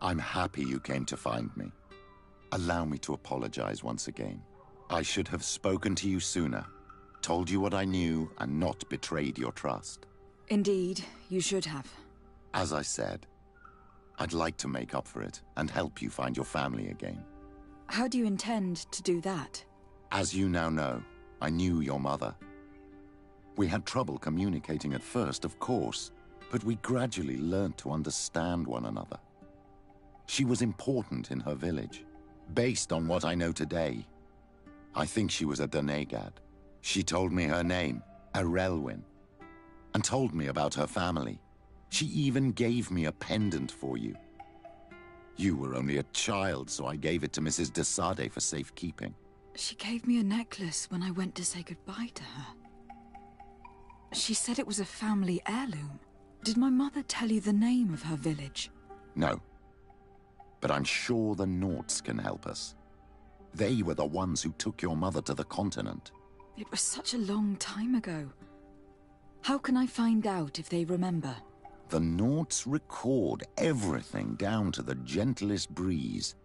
I'm happy you came to find me. Allow me to apologize once again. I should have spoken to you sooner, told you what I knew, and not betrayed your trust. Indeed, you should have. As I said, I'd like to make up for it and help you find your family again. How do you intend to do that? As you now know, I knew your mother. We had trouble communicating at first, of course, but we gradually learned to understand one another. She was important in her village. Based on what I know today, I think she was a Denegad. She told me her name, Arelwyn, and told me about her family. She even gave me a pendant for you. You were only a child, so I gave it to Mrs. de Sade for safekeeping. She gave me a necklace when I went to say goodbye to her. She said it was a family heirloom. Did my mother tell you the name of her village? No. But I'm sure the Nauts can help us. They were the ones who took your mother to the continent. It was such a long time ago. How can I find out if they remember? The Nauts record everything down to the gentlest breeze.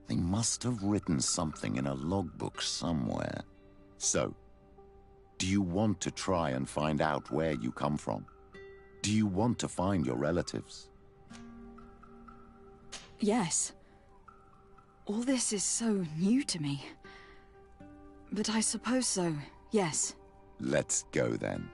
They must have written something in a logbook somewhere. So, do you want to try and find out where you come from? Do you want to find your relatives? Yes. All this is so new to me. But I suppose so, yes. Let's go then.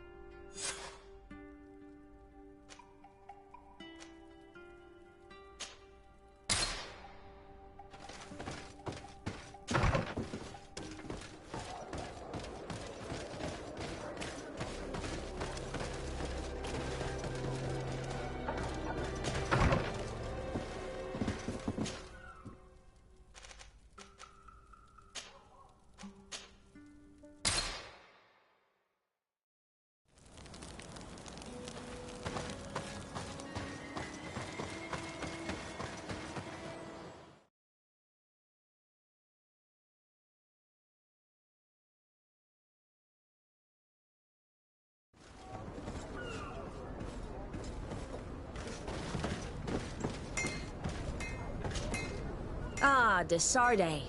Ah, de Sade.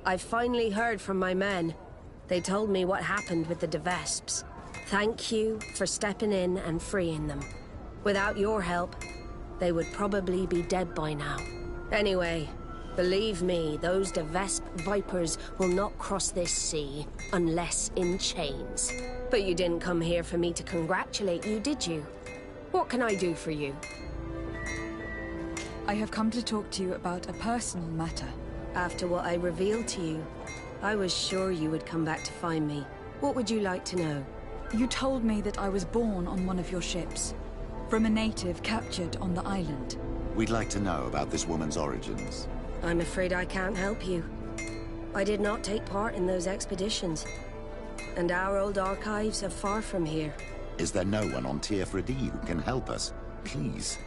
I've finally heard from my men. They told me what happened with the de Vesps. Thank you for stepping in and freeing them. Without your help, they would probably be dead by now. Anyway, believe me, those de Vesp vipers will not cross this sea unless in chains. But you didn't come here for me to congratulate you, did you? What can I do for you? I have come to talk to you about a personal matter. After what I revealed to you, I was sure you would come back to find me. What would you like to know? You told me that I was born on one of your ships, from a native captured on the island. We'd like to know about this woman's origins. I'm afraid I can't help you. I did not take part in those expeditions, and our old archives are far from here. Is there no one on Teer Fradee who can help us? Please.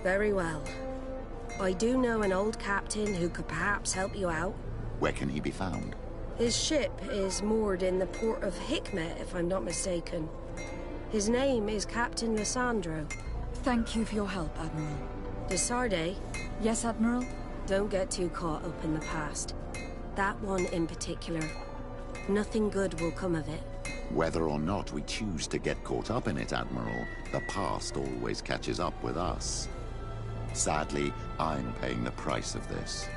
Very well. I do know an old captain who could perhaps help you out. Where can he be found? His ship is moored in the port of Hikmet, if I'm not mistaken. His name is Captain Lissandro. Thank you for your help, Admiral. De Sade? Yes, Admiral? Don't get too caught up in the past. That one in particular. Nothing good will come of it. Whether or not we choose to get caught up in it, Admiral, the past always catches up with us. Sadly, I'm paying the price of this.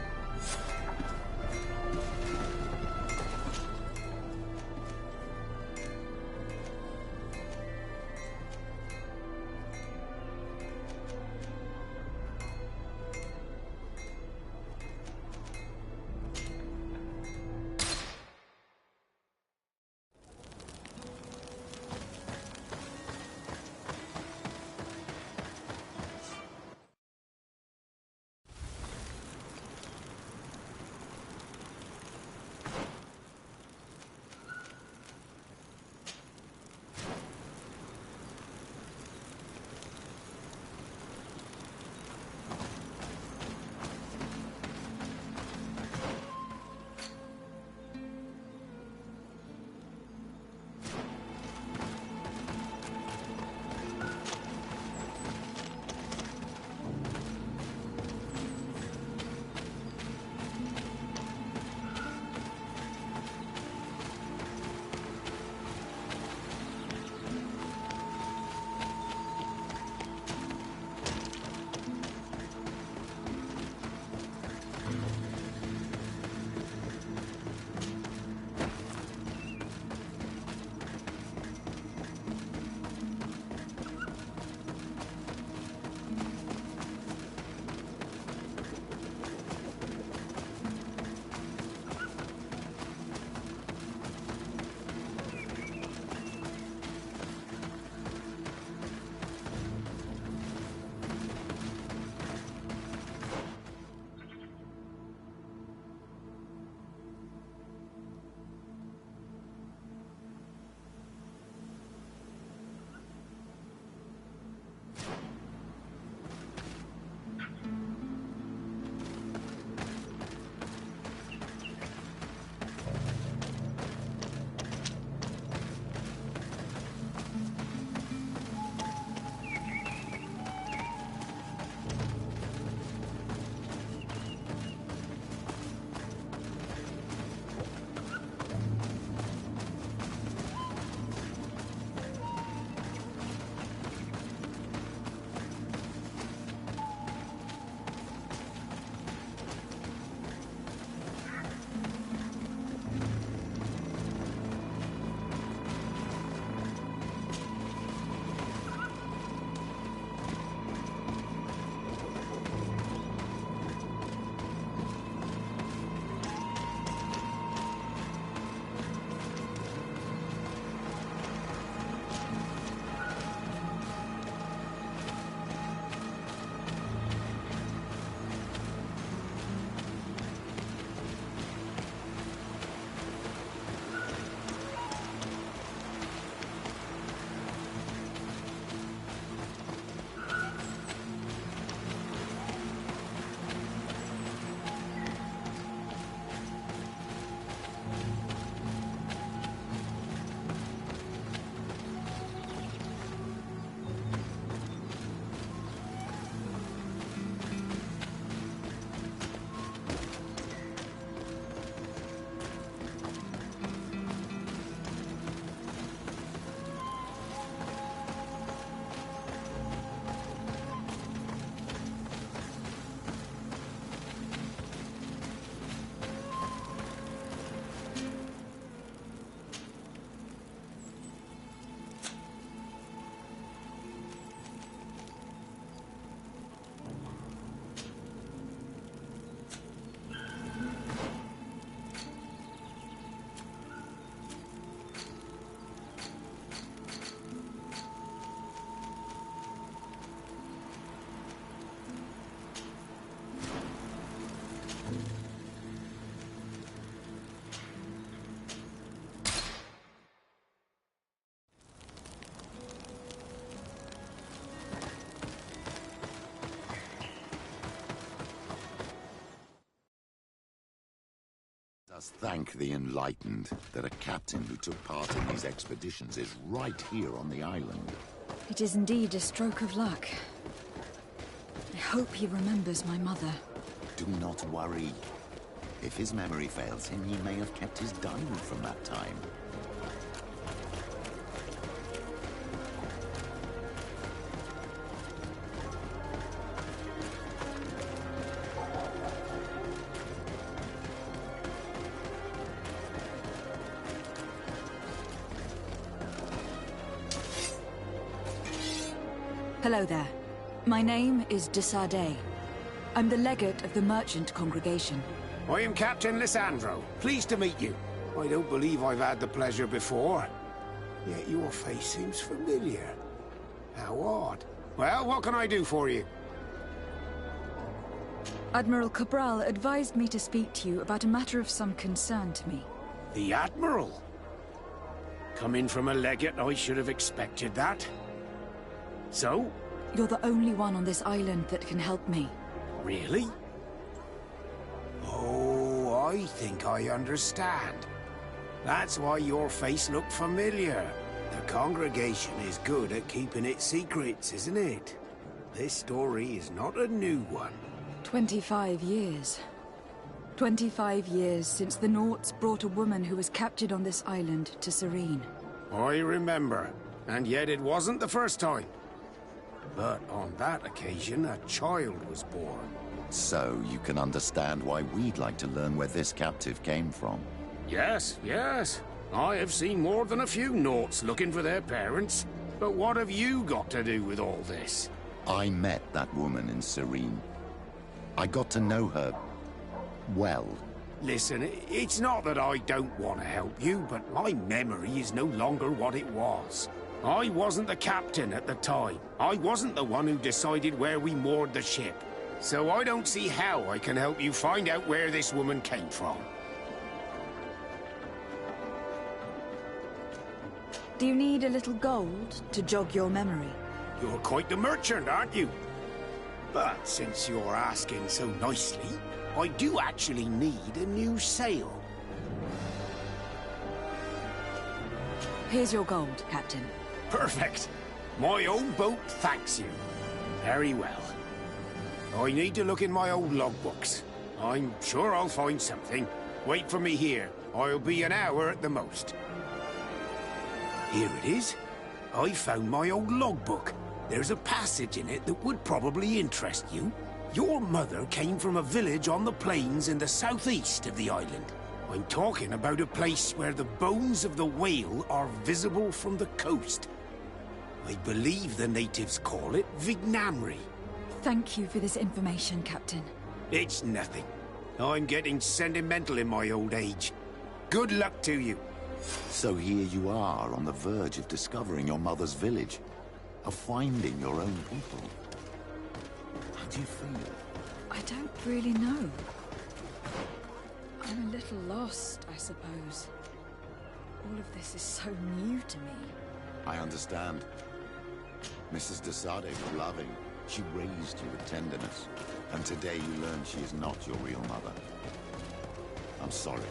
Us thank the enlightened that a captain who took part in these expeditions is right here on the island. It is indeed a stroke of luck. I hope he remembers my mother. Do not worry. If his memory fails him, he may have kept his diary from that time. Hello there. My name is de Fradee. I'm the legate of the merchant congregation. I am Captain Lysandro. Pleased to meet you. I don't believe I've had the pleasure before. Yet your face seems familiar. How odd. Well, what can I do for you? Admiral Cabral advised me to speak to you about a matter of some concern to me. The Admiral? Coming from a legate, I should have expected that. So? You're the only one on this island that can help me. Really? Oh, I think I understand. That's why your face looked familiar. The congregation is good at keeping its secrets, isn't it? This story is not a new one. 25 years. 25 years since the Nauts brought a woman who was captured on this island to Serene. I remember. And yet it wasn't the first time. But on that occasion, a child was born. So you can understand why we'd like to learn where this captive came from. Yes, yes. I have seen more than a few Nauts looking for their parents. But what have you got to do with all this? I met that woman in Serene. I got to know her well. Listen, it's not that I don't want to help you, but my memory is no longer what it was. I wasn't the captain at the time. I wasn't the one who decided where we moored the ship. So I don't see how I can help you find out where this woman came from. Do you need a little gold to jog your memory? You're quite the merchant, aren't you? But since you're asking so nicely, I do actually need a new sail. Here's your gold, Captain. Perfect. My old boat thanks you. Very well. I need to look in my old logbooks. I'm sure I'll find something. Wait for me here. I'll be an hour at the most. Here it is. I found my old logbook. There's a passage in it that would probably interest you. Your mother came from a village on the plains in the southeast of the island. I'm talking about a place where the bones of the whale are visible from the coast. I believe the natives call it Vignamri. Thank you for this information, Captain. It's nothing. I'm getting sentimental in my old age. Good luck to you. So here you are on the verge of discovering your mother's village, of finding your own people. How do you feel? I don't really know. I'm a little lost, I suppose. All of this is so new to me. I understand. Mrs. de Fradee was loving. She raised you with tenderness. And today you learn she is not your real mother. I'm sorry.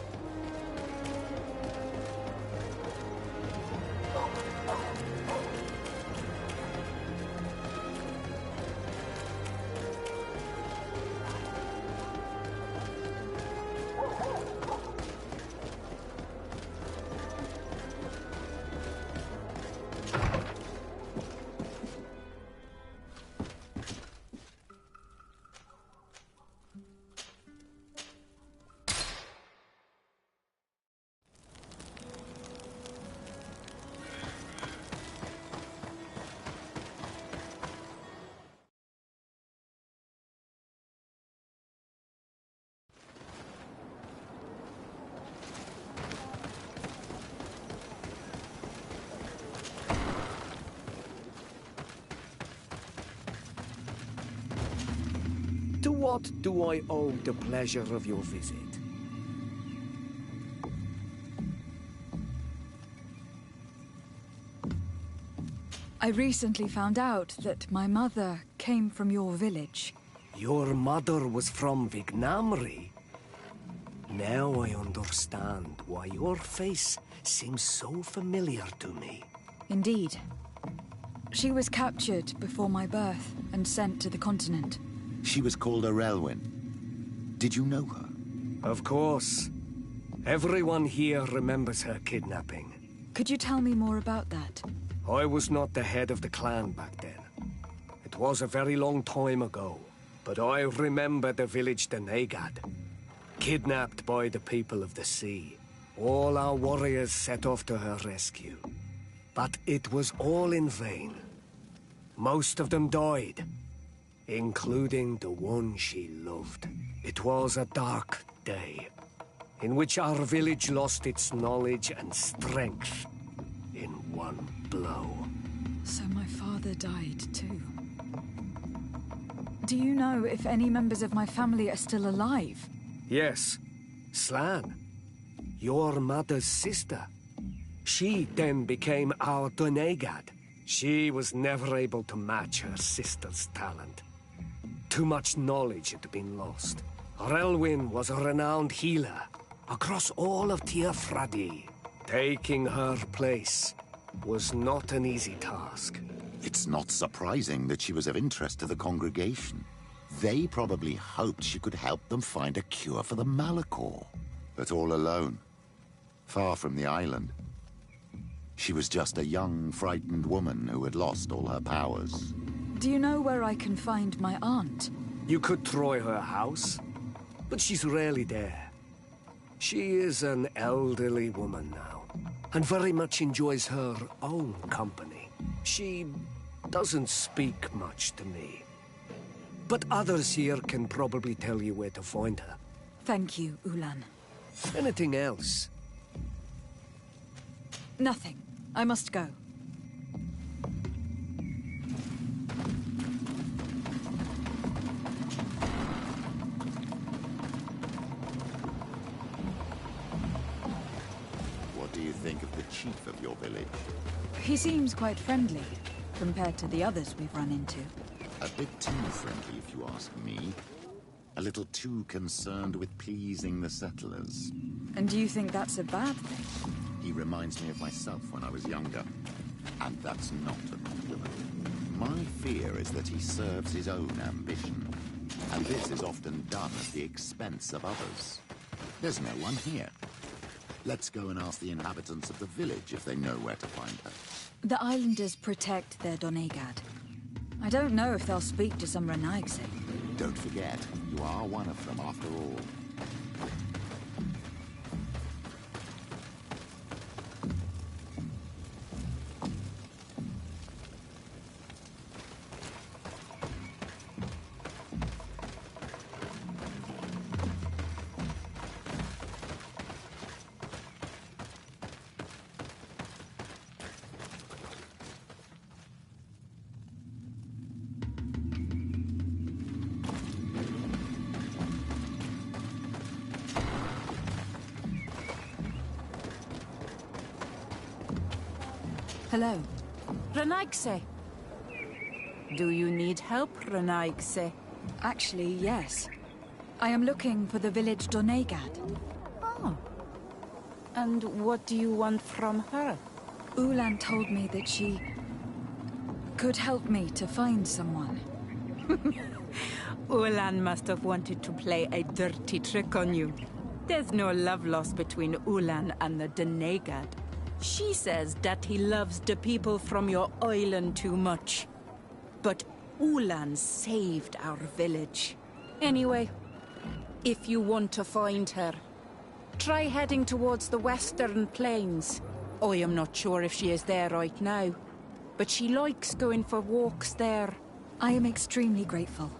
To what do I owe the pleasure of your visit? I recently found out that my mother came from your village. Your mother was from Vignamri? Now I understand why your face seems so familiar to me. Indeed. She was captured before my birth and sent to the continent. She was called Arelwyn. Did you know her? Of course. Everyone here remembers her kidnapping. Could you tell me more about that? I was not the head of the clan back then. It was a very long time ago. But I remember the village Denegad. Kidnapped by the people of the sea. All our warriors set off to her rescue. But it was all in vain. Most of them died, including the one she loved. It was a dark day, in which our village lost its knowledge and strength in one blow. So my father died too. Do you know if any members of my family are still alive? Yes, Slan, your mother's sister. She then became our Donegad. She was never able to match her sister's talent. Too much knowledge had been lost. Relwyn was a renowned healer across all of Teer Fradee. Taking her place was not an easy task. It's not surprising that she was of interest to the congregation. They probably hoped she could help them find a cure for the Malachor. But all alone, far from the island. She was just a young, frightened woman who had lost all her powers. Do you know where I can find my aunt? You could try her house, but she's rarely there. She is an elderly woman now, and very much enjoys her own company. She doesn't speak much to me. But others here can probably tell you where to find her. Thank you, Ulan. Anything else? Nothing. I must go. What do you think of the chief of your village? He seems quite friendly, compared to the others we've run into. A bit too friendly, if you ask me. A little too concerned with pleasing the settlers. And do you think that's a bad thing? He reminds me of myself when I was younger. And that's not a compliment. My fear is that he serves his own ambition. And this is often done at the expense of others. There's no one here. Let's go and ask the inhabitants of the village if they know where to find her. The islanders protect their Donegad. I don't know if they'll speak to some Renaigse. Don't forget, you are one of them after all. Hello. Renaigse. Do you need help, Renaigse? Actually, yes. I am looking for the village Donegad. Oh. And what do you want from her? Ulan told me that she could help me to find someone. Ulan must have wanted to play a dirty trick on you. There's no love lost between Ulan and the Donegad. She says that he loves the people from your island too much. But Ulan saved our village. Anyway, if you want to find her, try heading towards the western plains. I am not sure if she is there right now, but she likes going for walks there. I am extremely grateful.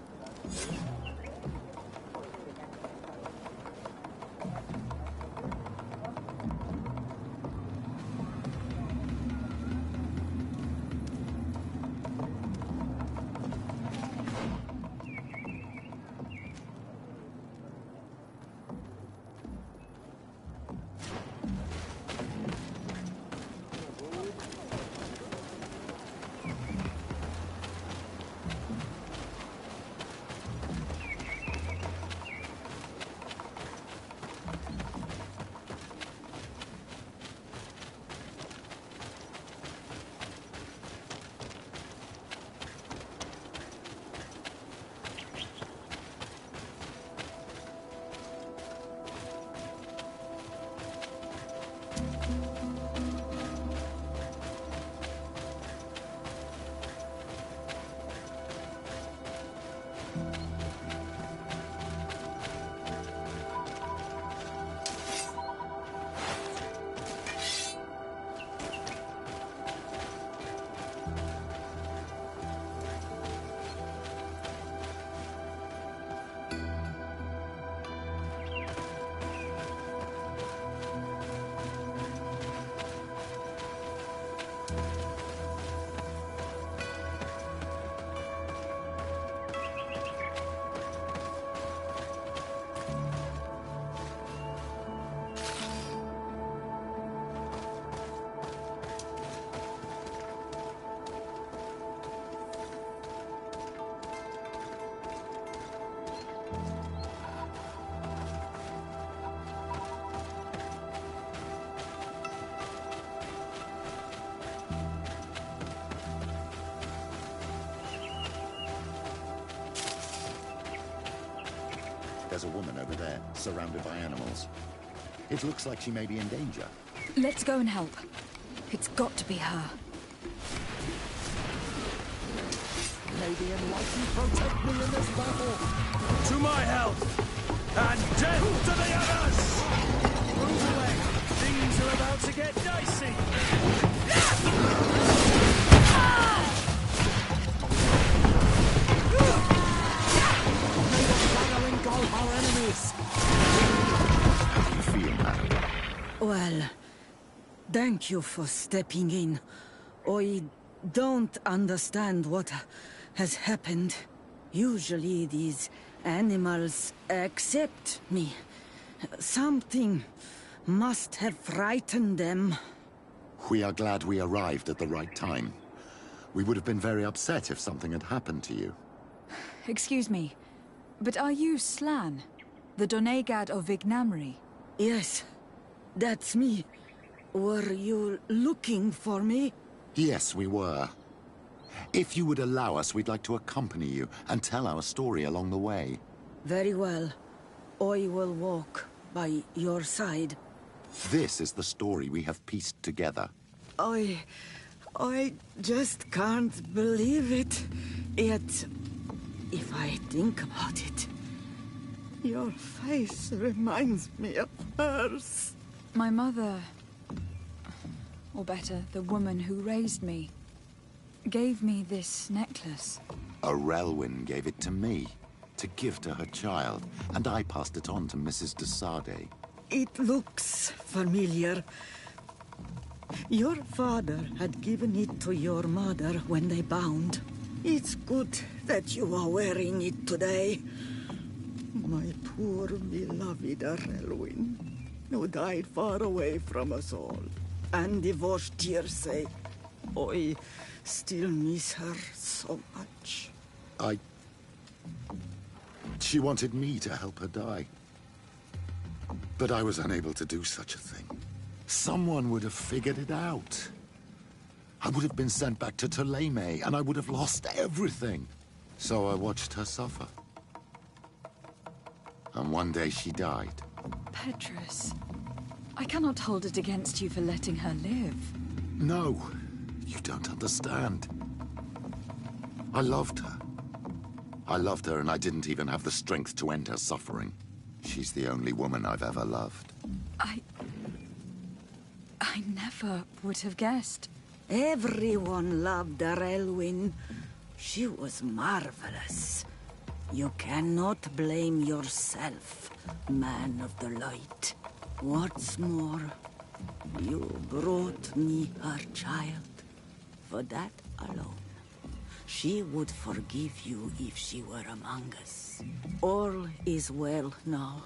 There's a woman over there, surrounded by animals. It looks like she may be in danger. Let's go and help. It's got to be her. May the Enlightened protect me in this battle! To my help! And death to the others! Move away! Things are about to get dicey! May the fire engulf our enemies! How do you feel, madam? Well, thank you for stepping in. I don't understand what has happened. Usually these animals accept me. Something must have frightened them. We are glad we arrived at the right time. We would have been very upset if something had happened to you. Excuse me, but are you Slan? The Donegad of Vignamri? Yes, that's me. Were you looking for me? Yes, we were. If you would allow us, we'd like to accompany you and tell our story along the way. Very well. I will walk by your side. This is the story we have pieced together. I just can't believe it. Yet, if I think about it, your face reminds me of hers. My mother, or better, the woman who raised me, gave me this necklace. A Relwyn gave it to me, to give to her child, and I passed it on to Mrs. de Sade. It looks familiar. Your father had given it to your mother when they bound. It's good that you are wearing it today. My poor beloved Relwyn, who died far away from us all, and divorced Teersay. I still miss her so much. She wanted me to help her die. But I was unable to do such a thing. Someone would have figured it out. I would have been sent back to Ptolemy, and I would have lost everything. So I watched her suffer. And one day she died. Petrus, I cannot hold it against you for letting her live. No, you don't understand. I loved her. I loved her, and I didn't even have the strength to end her suffering. She's the only woman I've ever loved. I never would have guessed. Everyone loved Relwyn. She was marvelous. You cannot blame yourself, man of the light. What's more, you brought me her child. For that alone, she would forgive you if she were among us. All is well now.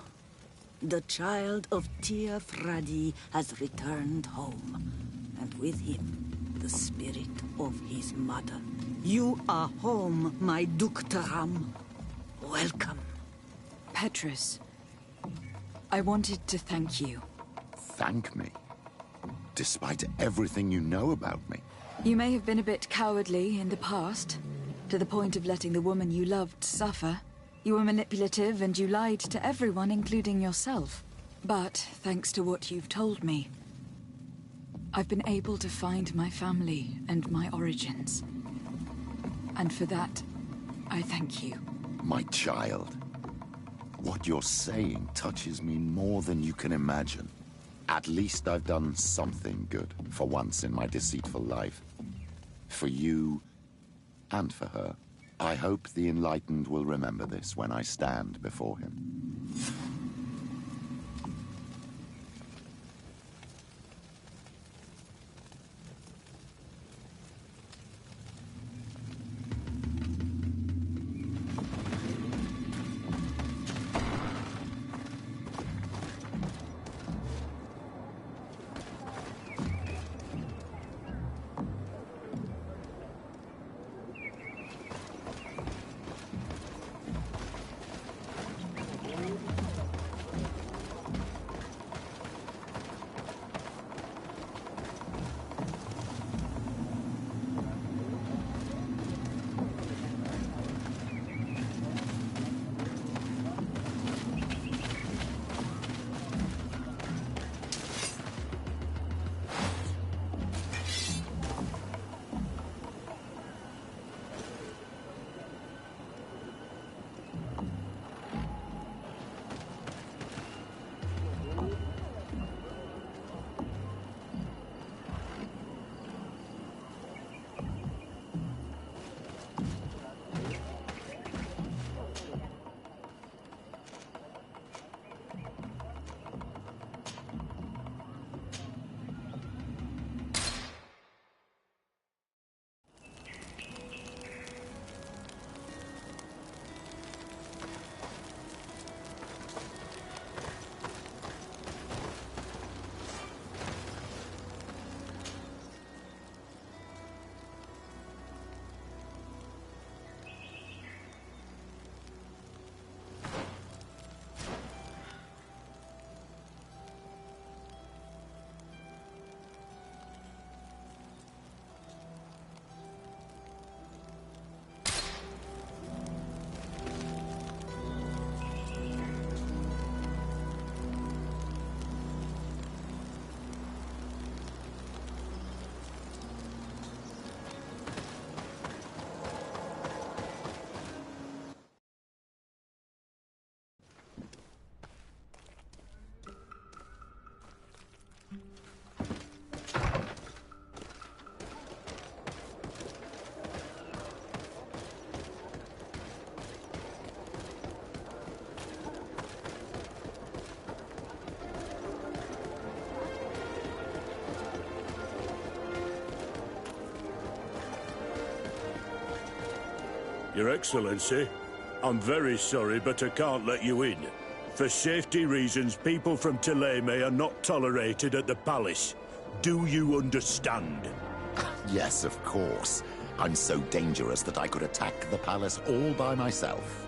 The child of Teer Fradee has returned home, and with him, the spirit of his mother. You are home, my Duktaram. Welcome. Petrus, I wanted to thank you. Thank me? Despite everything you know about me? You may have been a bit cowardly in the past, to the point of letting the woman you loved suffer. You were manipulative and you lied to everyone, including yourself. But thanks to what you've told me, I've been able to find my family and my origins. And for that, I thank you. My child. What you're saying touches me more than you can imagine. At least I've done something good for once in my deceitful life. For you and for her. I hope the Enlightened will remember this when I stand before him. Your Excellency, I'm very sorry, but I can't let you in. For safety reasons, people from Telemé are not tolerated at the palace. Do you understand? Yes, of course. I'm so dangerous that I could attack the palace all by myself.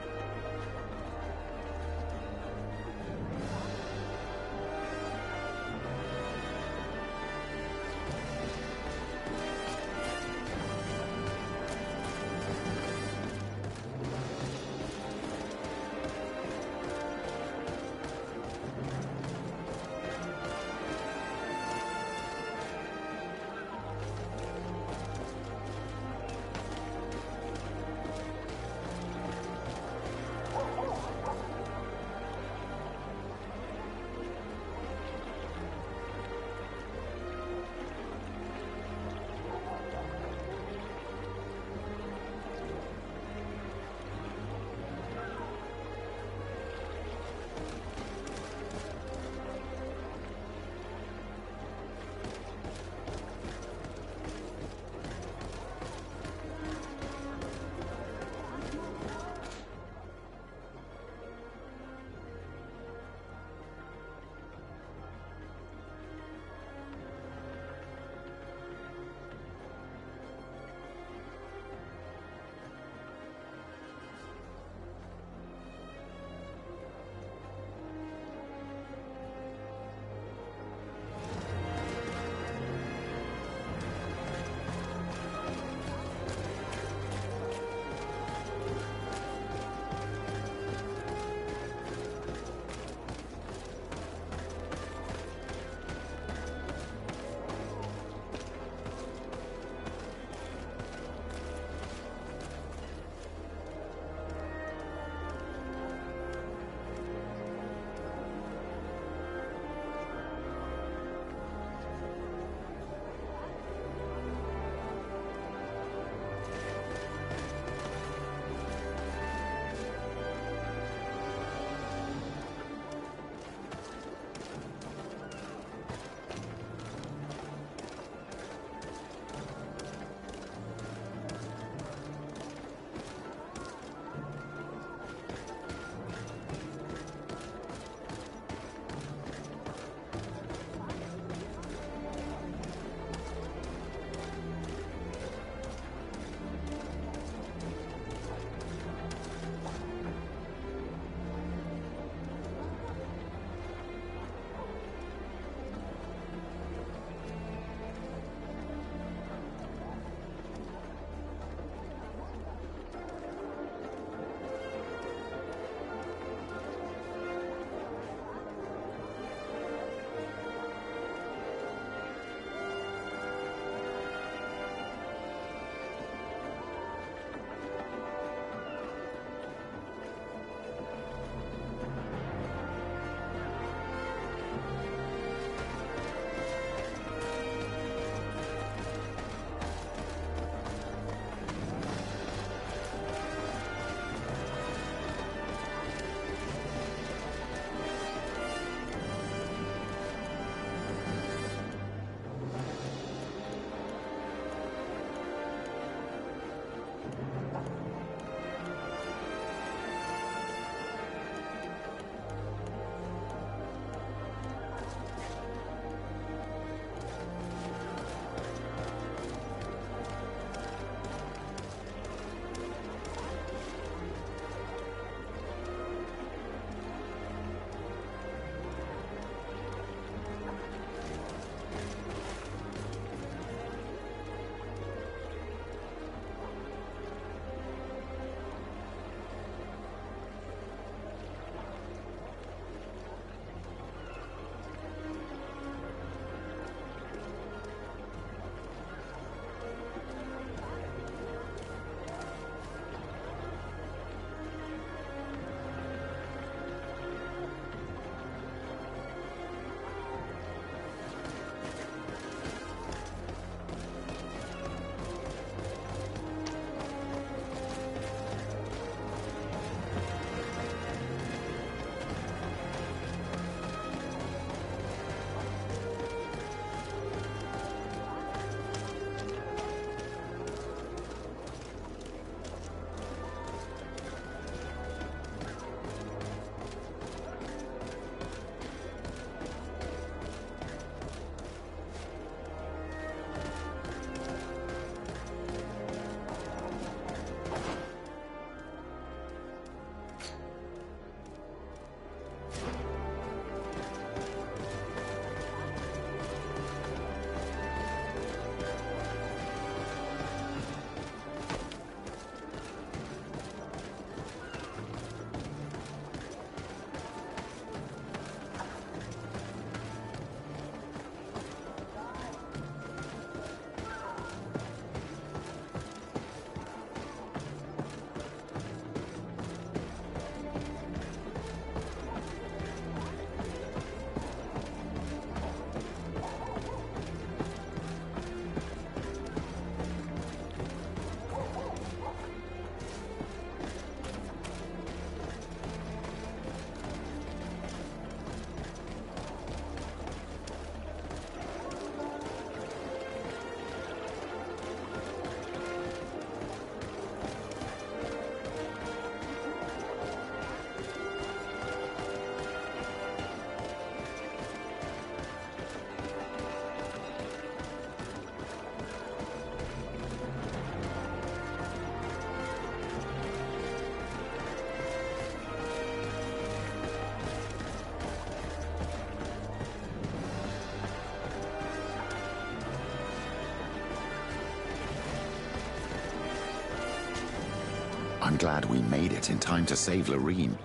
I'm glad we made it in time to save Loreen.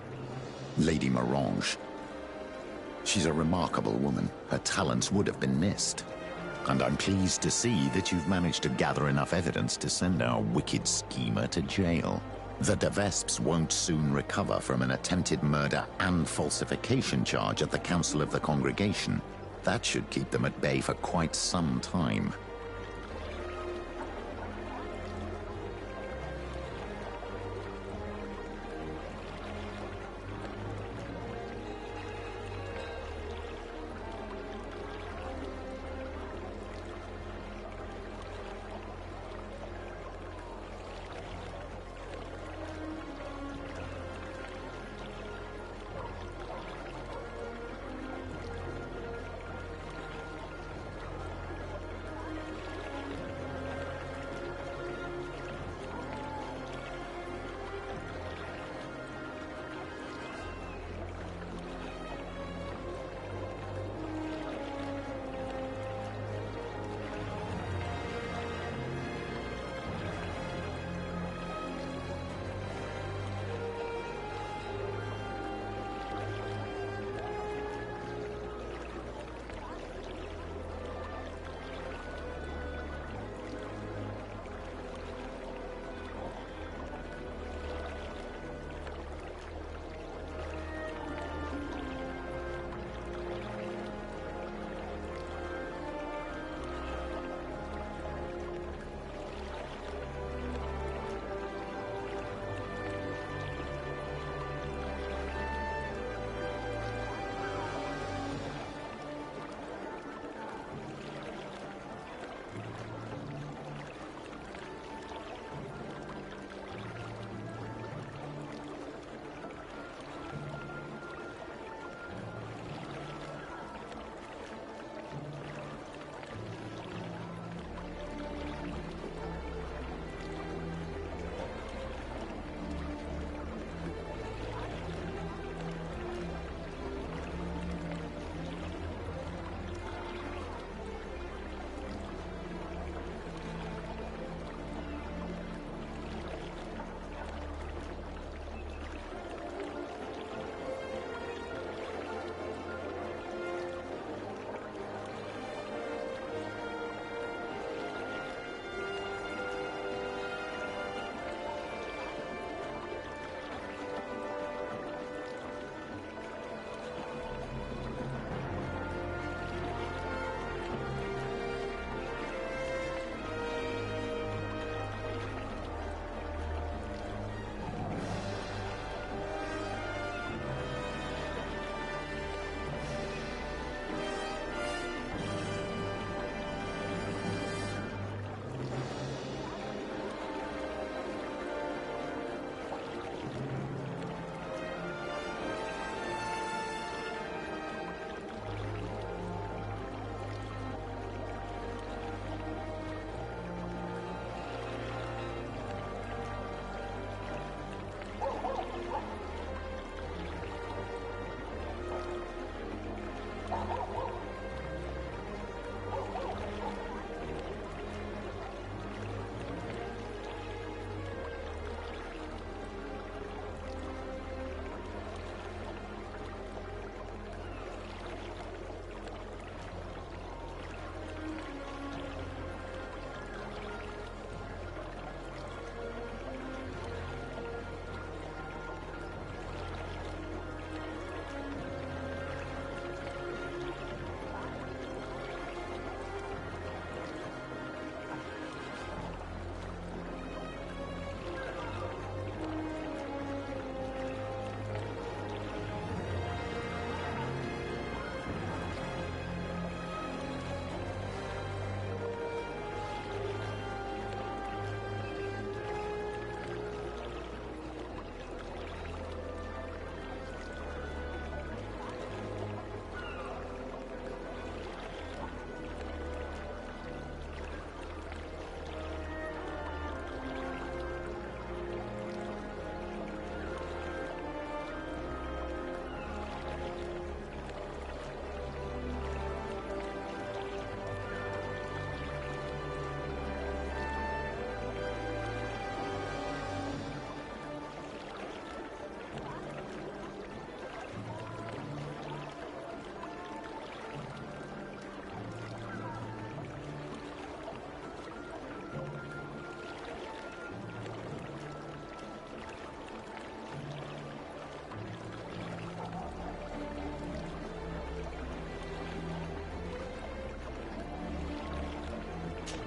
Lady Morange. She's a remarkable woman. Her talents would have been missed. And I'm pleased to see that you've managed to gather enough evidence to send our wicked schemer to jail. The de Vesps won't soon recover from an attempted murder and falsification charge at the Council of the Congregation. That should keep them at bay for quite some time.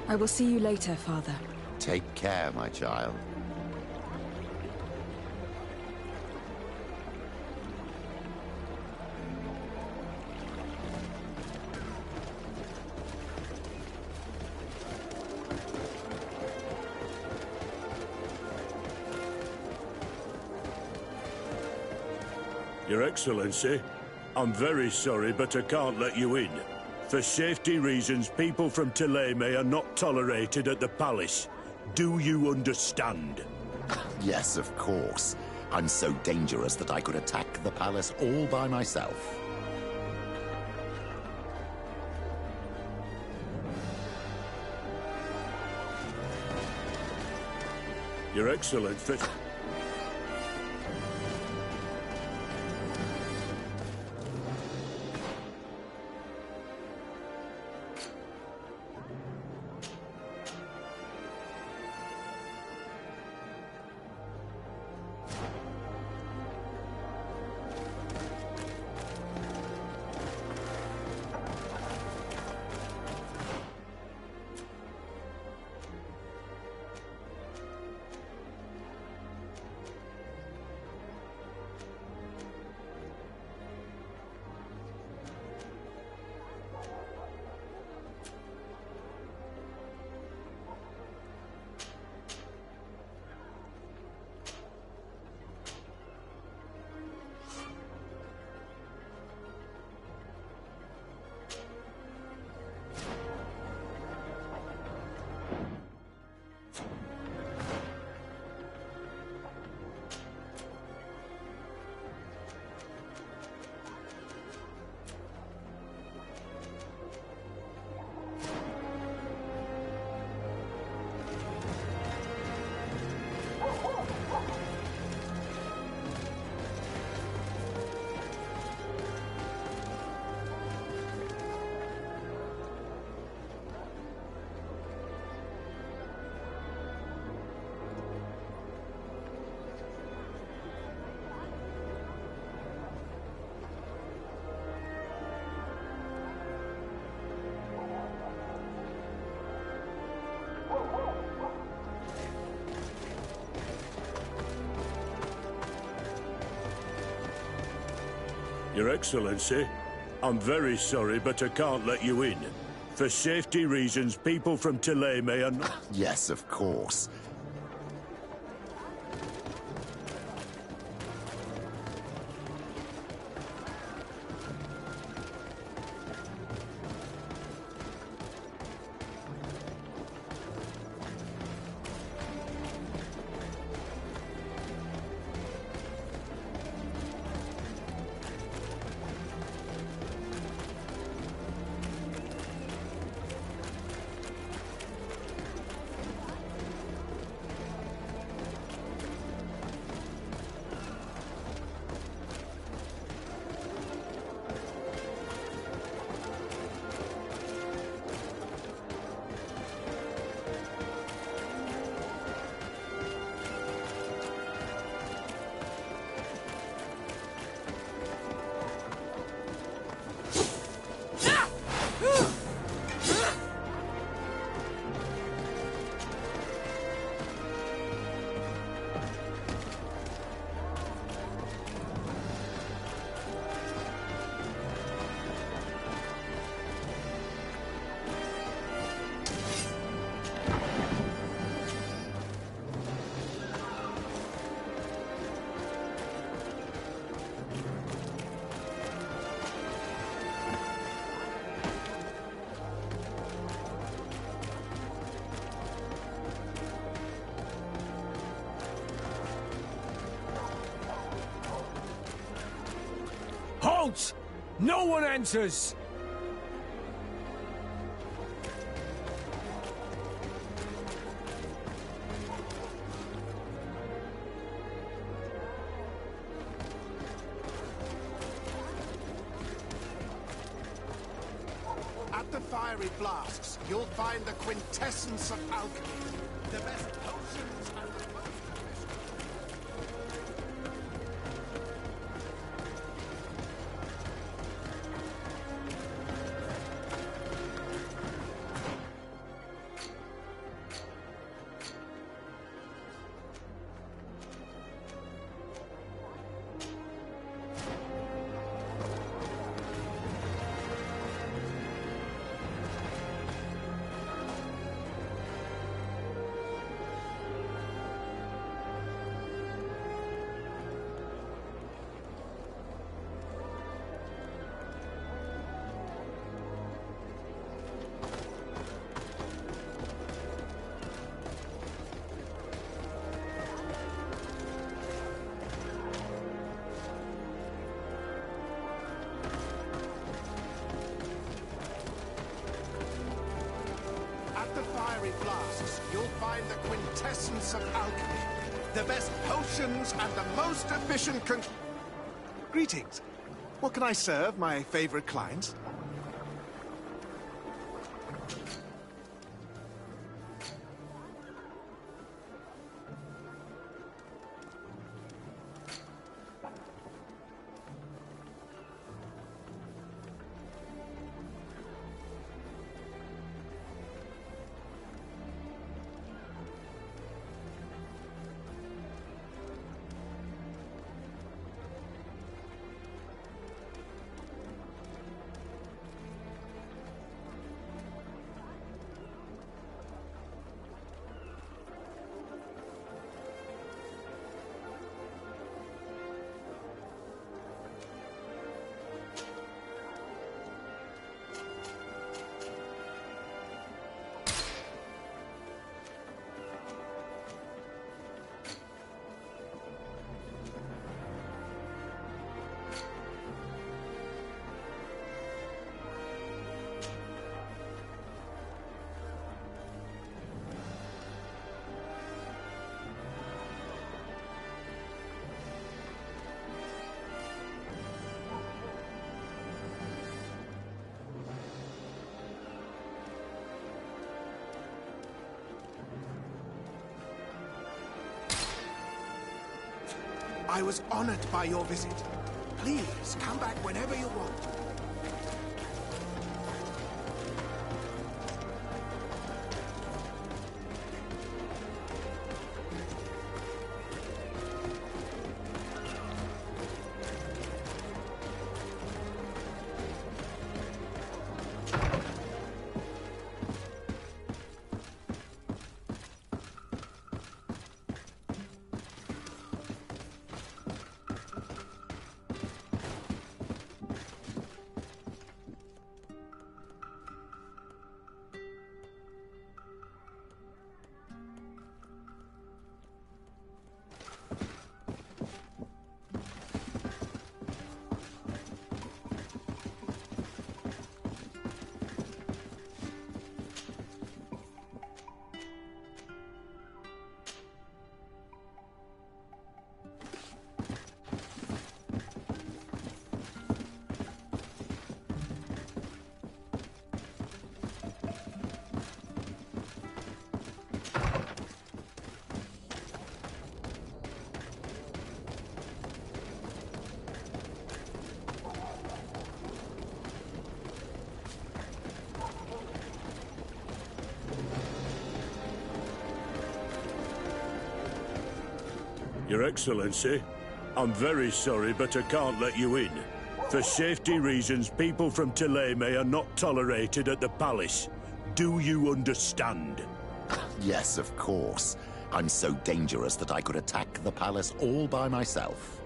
I will see you later, Father. Take care, my child. Your Excellency, I'm very sorry, but I can't let you in. For safety reasons, people from Telemay are not tolerated at the palace. Do you understand? Yes, of course. I'm so dangerous that I could attack the palace all by myself. Your Excellency... Your Excellency, I'm very sorry, but I can't let you in. For safety reasons, people from Telemay are not... Yes, of course. Halt! No one enters! At the fiery flasks, you'll find the quintessence of alchemy. The best potions and the most... legendary flasks, you'll find the quintessence of alchemy. The best potions and the most efficient Greetings. What can I serve my favorite clients? I was honored by your visit. Please, come back whenever you want. Your Excellency, I'm very sorry, but I can't let you in. For safety reasons, people from Telemay are not tolerated at the palace. Do you understand? Yes, of course. I'm so dangerous that I could attack the palace all by myself.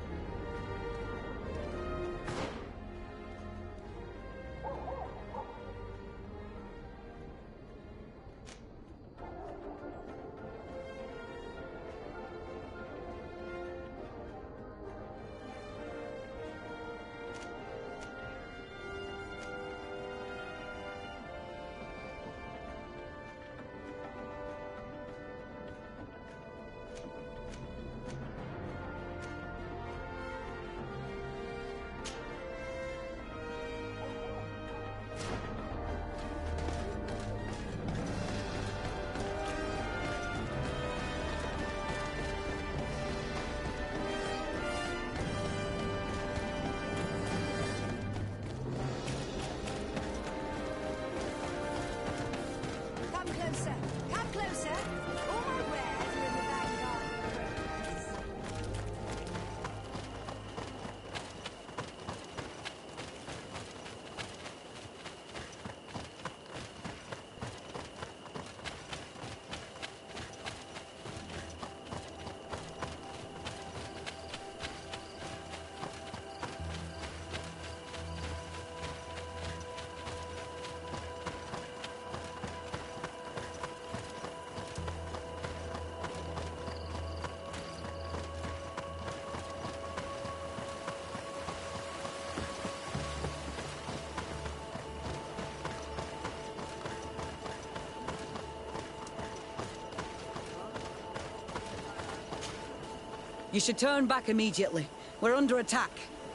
You should turn back immediately. We're under attack.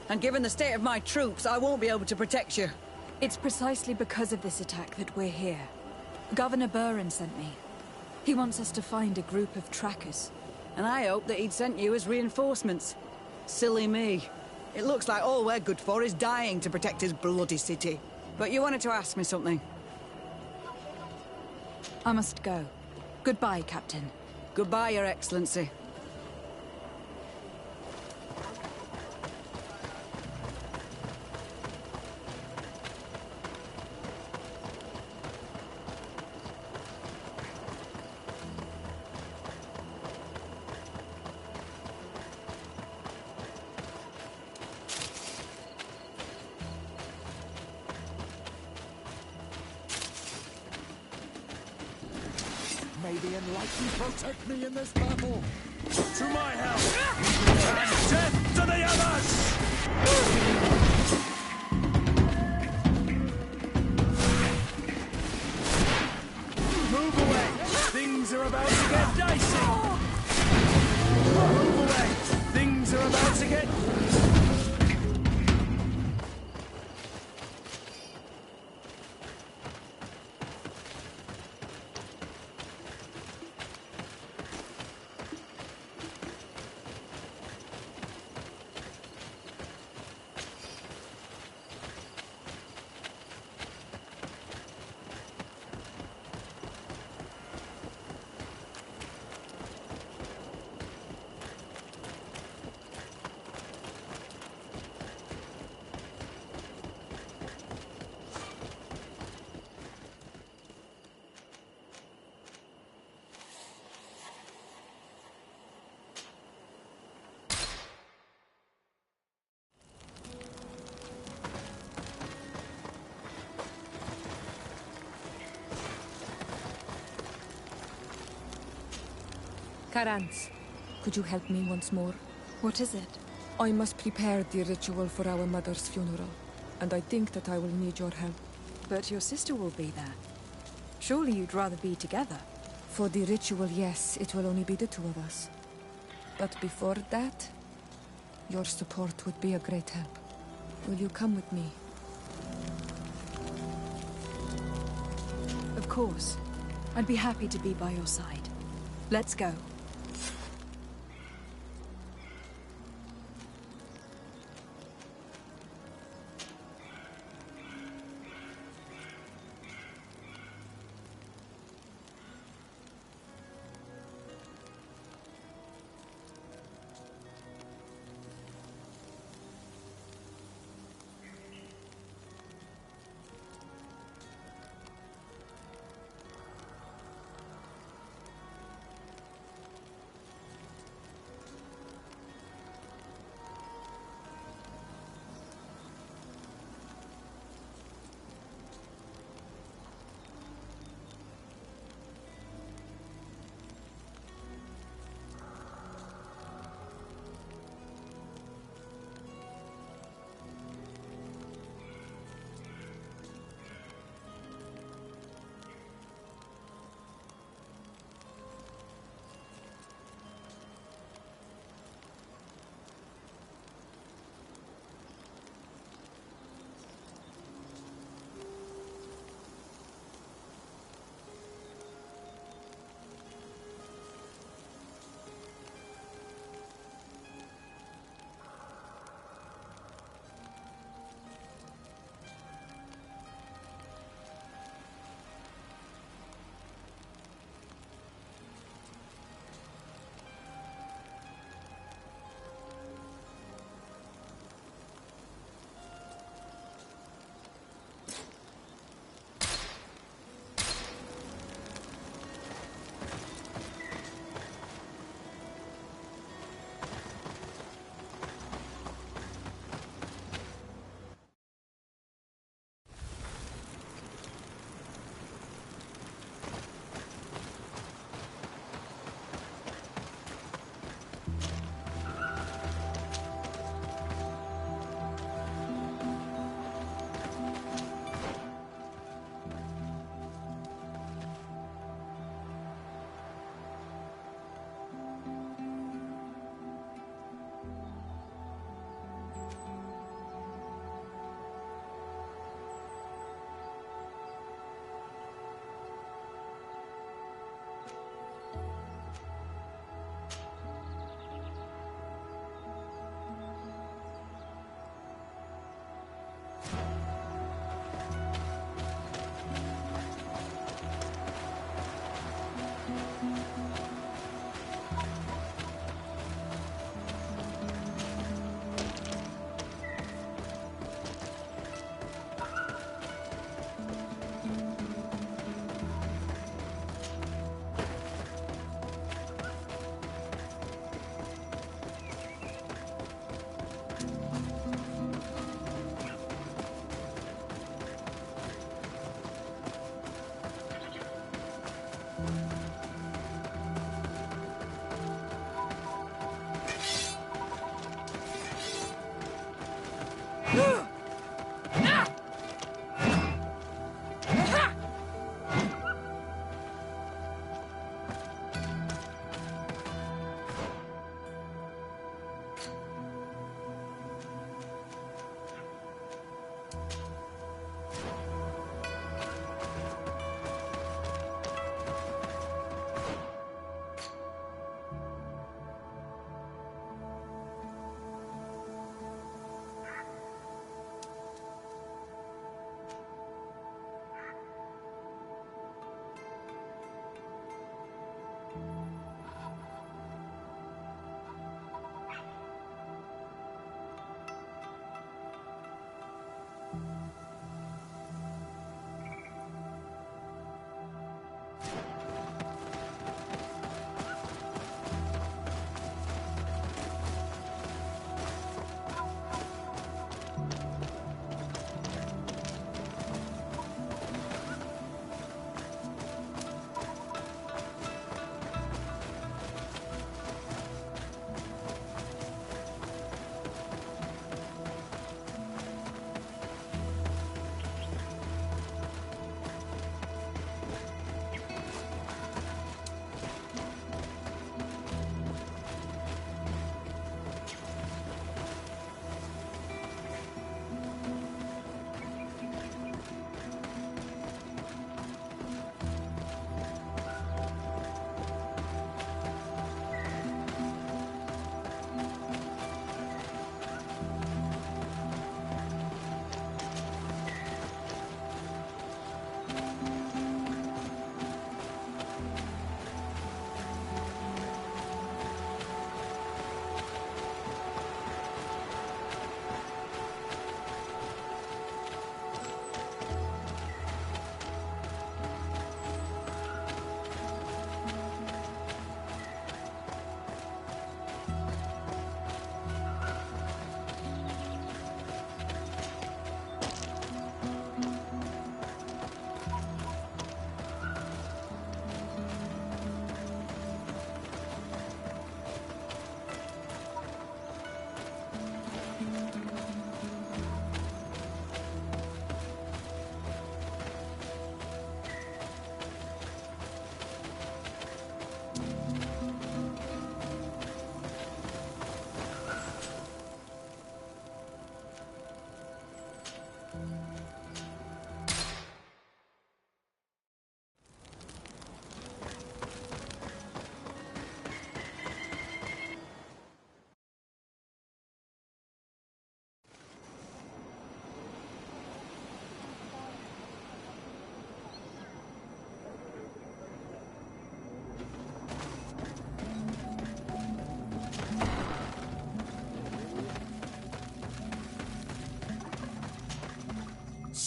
And given the state of my troops, I won't be able to protect you. It's precisely because of this attack that we're here. Governor Buren sent me. He wants us to find a group of trackers. And I hope that he'd sent you as reinforcements. Silly me. It looks like all we're good for is dying to protect his bloody city. But you wanted to ask me something. I must go. Goodbye, Captain. Goodbye, Your Excellency. May the Enlightened protect me in this battle! To my help! And death to the others! Move away! Things are about to get dicey! Move away! Things are about to get... Karans, could you help me once more? What is it? I must prepare the ritual for our mother's funeral, and I think that I will need your help. But your sister will be there. Surely you'd rather be together. For the ritual, yes, it will only be the two of us. But before that, your support would be a great help. Will you come with me? Of course. I'd be happy to be by your side. Let's go.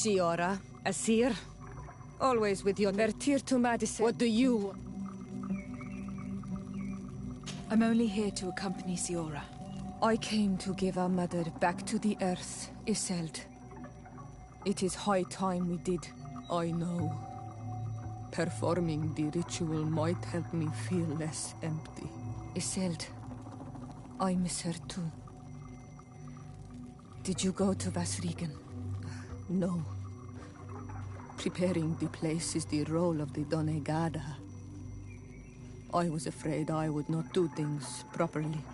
Siora, Asir. Always with your Teer to Madison. What do you... I'm only here to accompany Siora. I came to give our mother back to the earth, Iselt. It is high time we did, I know. Performing the ritual might help me feel less empty. Iselt, I miss her too. Did you go to Vasrigan? No. Preparing the place is the role of the Donegada. I was afraid I would not do things properly.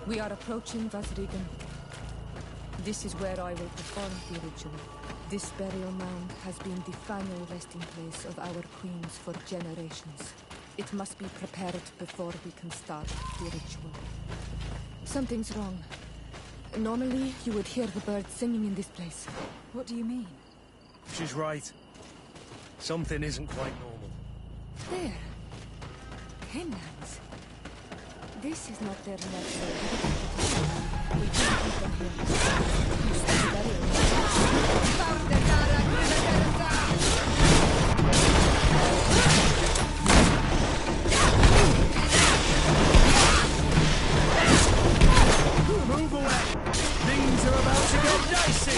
We are approaching Vasrigan. This is where I will perform the ritual. This burial mound has been the final resting place of our queens for generations. It must be prepared before we can start the ritual. Something's wrong. Normally, you would hear the birds singing in this place. What do you mean? She's right. Something isn't quite normal. There. Henlands. This is not their natural habitat. We can't keep them here. You see the Move away! Things are about to get dicey!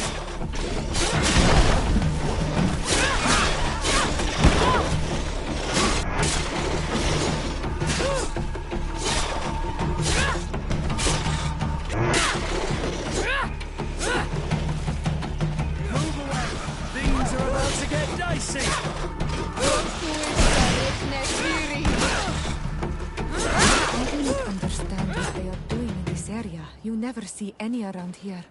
You never see any around here.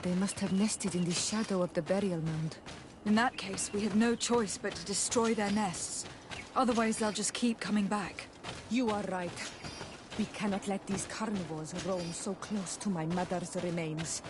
They must have nested in the shadow of the burial mound. In that case, we have no choice but to destroy their nests. Otherwise, they'll just keep coming back. You are right. We cannot let these carnivores roam so close to my mother's remains.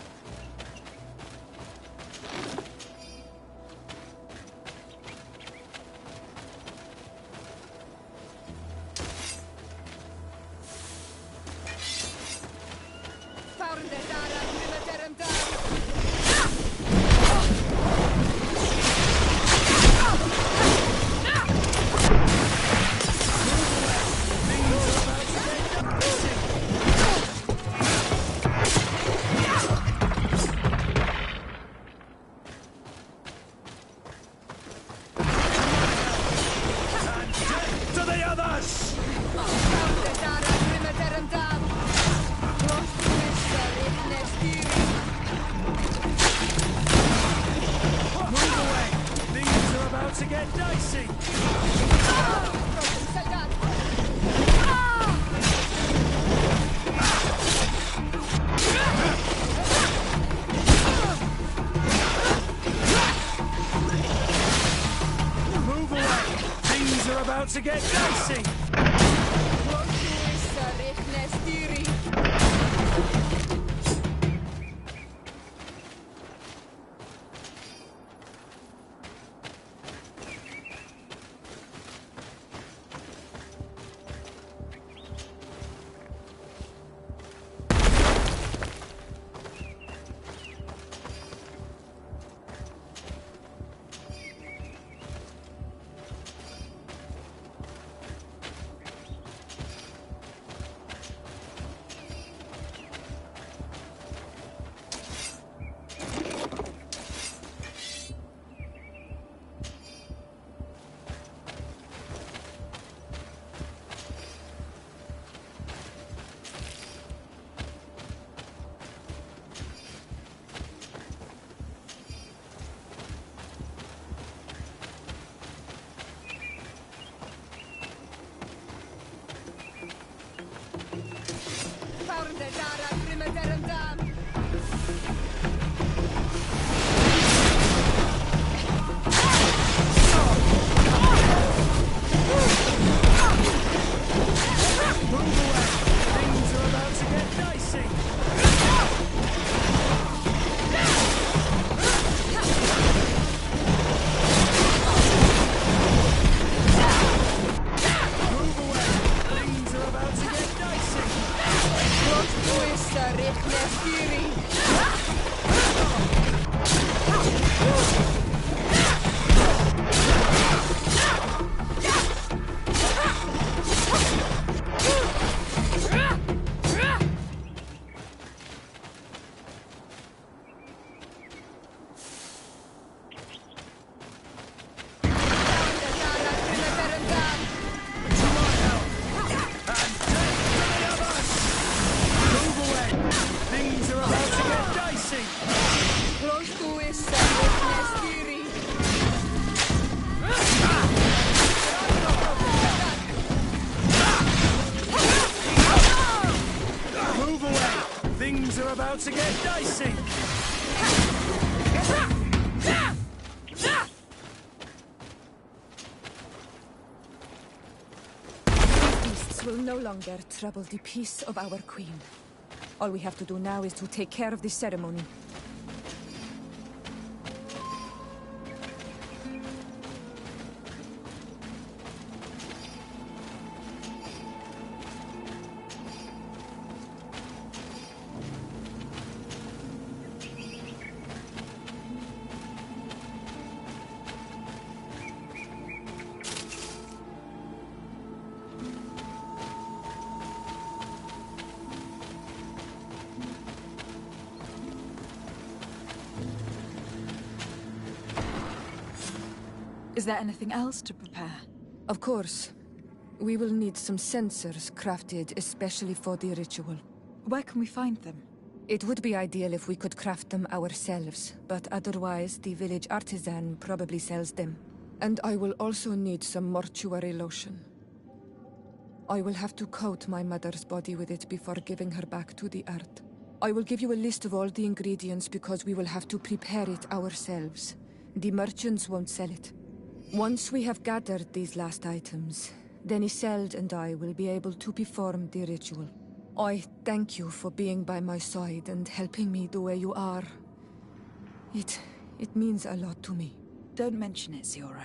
About to get dicey! Beasts will no longer trouble the peace of our queen. All we have to do now is to take care of the ceremony. Is there anything else to prepare? Of course. We will need some sensors crafted especially for the ritual. Where can we find them? It would be ideal if we could craft them ourselves, but otherwise the village artisan probably sells them. And I will also need some mortuary lotion. I will have to coat my mother's body with it before giving her back to the earth. I will give you a list of all the ingredients because we will have to prepare it ourselves. The merchants won't sell it. Once we have gathered these last items, then Isolde and I will be able to perform the ritual. I thank you for being by my side and helping me the way you are. It means a lot to me. Don't mention it, Ziora.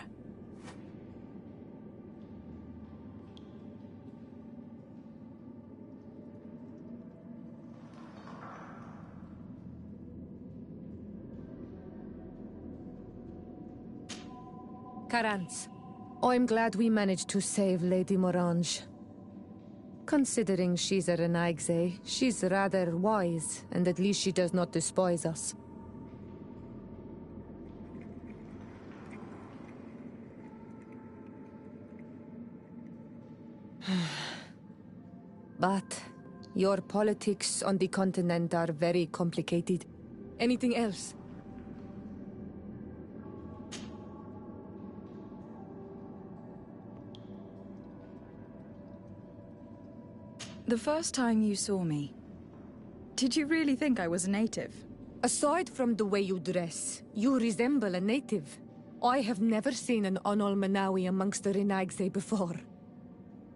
Karantz, I'm glad we managed to save Lady Morange. Considering she's a Renaigse, she's rather wise, and at least she does not despise us. But your politics on the continent are very complicated. Anything else? The first time you saw me, did you really think I was a native? Aside from the way you dress, you resemble a native. I have never seen an Onol Manawi amongst the Renaigse before.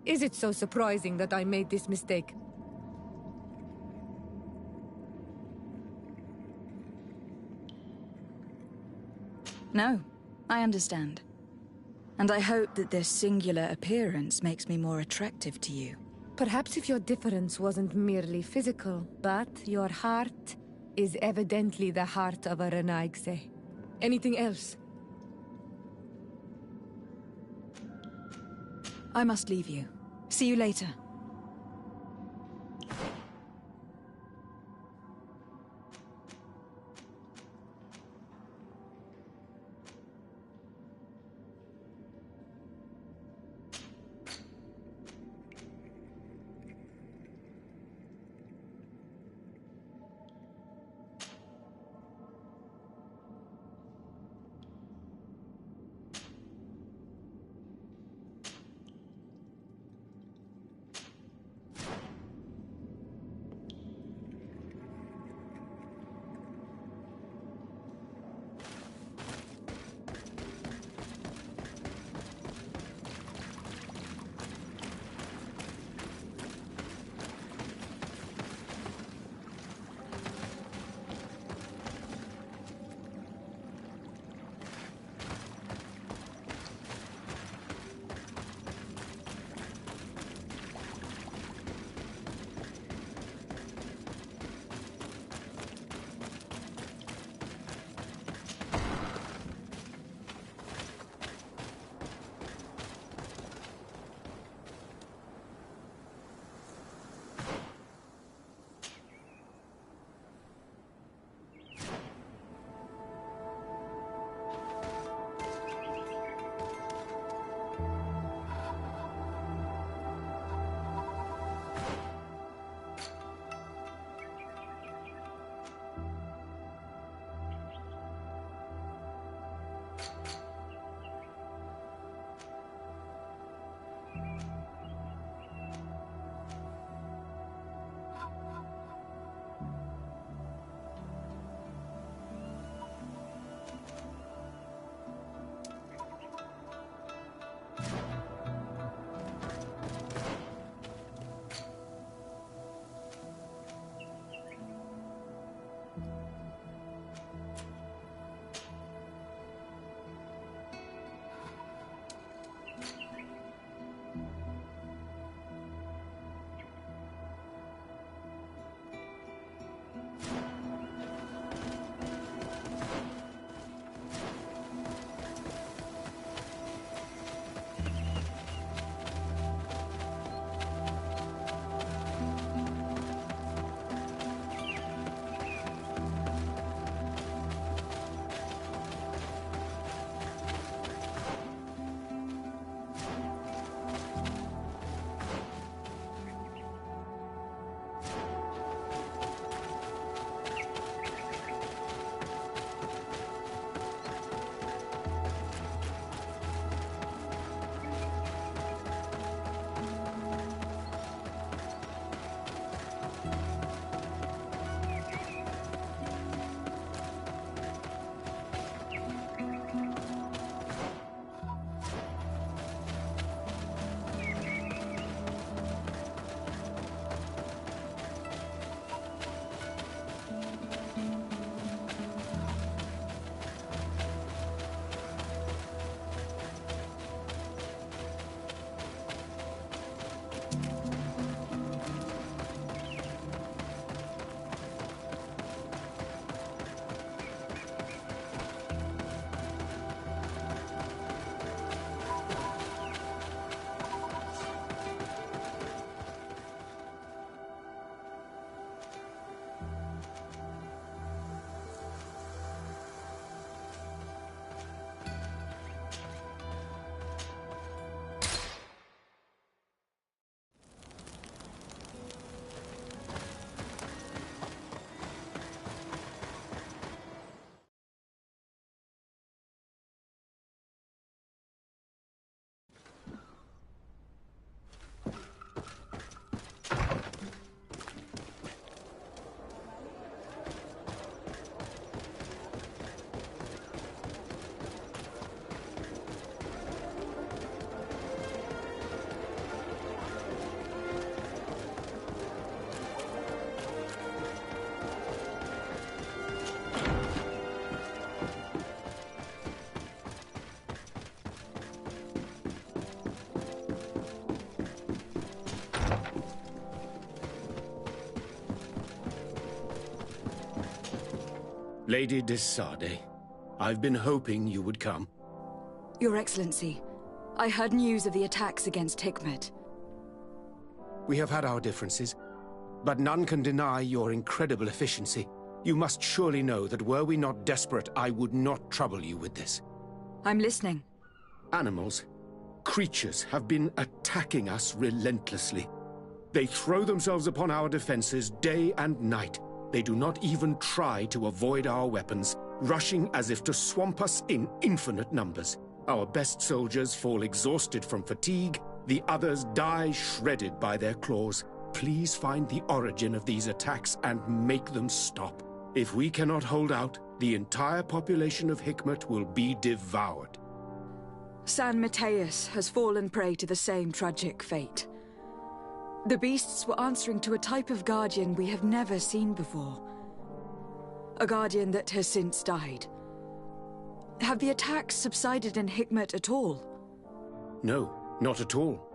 Is it so surprising that I made this mistake? No, I understand. And I hope that this singular appearance makes me more attractive to you. Perhaps if your difference wasn't merely physical, but your heart is evidently the heart of a Renaigse. Anything else? I must leave you. See you later. Lady de Sade, I've been hoping you would come. Your Excellency, I heard news of the attacks against Hikmet. We have had our differences, but none can deny your incredible efficiency. You must surely know that were we not desperate, I would not trouble you with this. I'm listening. Animals, creatures have been attacking us relentlessly. They throw themselves upon our defenses day and night. They do not even try to avoid our weapons, rushing as if to swamp us in infinite numbers. Our best soldiers fall exhausted from fatigue, the others die shredded by their claws. Please find the origin of these attacks and make them stop. If we cannot hold out, the entire population of Hikmet will be devoured. San Mateus has fallen prey to the same tragic fate. The beasts were answering to a type of guardian we have never seen before. A guardian that has since died. Have the attacks subsided in Hikmet at all? No, not at all.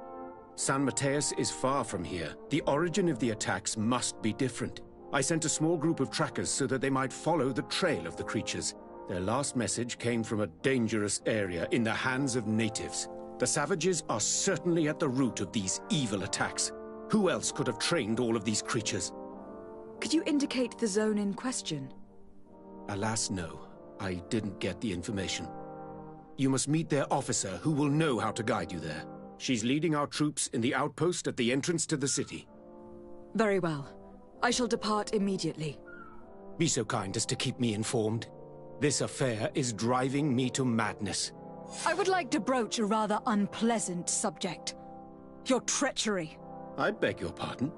San Mateus is far from here. The origin of the attacks must be different. I sent a small group of trackers so that they might follow the trail of the creatures. Their last message came from a dangerous area in the hands of natives. The savages are certainly at the root of these evil attacks. Who else could have trained all of these creatures? Could you indicate the zone in question? Alas, no. I didn't get the information. You must meet their officer, who will know how to guide you there. She's leading our troops in the outpost at the entrance to the city. Very well. I shall depart immediately. Be so kind as to keep me informed. This affair is driving me to madness. I would like to broach a rather unpleasant subject. Your treachery. I beg your pardon?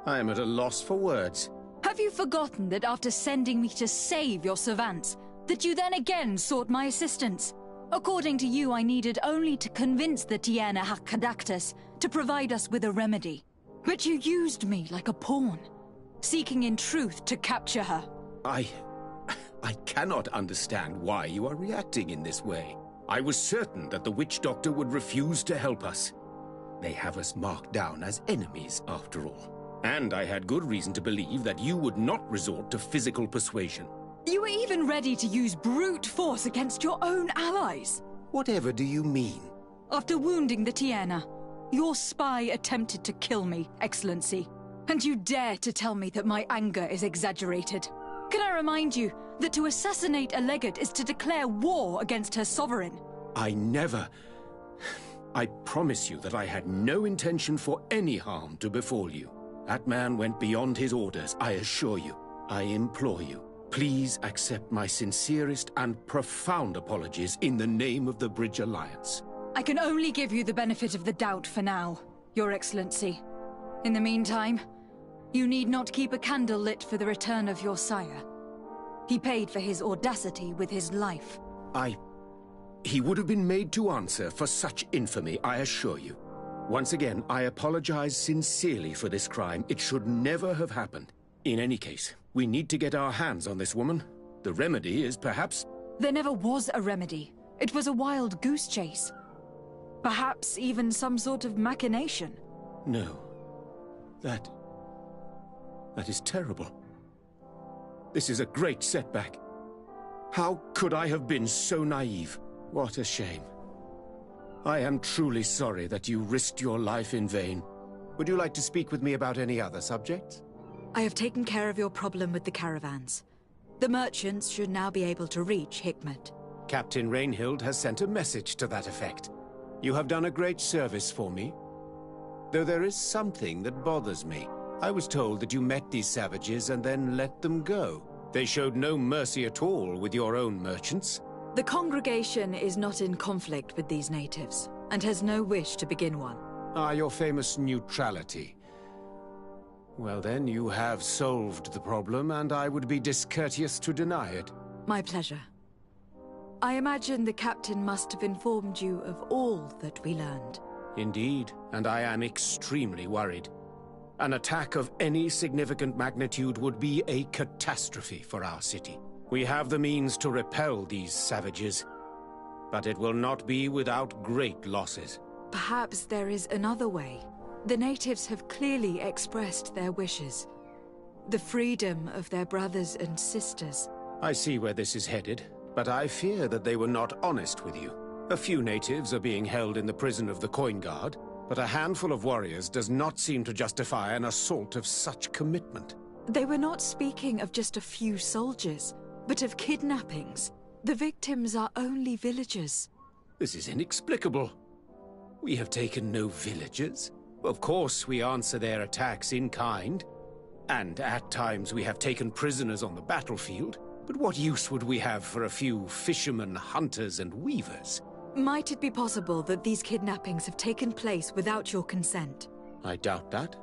I am at a loss for words. Have you forgotten that after sending me to save your savants, that you then again sought my assistance? According to you, I needed only to convince the Tiana Hakkadactus to provide us with a remedy. But you used me like a pawn, seeking in truth to capture her. I cannot understand why you are reacting in this way. I was certain that the witch doctor would refuse to help us. They have us marked down as enemies, after all. And I had good reason to believe that you would not resort to physical persuasion. You were even ready to use brute force against your own allies. Whatever do you mean? After wounding the Tiana, your spy attempted to kill me, Excellency. And you dare to tell me that my anger is exaggerated. Can I remind you that to assassinate a legate is to declare war against her sovereign? I never... I promise you that I had no intention for any harm to befall you. That man went beyond his orders, I assure you. I implore you, please accept my sincerest and profound apologies in the name of the Bridge Alliance. I can only give you the benefit of the doubt for now, Your Excellency. In the meantime, you need not keep a candle lit for the return of your sire. He paid for his audacity with his life. He would have been made to answer for such infamy, I assure you. Once again, I apologize sincerely for this crime. It should never have happened. In any case, we need to get our hands on this woman. The remedy is perhaps... There never was a remedy. It was a wild goose chase. Perhaps even some sort of machination. No. That is terrible. This is a great setback. How could I have been so naive? What a shame. I am truly sorry that you risked your life in vain. Would you like to speak with me about any other subjects? I have taken care of your problem with the caravans. The merchants should now be able to reach Hikmet. Captain Rainhild has sent a message to that effect. You have done a great service for me. Though there is something that bothers me. I was told that you met these savages and then let them go. They showed no mercy at all with your own merchants. The congregation is not in conflict with these natives, and has no wish to begin one. Ah, your famous neutrality. Well then, you have solved the problem, and I would be discourteous to deny it. My pleasure. I imagine the captain must have informed you of all that we learned. Indeed, and I am extremely worried. An attack of any significant magnitude would be a catastrophe for our city. We have the means to repel these savages, but it will not be without great losses. Perhaps there is another way. The natives have clearly expressed their wishes. The freedom of their brothers and sisters. I see where this is headed, but I fear that they were not honest with you. A few natives are being held in the prison of the Coin Guard, but a handful of warriors does not seem to justify an assault of such commitment. They were not speaking of just a few soldiers, but of kidnappings. The victims are only villagers. This is inexplicable. We have taken no villagers. Of course, we answer their attacks in kind. And at times we have taken prisoners on the battlefield. But what use would we have for a few fishermen, hunters, and weavers? Might it be possible that these kidnappings have taken place without your consent? I doubt that.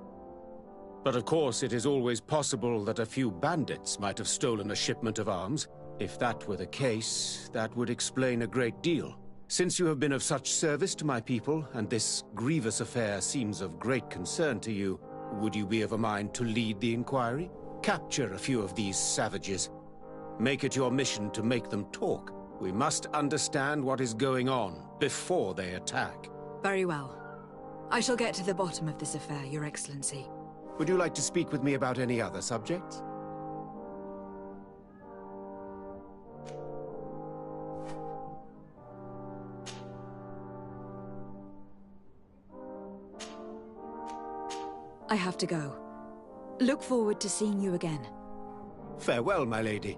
But of course, it is always possible that a few bandits might have stolen a shipment of arms. If that were the case, that would explain a great deal. Since you have been of such service to my people, and this grievous affair seems of great concern to you, would you be of a mind to lead the inquiry? Capture a few of these savages. Make it your mission to make them talk. We must understand what is going on before they attack. Very well. I shall get to the bottom of this affair, Your Excellency. Would you like to speak with me about any other subjects? I have to go. Look forward to seeing you again. Farewell, my lady.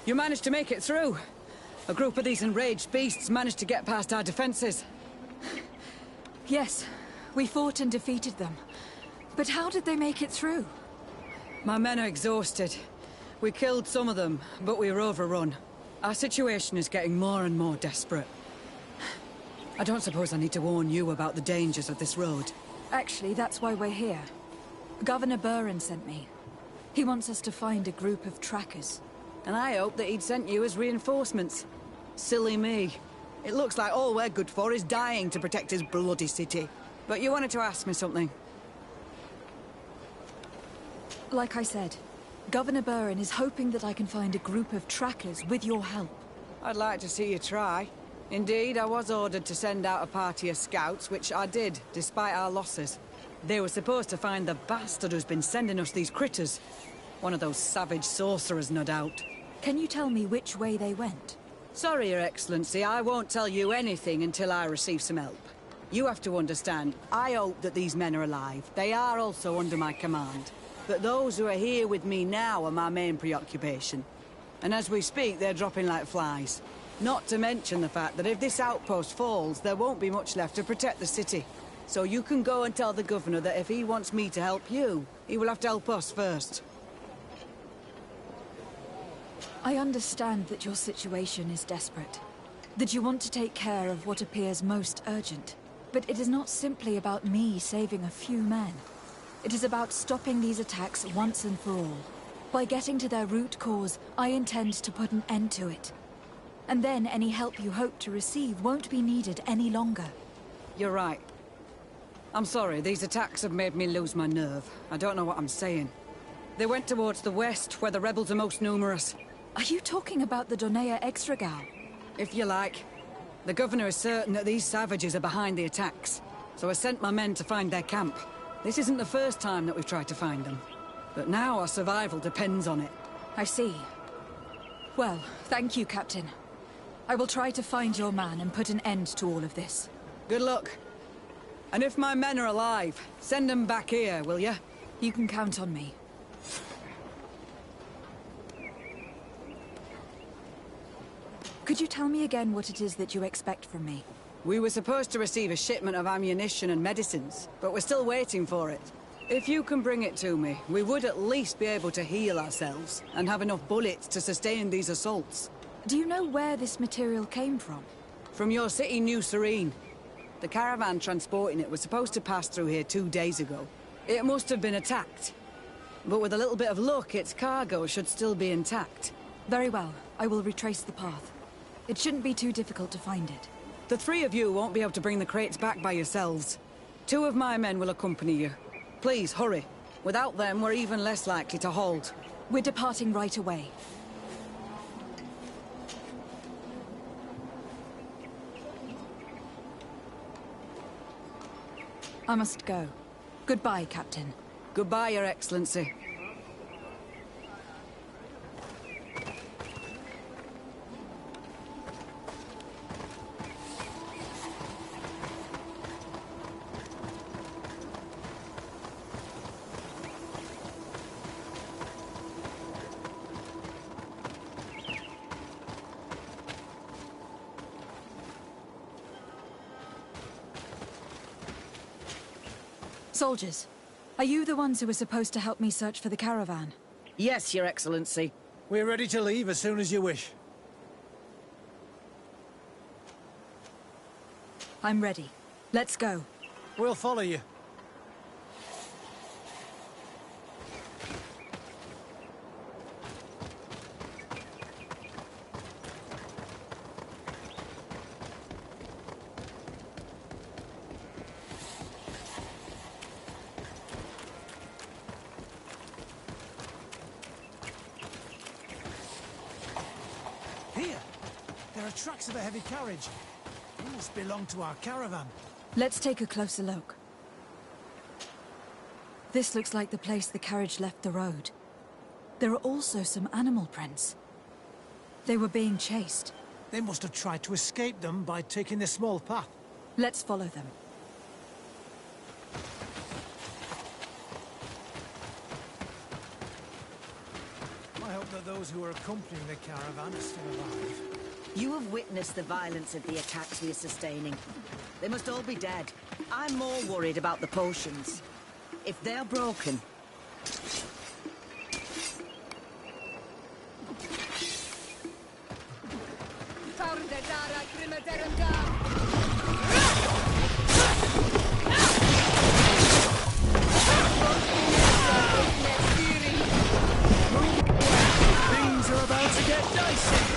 You managed to make it through. A group of these enraged beasts managed to get past our defenses. Yes, we fought and defeated them. But how did they make it through? My men are exhausted. We killed some of them, but we were overrun. Our situation is getting more and more desperate. I don't suppose I need to warn you about the dangers of this road. Actually, that's why we're here. Governor Buren sent me. He wants us to find a group of trackers. And I hope that he'd sent you as reinforcements. Silly me. It looks like all we're good for is dying to protect his bloody city. But you wanted to ask me something. Like I said, Governor Buren is hoping that I can find a group of trackers with your help. I'd like to see you try. Indeed, I was ordered to send out a party of scouts, which I did, despite our losses. They were supposed to find the bastard who's been sending us these critters. One of those savage sorcerers, no doubt. Can you tell me which way they went? Sorry, Your Excellency, I won't tell you anything until I receive some help. You have to understand, I hope that these men are alive. They are also under my command. But those who are here with me now are my main preoccupation. And as we speak, they're dropping like flies. Not to mention the fact that if this outpost falls, there won't be much left to protect the city. So you can go and tell the governor that if he wants me to help you, he will have to help us first. I understand that your situation is desperate. That you want to take care of what appears most urgent. But it is not simply about me saving a few men. It is about stopping these attacks once and for all. By getting to their root cause, I intend to put an end to it. And then any help you hope to receive won't be needed any longer. You're right. I'm sorry, these attacks have made me lose my nerve. I don't know what I'm saying. They went towards the west, where the rebels are most numerous. Are you talking about the Donea Extragal? If you like. The governor is certain that these savages are behind the attacks, so I sent my men to find their camp. This isn't the first time that we've tried to find them. But now our survival depends on it. I see. Well, thank you, Captain. I will try to find your man and put an end to all of this. Good luck. And if my men are alive, send them back here, will you? You can count on me. Could you tell me again what it is that you expect from me? We were supposed to receive a shipment of ammunition and medicines, but we're still waiting for it. If you can bring it to me, we would at least be able to heal ourselves and have enough bullets to sustain these assaults. Do you know where this material came from? From your city, New Serene. The caravan transporting it was supposed to pass through here 2 days ago. It must have been attacked. But with a little bit of luck, its cargo should still be intact. Very well. I will retrace the path. It shouldn't be too difficult to find it. The three of you won't be able to bring the crates back by yourselves. 2 of my men will accompany you. Please, hurry. Without them, we're even less likely to hold. We're departing right away. I must go. Goodbye, Captain. Goodbye, Your Excellency. Soldiers, are you the ones who were supposed to help me search for the caravan? Yes, Your Excellency. We're ready to leave as soon as you wish. I'm ready. Let's go. We'll follow you. Here! There are tracks of a heavy carriage. It must belong to our caravan. Let's take a closer look. This looks like the place the carriage left the road. There are also some animal prints. They were being chased. They must have tried to escape them by taking this small path. Let's follow them. I hope that that those who are accompanying the caravan are still alive. You have witnessed the violence of the attacks we are sustaining. They must all be dead. I'm more worried about the potions. If they're broken... Things are about to get dicey!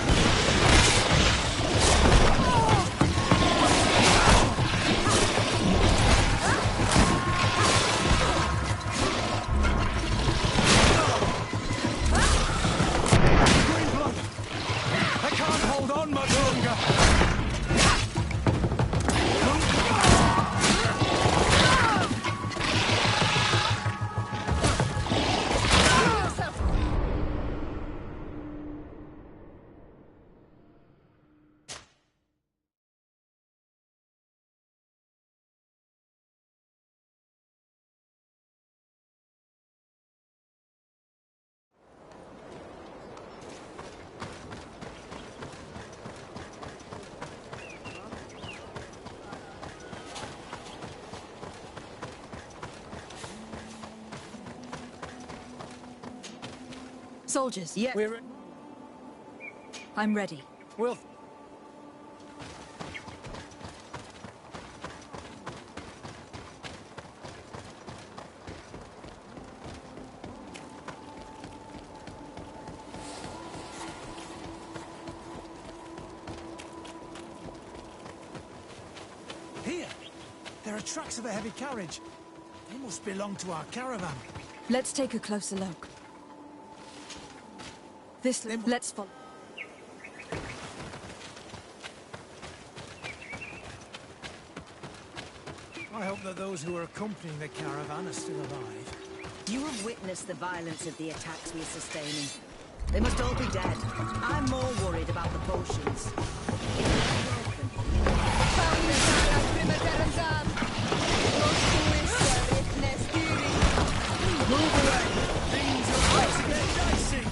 Soldiers. Yeah. I'm ready. We'll... Here! There are tracks of a heavy carriage. They must belong to our caravan. Let's take a closer look. Let's follow. I hope that those who are accompanying the caravan are still alive. You have witnessed the violence of the attacks we are sustaining. They must all be dead. I'm more worried about the potions. Move away! Things are about to get dicey!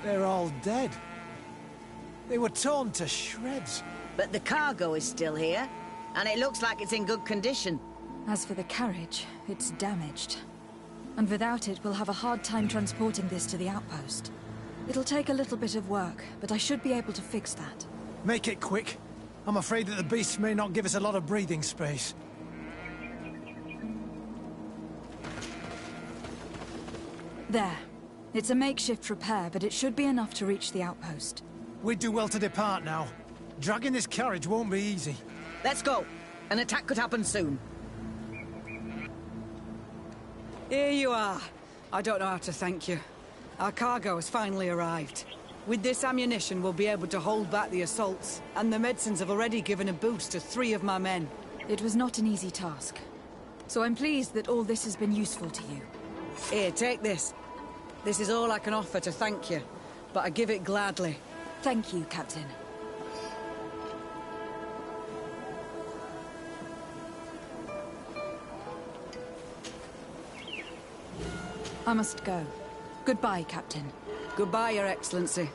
They're all dead. They were torn to shreds. But the cargo is still here, and it looks like it's in good condition. As for the carriage, it's damaged. And without it, we'll have a hard time transporting this to the outpost. It'll take a little bit of work, but I should be able to fix that. Make it quick. I'm afraid that the beasts may not give us a lot of breathing space. There. It's a makeshift repair, but it should be enough to reach the outpost. We'd do well to depart now. Dragging this carriage won't be easy. Let's go. An attack could happen soon. Here you are. I don't know how to thank you. Our cargo has finally arrived. With this ammunition, we'll be able to hold back the assaults, and the medicines have already given a boost to 3 of my men. It was not an easy task. So I'm pleased that all this has been useful to you. Here, take this. This is all I can offer to thank you, but I give it gladly. Thank you, Captain. I must go. Goodbye, Captain. Goodbye, Your Excellency.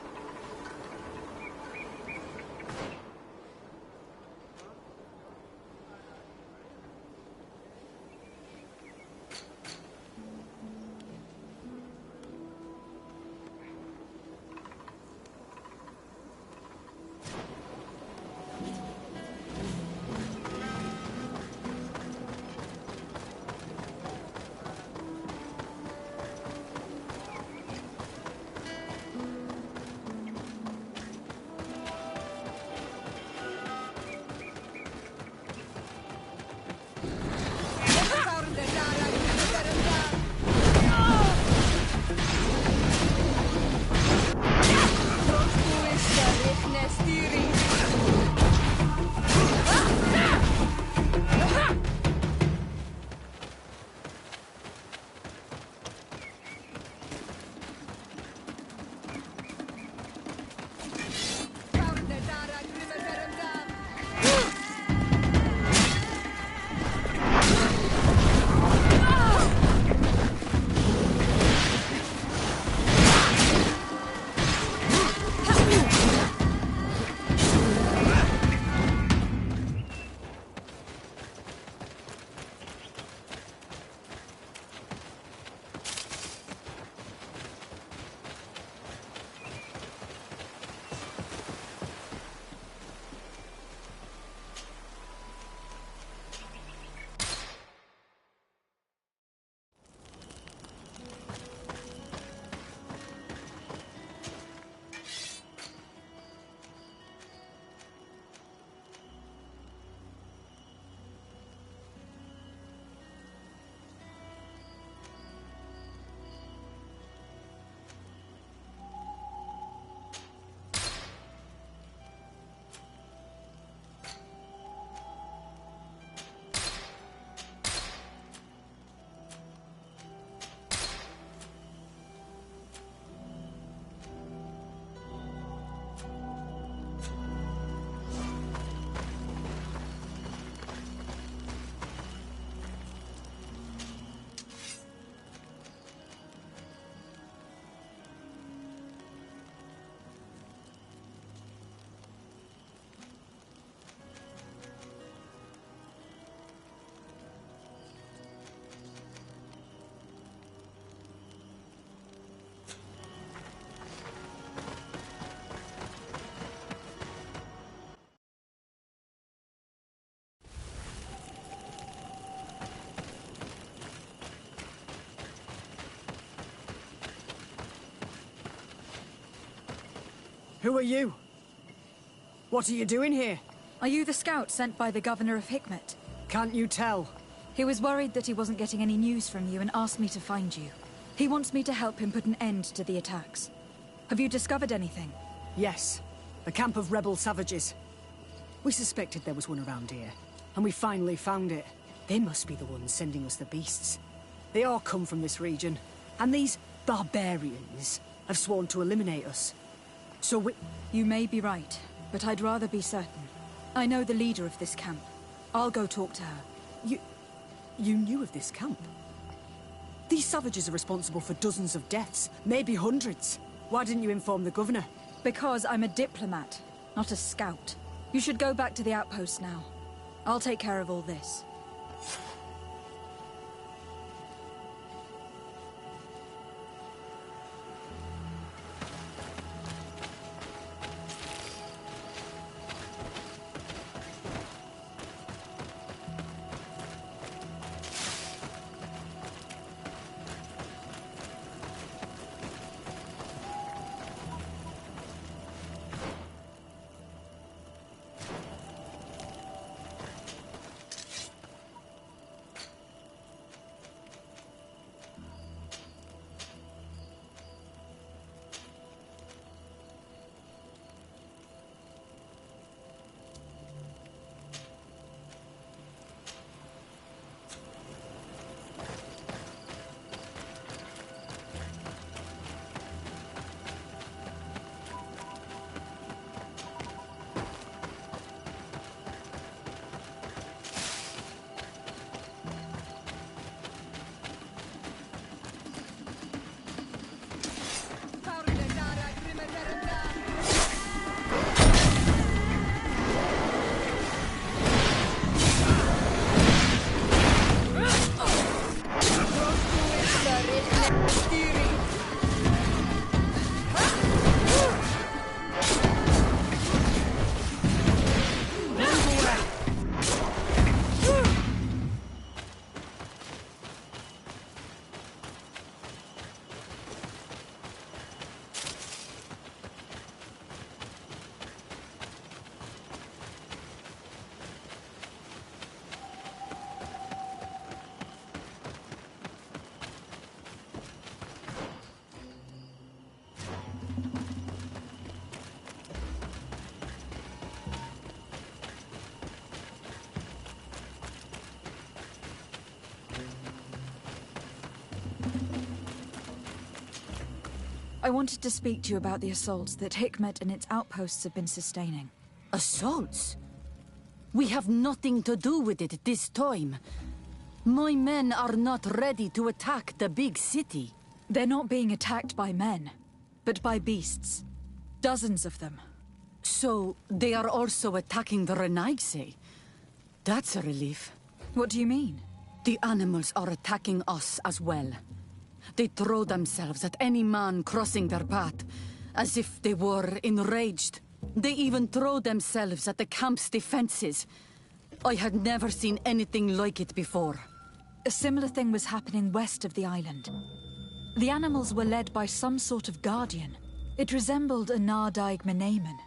Who are you? What are you doing here? Are you the scout sent by the governor of Hikmet? Can't you tell? He was worried that he wasn't getting any news from you and asked me to find you. He wants me to help him put an end to the attacks. Have you discovered anything? Yes. A camp of rebel savages. We suspected there was one around here, and we finally found it. They must be the ones sending us the beasts. They all come from this region, and these barbarians have sworn to eliminate us. So we... You may be right, but I'd rather be certain. I know the leader of this camp. I'll go talk to her. You knew of this camp? These savages are responsible for dozens of deaths, maybe hundreds. Why didn't you inform the governor? Because I'm a diplomat, not a scout. You should go back to the outpost now. I'll take care of all this. I wanted to speak to you about the assaults that Hikmet and its outposts have been sustaining. Assaults? We have nothing to do with it this time. My men are not ready to attack the big city. They're not being attacked by men, but by beasts. Dozens of them. So, they are also attacking the Renaigse? That's a relief. What do you mean? The animals are attacking us as well. They throw themselves at any man crossing their path, as if they were enraged. They even throw themselves at the camp's defenses. I had never seen anything like it before. A similar thing was happening west of the island. The animals were led by some sort of guardian. It resembled a Nardaig Menemen,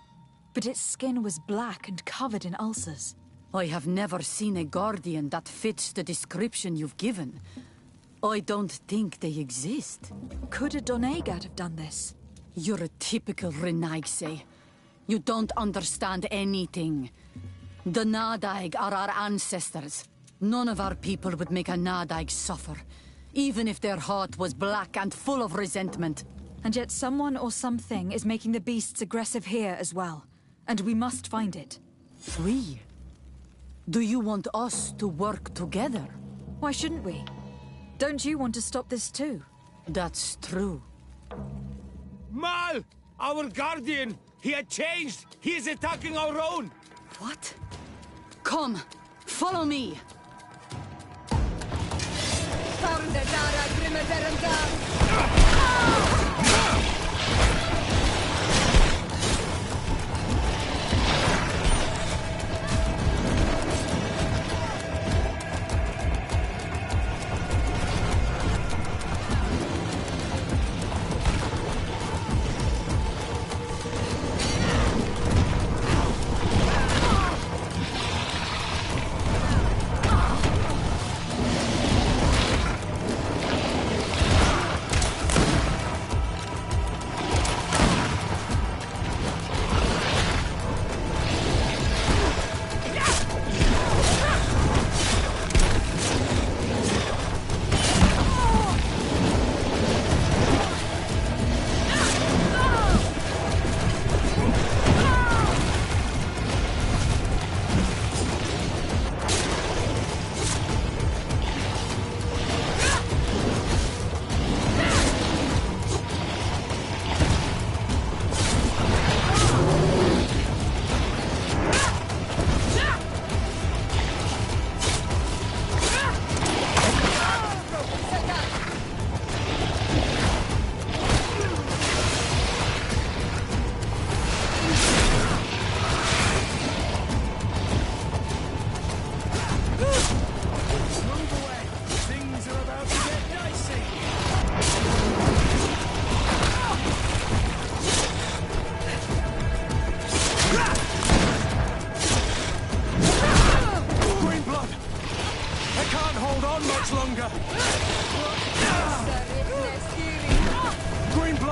but its skin was black and covered in ulcers. I have never seen a guardian that fits the description you've given. I don't think they exist. Could a Doneigad have done this? You're a typical Renaigse. You don't understand anything. The Nardaig are our ancestors. None of our people would make a Nardaig suffer, even if their heart was black and full of resentment. And yet someone or something is making the beasts aggressive here as well. And we must find it. We? Do you want us to work together? Why shouldn't we? Don't you want to stop this too? That's true. Mal! Our guardian! He had changed! He is attacking our own! What? Come, follow me!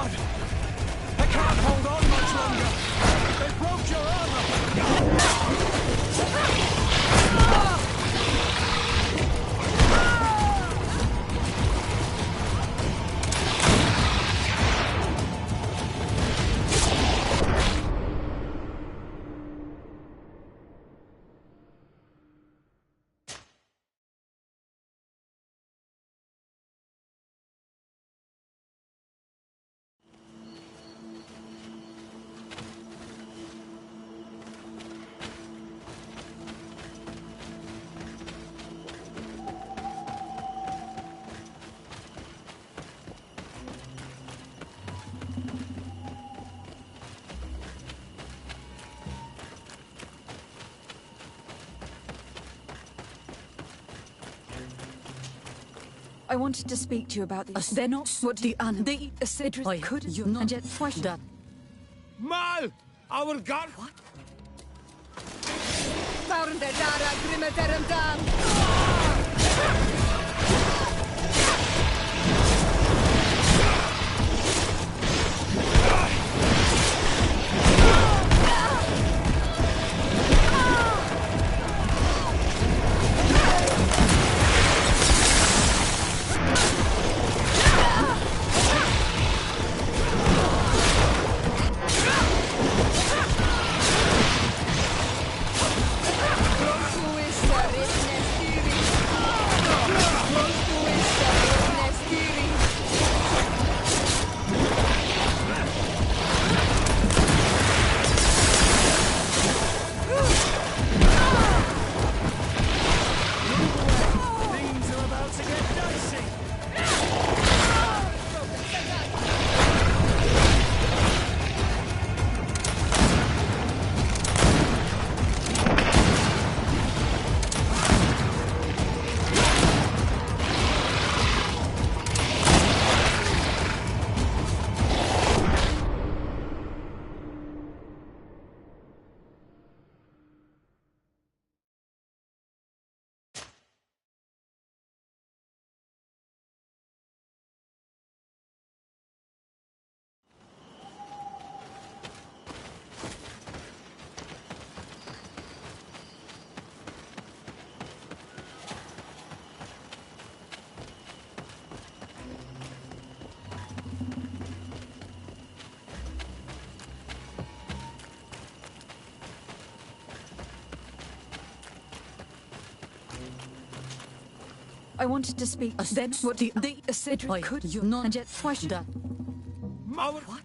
God! I can't hold on much longer! They broke your armor! I wanted to speak to you about the... They're not what the Acidris could and yet that. Mal! Our guard... What? I wanted to speak... Then what the Acidris could and yet that. What?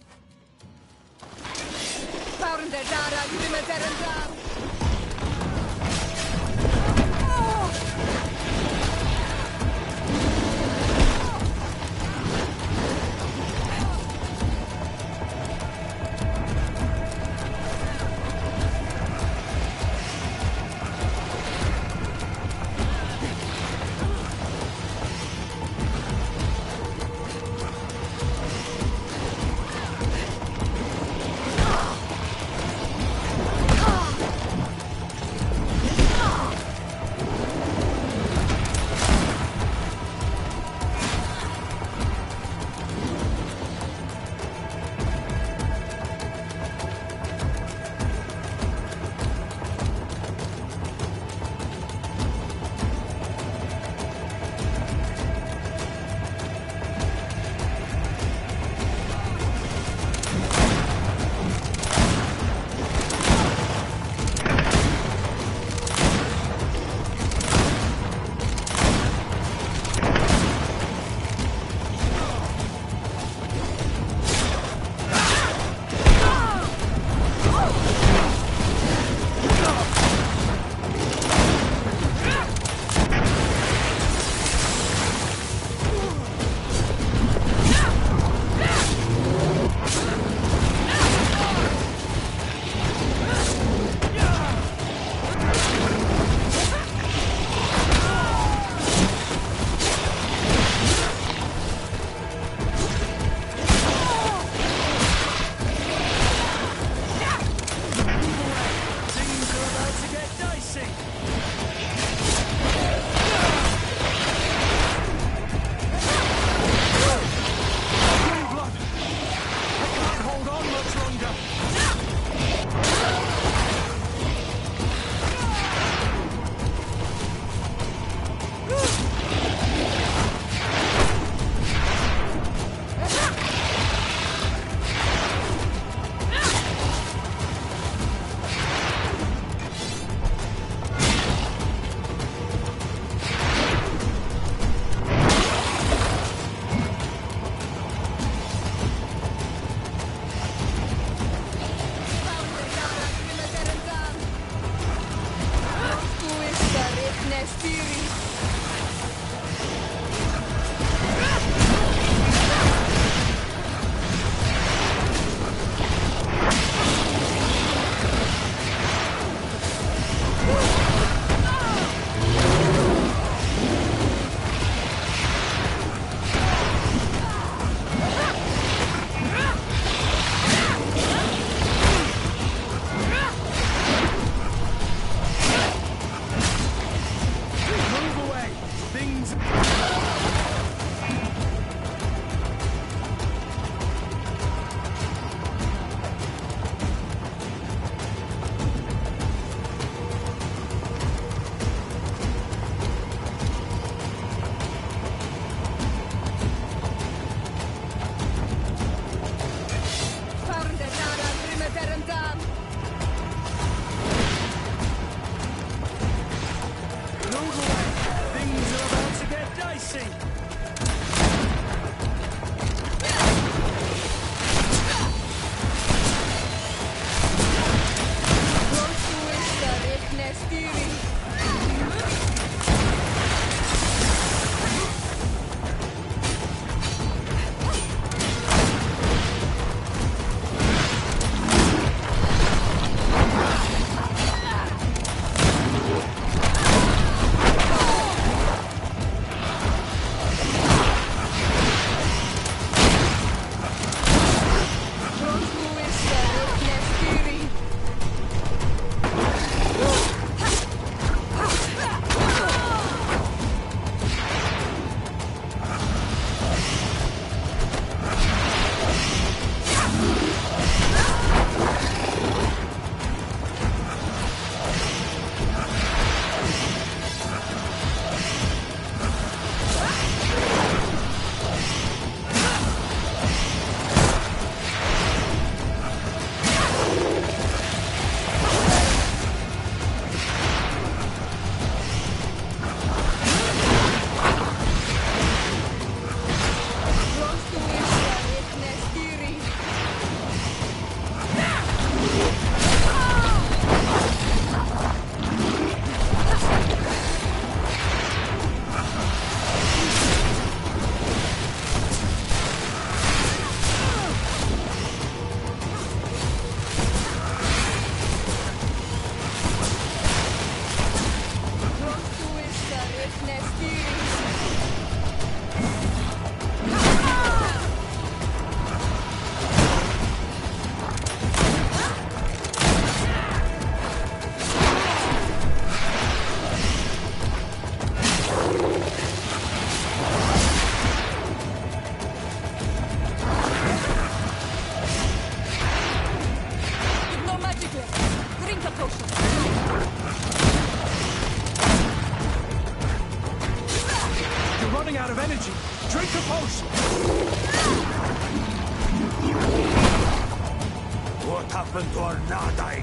happened to our Nadai?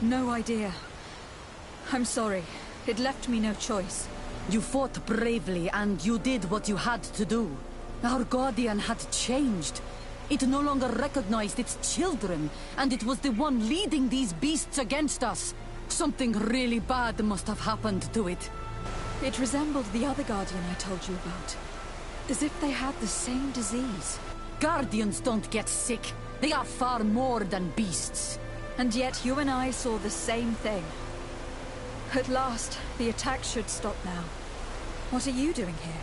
No idea. I'm sorry. It left me no choice. You fought bravely, and you did what you had to do. Our guardian had changed. It no longer recognized its children, and it was the one leading these beasts against us. Something really bad must have happened to it. It resembled the other guardian I told you about. As if they had the same disease. Guardians don't get sick. They are far more than beasts. And yet you and I saw the same thing. At last, the attack should stop now. What are you doing here?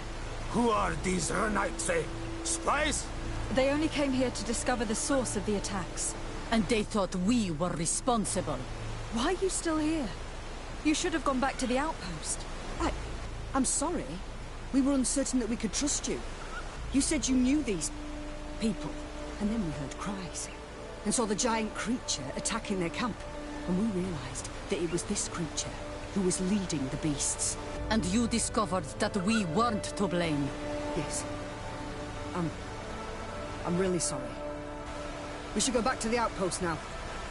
Who are these Renaitse? Spies? They only came here to discover the source of the attacks. And they thought we were responsible. Why are you still here? You should have gone back to the outpost. I'm sorry. We were uncertain that we could trust you. You said you knew these people, and then we heard cries. And saw the giant creature attacking their camp. And we realized that it was this creature who was leading the beasts. And you discovered that we weren't to blame. Yes. I'm really sorry. We should go back to the outpost now.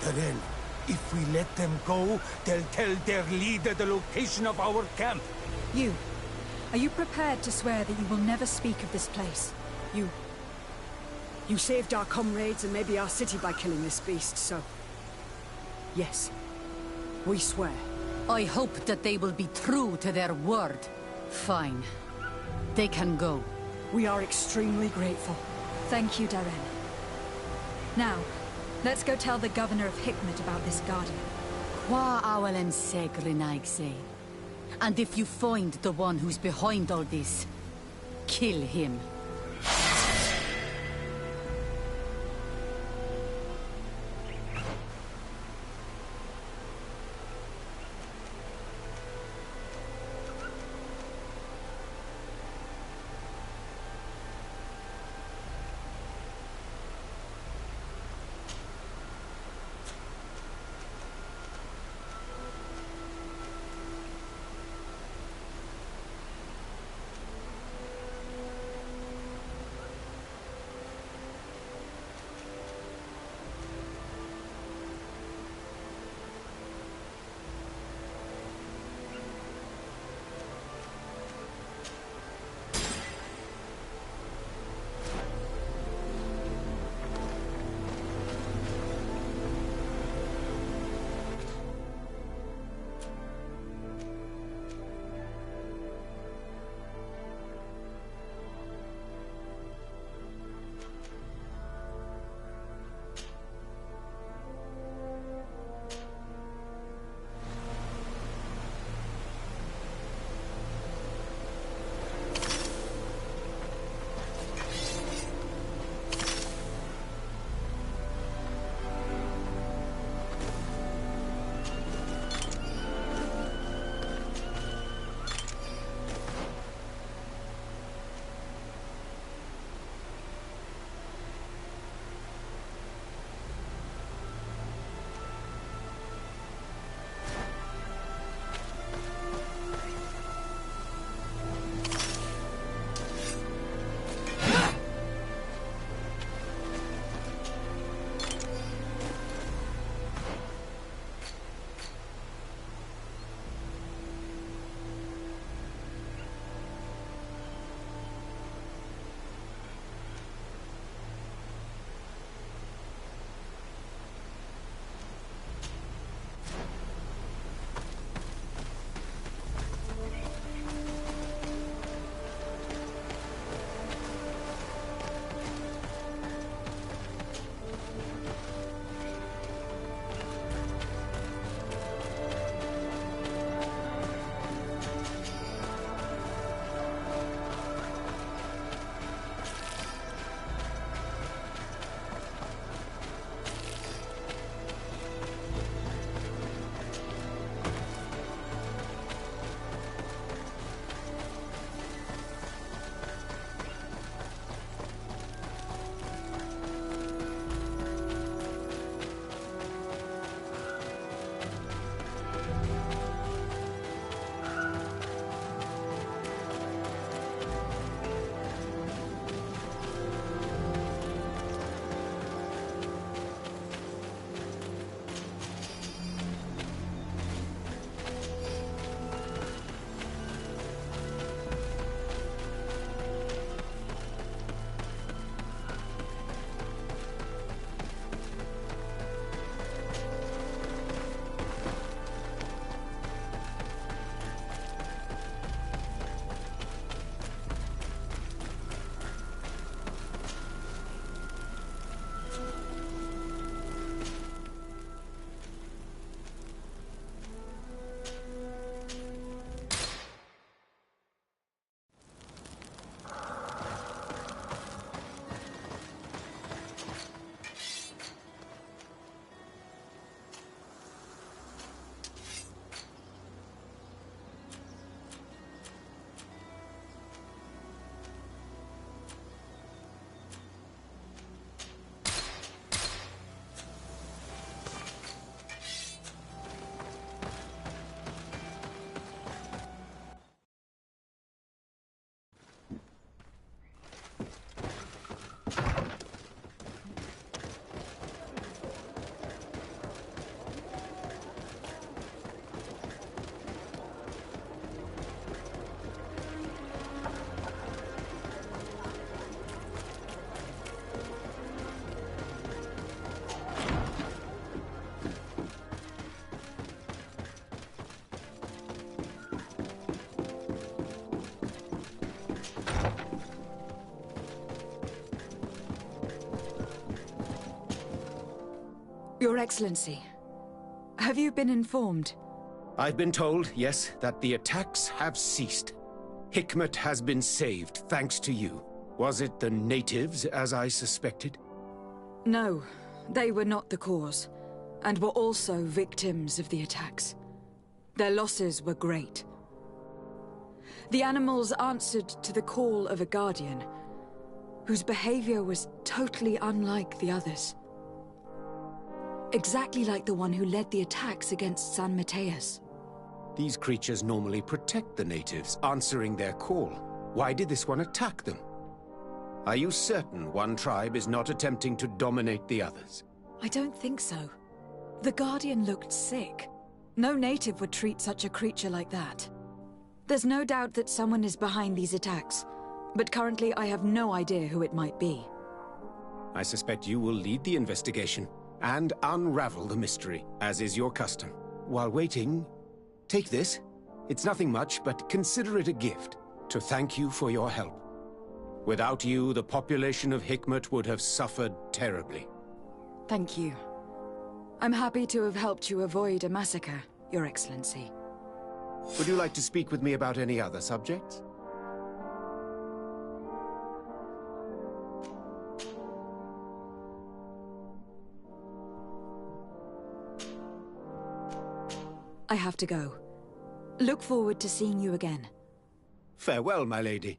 Darrell, if we let them go, they'll tell their leader the location of our camp. Are you prepared to swear that you will never speak of this place? You saved our comrades and maybe our city by killing this beast, so... Yes. We swear. I hope that they will be true to their word. Fine. They can go. We are extremely grateful. Thank you, Darren. Now, let's go tell the governor of Hikmet about this guardian. Qua awalen segrenaigse. And if you find the one who's behind all this, kill him. Your Excellency, have you been informed? I've been told, yes, that the attacks have ceased. Hikmet has been saved, thanks to you. Was it the natives, as I suspected? No, they were not the cause, and were also victims of the attacks. Their losses were great. The animals answered to the call of a guardian, whose behavior was totally unlike the others. Exactly like the one who led the attacks against San Mateus. These creatures normally protect the natives, answering their call. Why did this one attack them? Are you certain one tribe is not attempting to dominate the others? I don't think so. The Guardian looked sick. No native would treat such a creature like that. There's no doubt that someone is behind these attacks, but currently I have no idea who it might be. I suspect you will lead the investigation and unravel the mystery, as is your custom. While waiting, take this. It's nothing much, but consider it a gift to thank you for your help. Without you, the population of Hikmet would have suffered terribly. Thank you. I'm happy to have helped you avoid a massacre, Your Excellency. Would you like to speak with me about any other subjects? I have to go. Look forward to seeing you again. Farewell, my lady.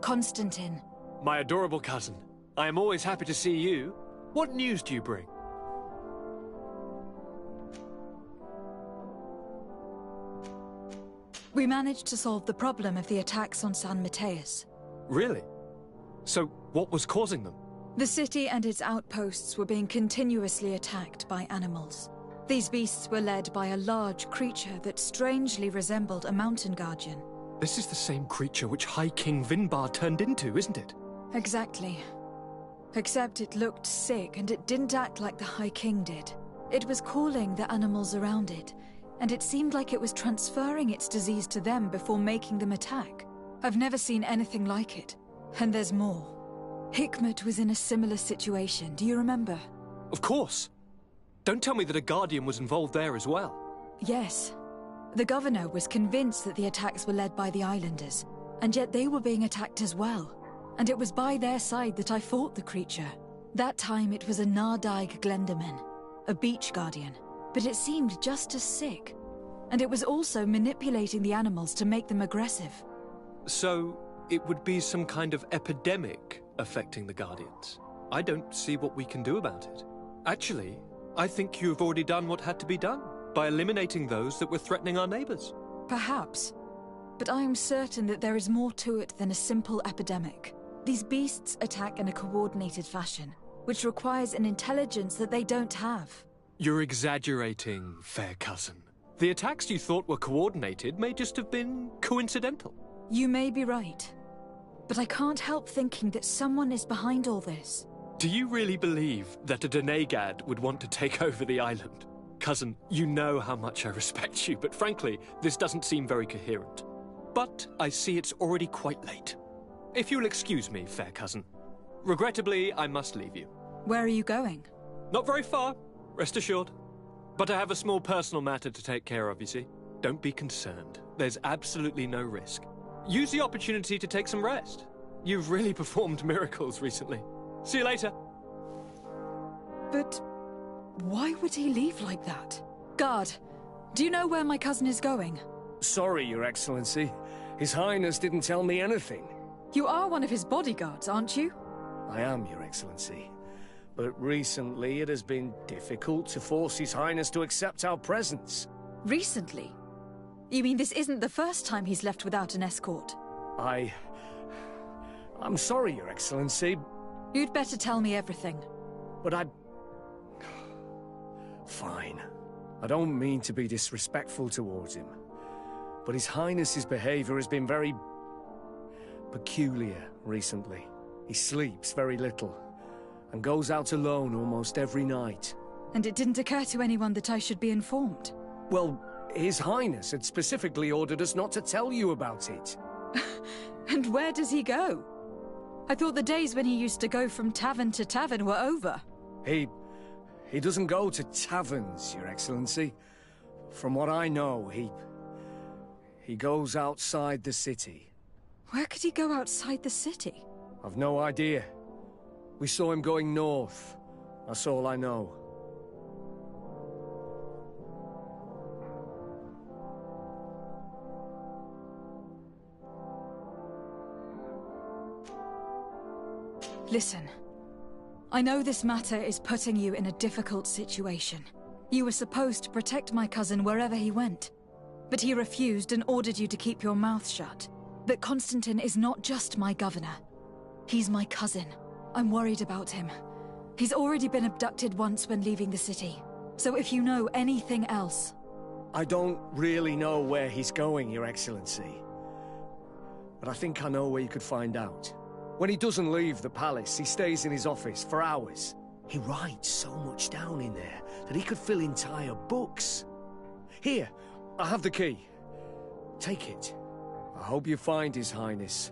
Constantine. My adorable cousin. I am always happy to see you. What news do you bring? We managed to solve the problem of the attacks on San Mateus. Really? So, what was causing them? The city and its outposts were being continuously attacked by animals. These beasts were led by a large creature that strangely resembled a mountain guardian. This is the same creature which High King Vinbar turned into, isn't it? Exactly. Except it looked sick and it didn't act like the High King did. It was calling the animals around it, and it seemed like it was transferring its disease to them before making them attack. I've never seen anything like it. And there's more. Hikmet was in a similar situation, do you remember? Of course. Don't tell me that a Guardian was involved there as well. Yes. The governor was convinced that the attacks were led by the islanders, and yet they were being attacked as well. And it was by their side that I fought the creature. That time it was a Nardaig Glenderman, a beach guardian, but it seemed just as sick. And it was also manipulating the animals to make them aggressive. So, it would be some kind of epidemic affecting the Guardians. I don't see what we can do about it. Actually, I think you've already done what had to be done, by eliminating those that were threatening our neighbors. Perhaps. but I am certain that there is more to it than a simple epidemic. These beasts attack in a coordinated fashion, which requires an intelligence that they don't have. You're exaggerating, fair cousin. The attacks you thought were coordinated may just have been coincidental. You may be right, but I can't help thinking that someone is behind all this. Do you really believe that a Denegad would want to take over the island? Cousin, you know how much I respect you, but frankly, this doesn't seem very coherent. But I see it's already quite late. If you'll excuse me, fair cousin. Regrettably, I must leave you. Where are you going? Not very far, rest assured. But I have a small personal matter to take care of, you see. Don't be concerned. There's absolutely no risk. Use the opportunity to take some rest. You've really performed miracles recently. See you later. But why would he leave like that? Guard, do you know where my cousin is going? Sorry, Your Excellency. His Highness didn't tell me anything. You are one of his bodyguards, aren't you? I am, Your Excellency. But recently it has been difficult to force His Highness to accept our presence. Recently? You mean this isn't the first time he's left without an escort? I'm sorry, Your Excellency. You'd better tell me everything. But Fine. I don't mean to be disrespectful towards him. But His Highness's behavior has been very peculiar recently. He sleeps very little, and goes out alone almost every night. And it didn't occur to anyone that I should be informed? Well, His Highness had specifically ordered us not to tell you about it. And where does he go? I thought the days when he used to go from tavern to tavern were over. He doesn't go to taverns, Your Excellency. From what I know, he goes outside the city. Where could he go outside the city? I've no idea. We saw him going north. That's all I know. Listen. I know this matter is putting you in a difficult situation. You were supposed to protect my cousin wherever he went. But he refused and ordered you to keep your mouth shut. But Constantine is not just my governor. He's my cousin. I'm worried about him. He's already been abducted once when leaving the city. So if you know anything else... I don't really know where he's going, Your Excellency. But I think I know where you could find out. When he doesn't leave the palace, he stays in his office for hours. He writes so much down in there that he could fill entire books. Here, I have the key. Take it. I hope you find His Highness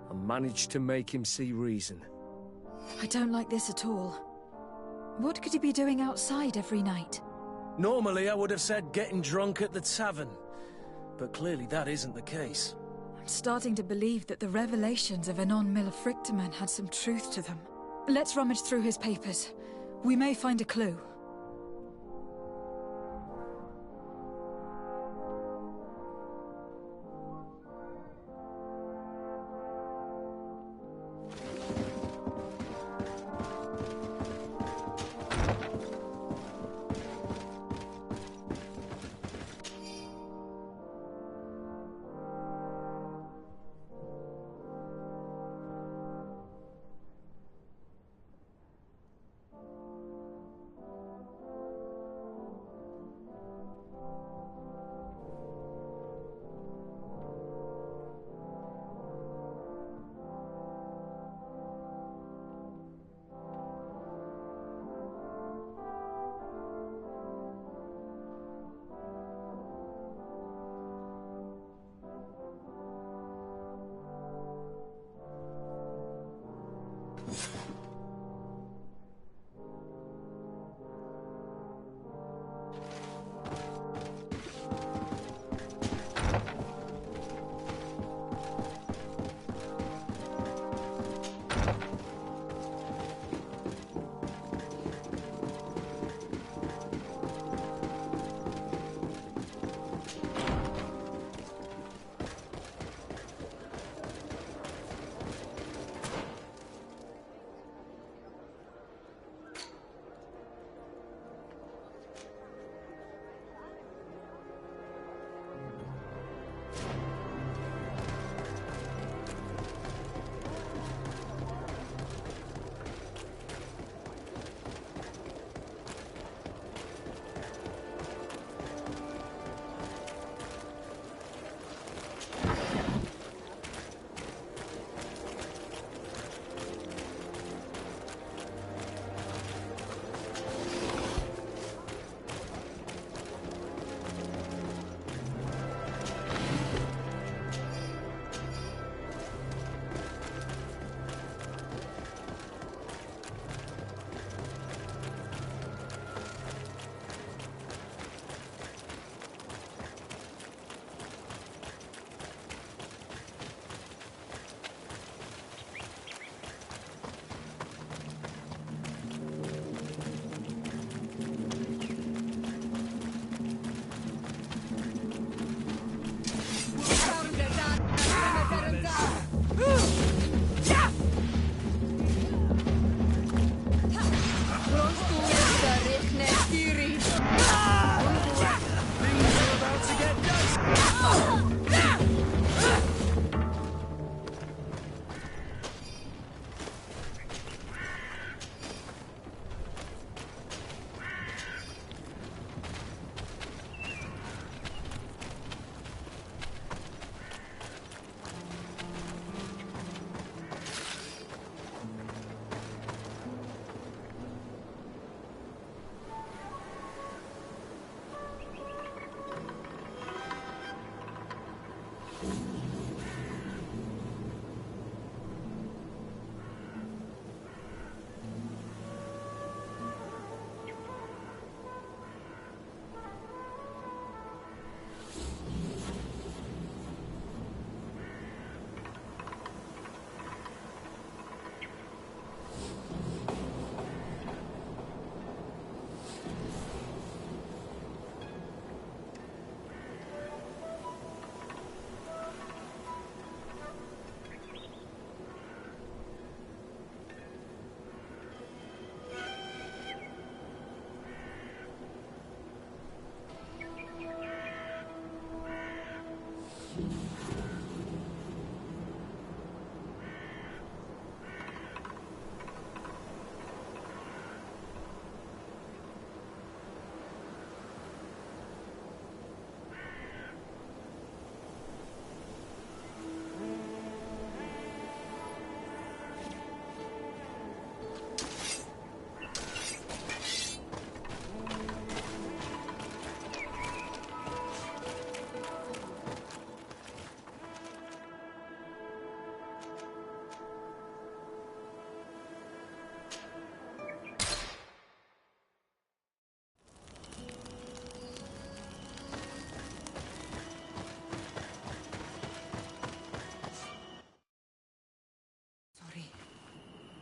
and manage to make him see reason. I don't like this at all. What could he be doing outside every night? Normally I would have said getting drunk at the tavern, but clearly that isn't the case. I'm starting to believe that the revelations of Anon Millefrictaman had some truth to them. Let's rummage through his papers. We may find a clue.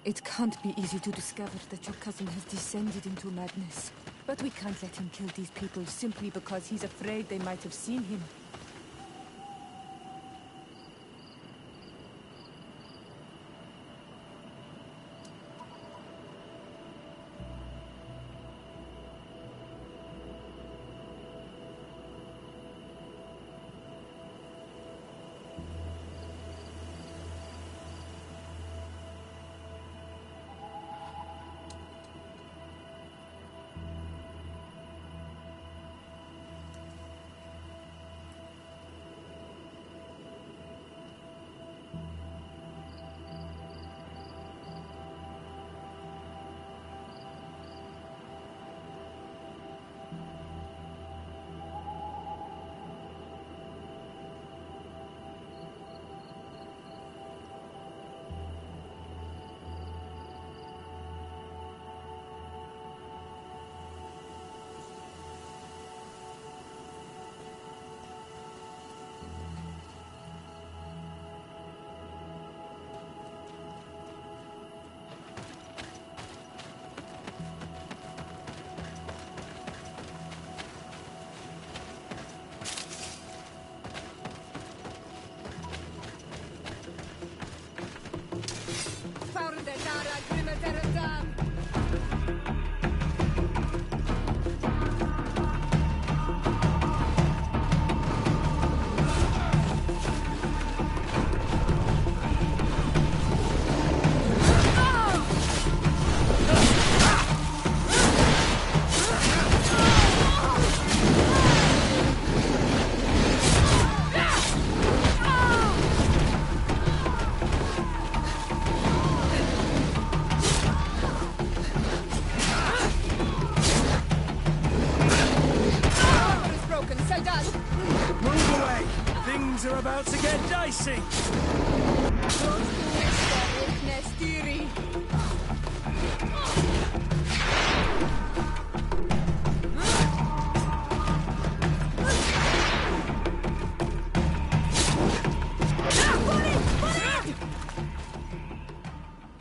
It can't be easy to discover that your cousin has descended into madness. But we can't let him kill these people simply because he's afraid they might have seen him. Are about to get dicey.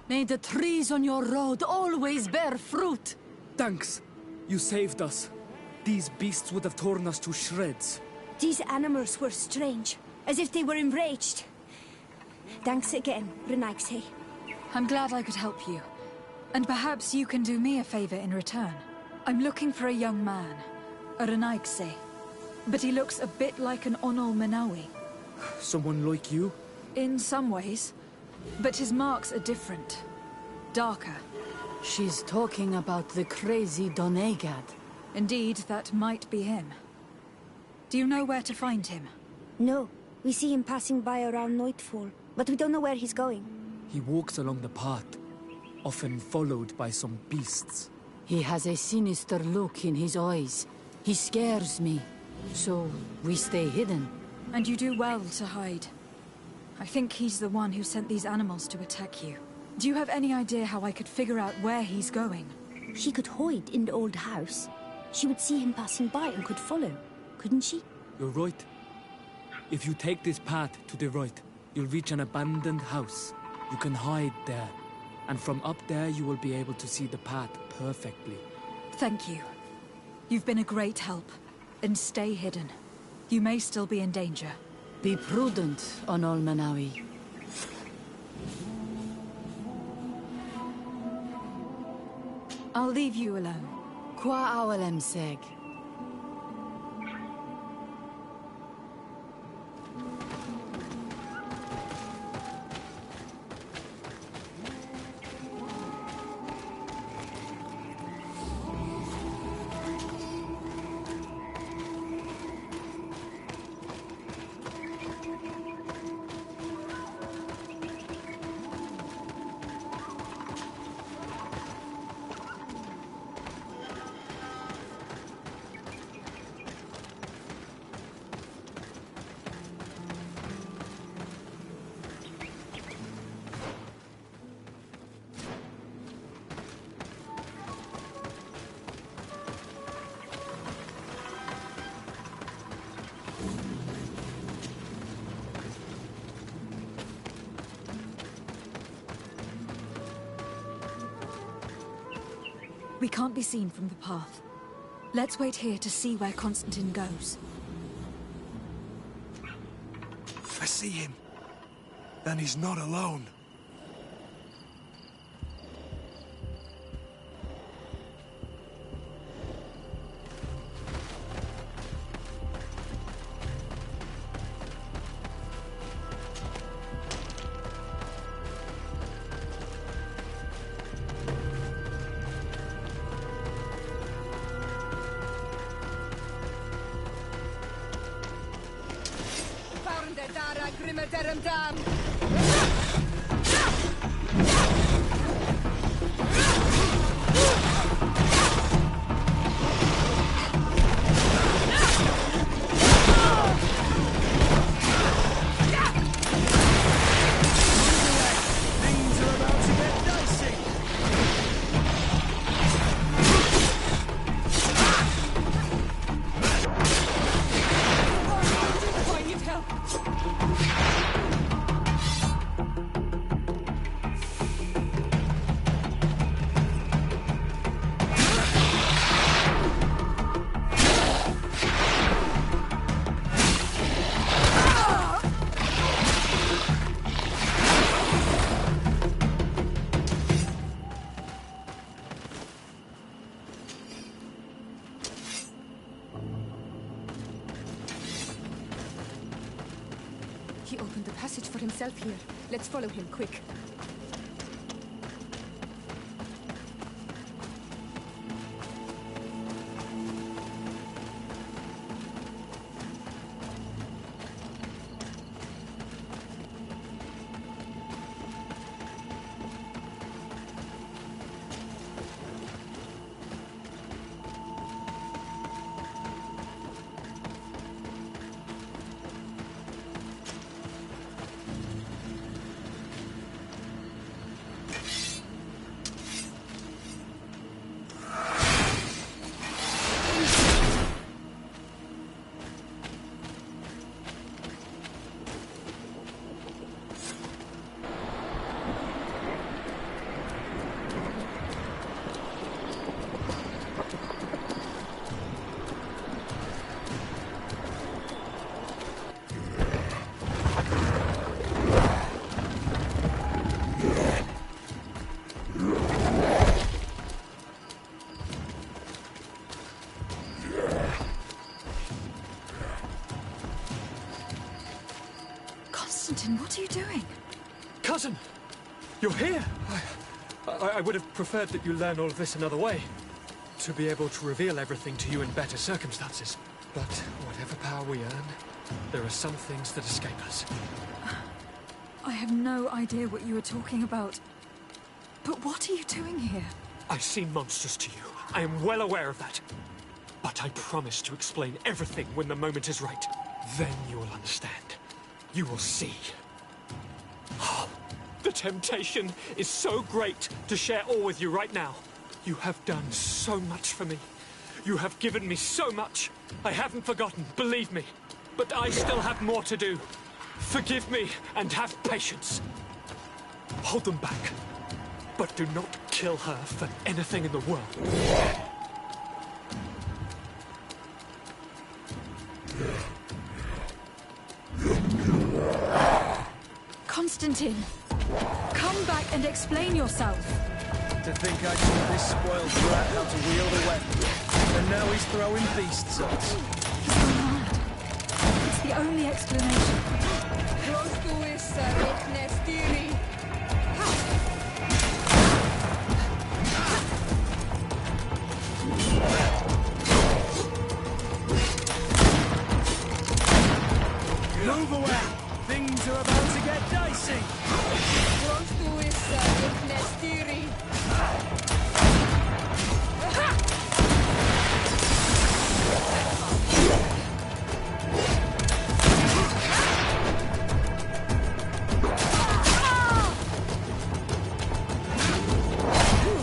May the trees on your road always bear fruit. Thanks. You saved us. These beasts would have torn us to shreds. These animals were strange, as if they were enraged. Thanks again, Renaigse. I'm glad I could help you. And perhaps you can do me a favor in return. I'm looking for a young man, a Renaigse. But he looks a bit like an Onol Manawi. Someone like you? In some ways. But his marks are different. Darker. She's talking about the crazy Donegad. Indeed, that might be him. Do you know where to find him? No. We see him passing by around nightfall, but we don't know where he's going. He walks along the path, often followed by some beasts. He has a sinister look in his eyes. He scares me. So, we stay hidden. And you do well to hide. I think he's the one who sent these animals to attack you. Do you have any idea how I could figure out where he's going? She could hide in the old house. She would see him passing by and could follow, couldn't she? You're right. If you take this path to the right, you'll reach an abandoned house. You can hide there. And from up there, you will be able to see the path perfectly. Thank you. You've been a great help. And stay hidden. You may still be in danger. Be prudent, Onol Manawi. I'll leave you alone. Qua awalem seg. We can't be seen from the path. Let's wait here to see where Constantine goes. I see him. Then he's not alone. He opened the passage for himself here. Let's follow him, quick. What are you doing? Cousin! You're here! I would have preferred that you learn all of this another way. To be able to reveal everything to you in better circumstances. But whatever power we earn, there are some things that escape us. I have no idea what you were talking about. But what are you doing here? I seem monstrous to you. I am well aware of that. But I promise to explain everything when the moment is right. Then you will understand. You will see. The temptation is so great to share all with you right now. You have done so much for me. You have given me so much. I haven't forgotten, believe me. But I still have more to do. Forgive me and have patience. Hold them back. But do not kill her for anything in the world. Constantine, come back and explain yourself. To think I taught this spoiled brat how to wield a weapon, and now he's throwing beasts at us. He's mad. It's the only explanation. Move away! Things are about to get dicey!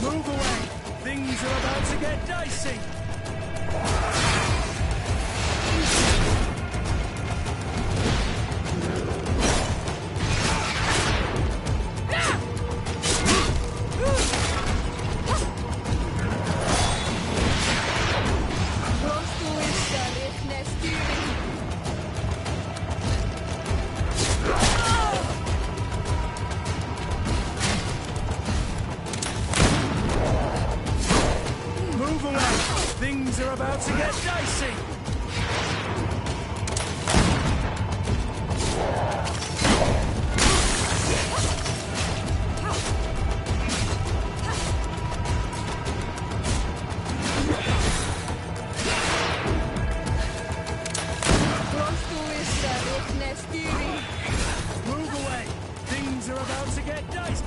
Move away! Things are about to get dicey! Things are about to get dicey! Move away! Things are about to get dicey!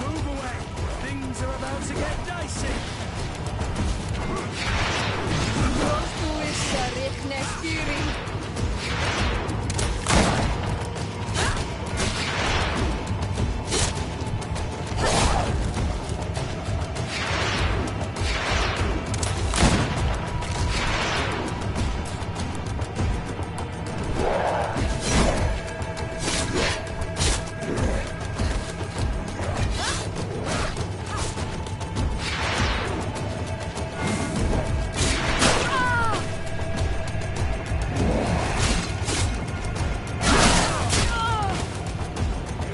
Move away! Things are about to get dicey!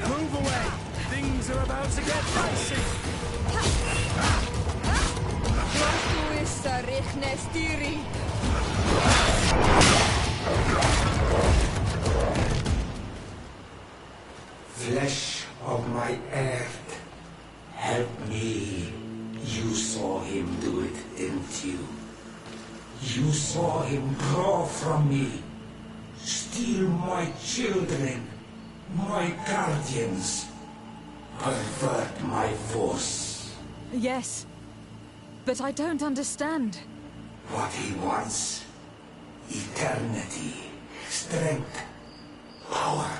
Move away! Things are about to get dicey! Flesh of my earth, help me. You saw him do it, didn't you? You saw him draw from me, steal my children, my guardians, pervert my force. Yes, but I don't understand. What he wants, eternity, strength, power.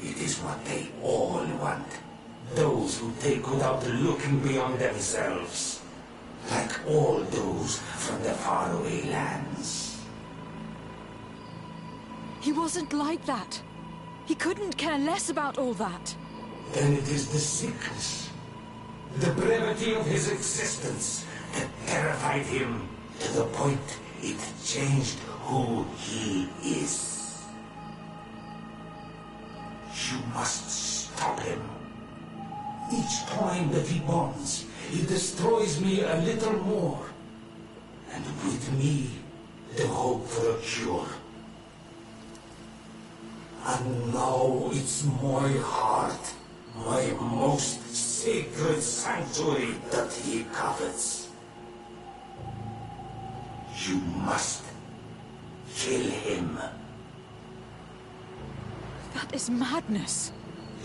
It is what they all want. Those who take without looking beyond themselves. Like all those from the faraway lands. He wasn't like that. He couldn't care less about all that. Then it is the sickness, the brevity of his existence that terrified him to the point it changed who he is. You must stop him. Each time that he bonds, he destroys me a little more. And with me, the hope for a cure. And now it's my heart, my most sacred sanctuary that he covets. You must kill him. That is madness.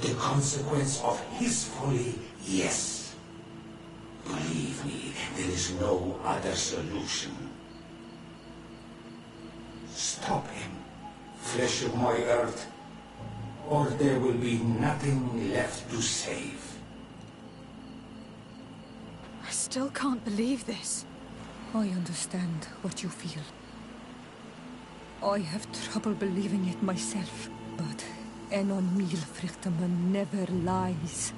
The consequence of his folly, yes. Believe me, there is no other solution. Stop him, flesh of my earth, or there will be nothing left to save. I still can't believe this. I understand what you feel. I have trouble believing it myself, but Enon Milfrichtaman never lies.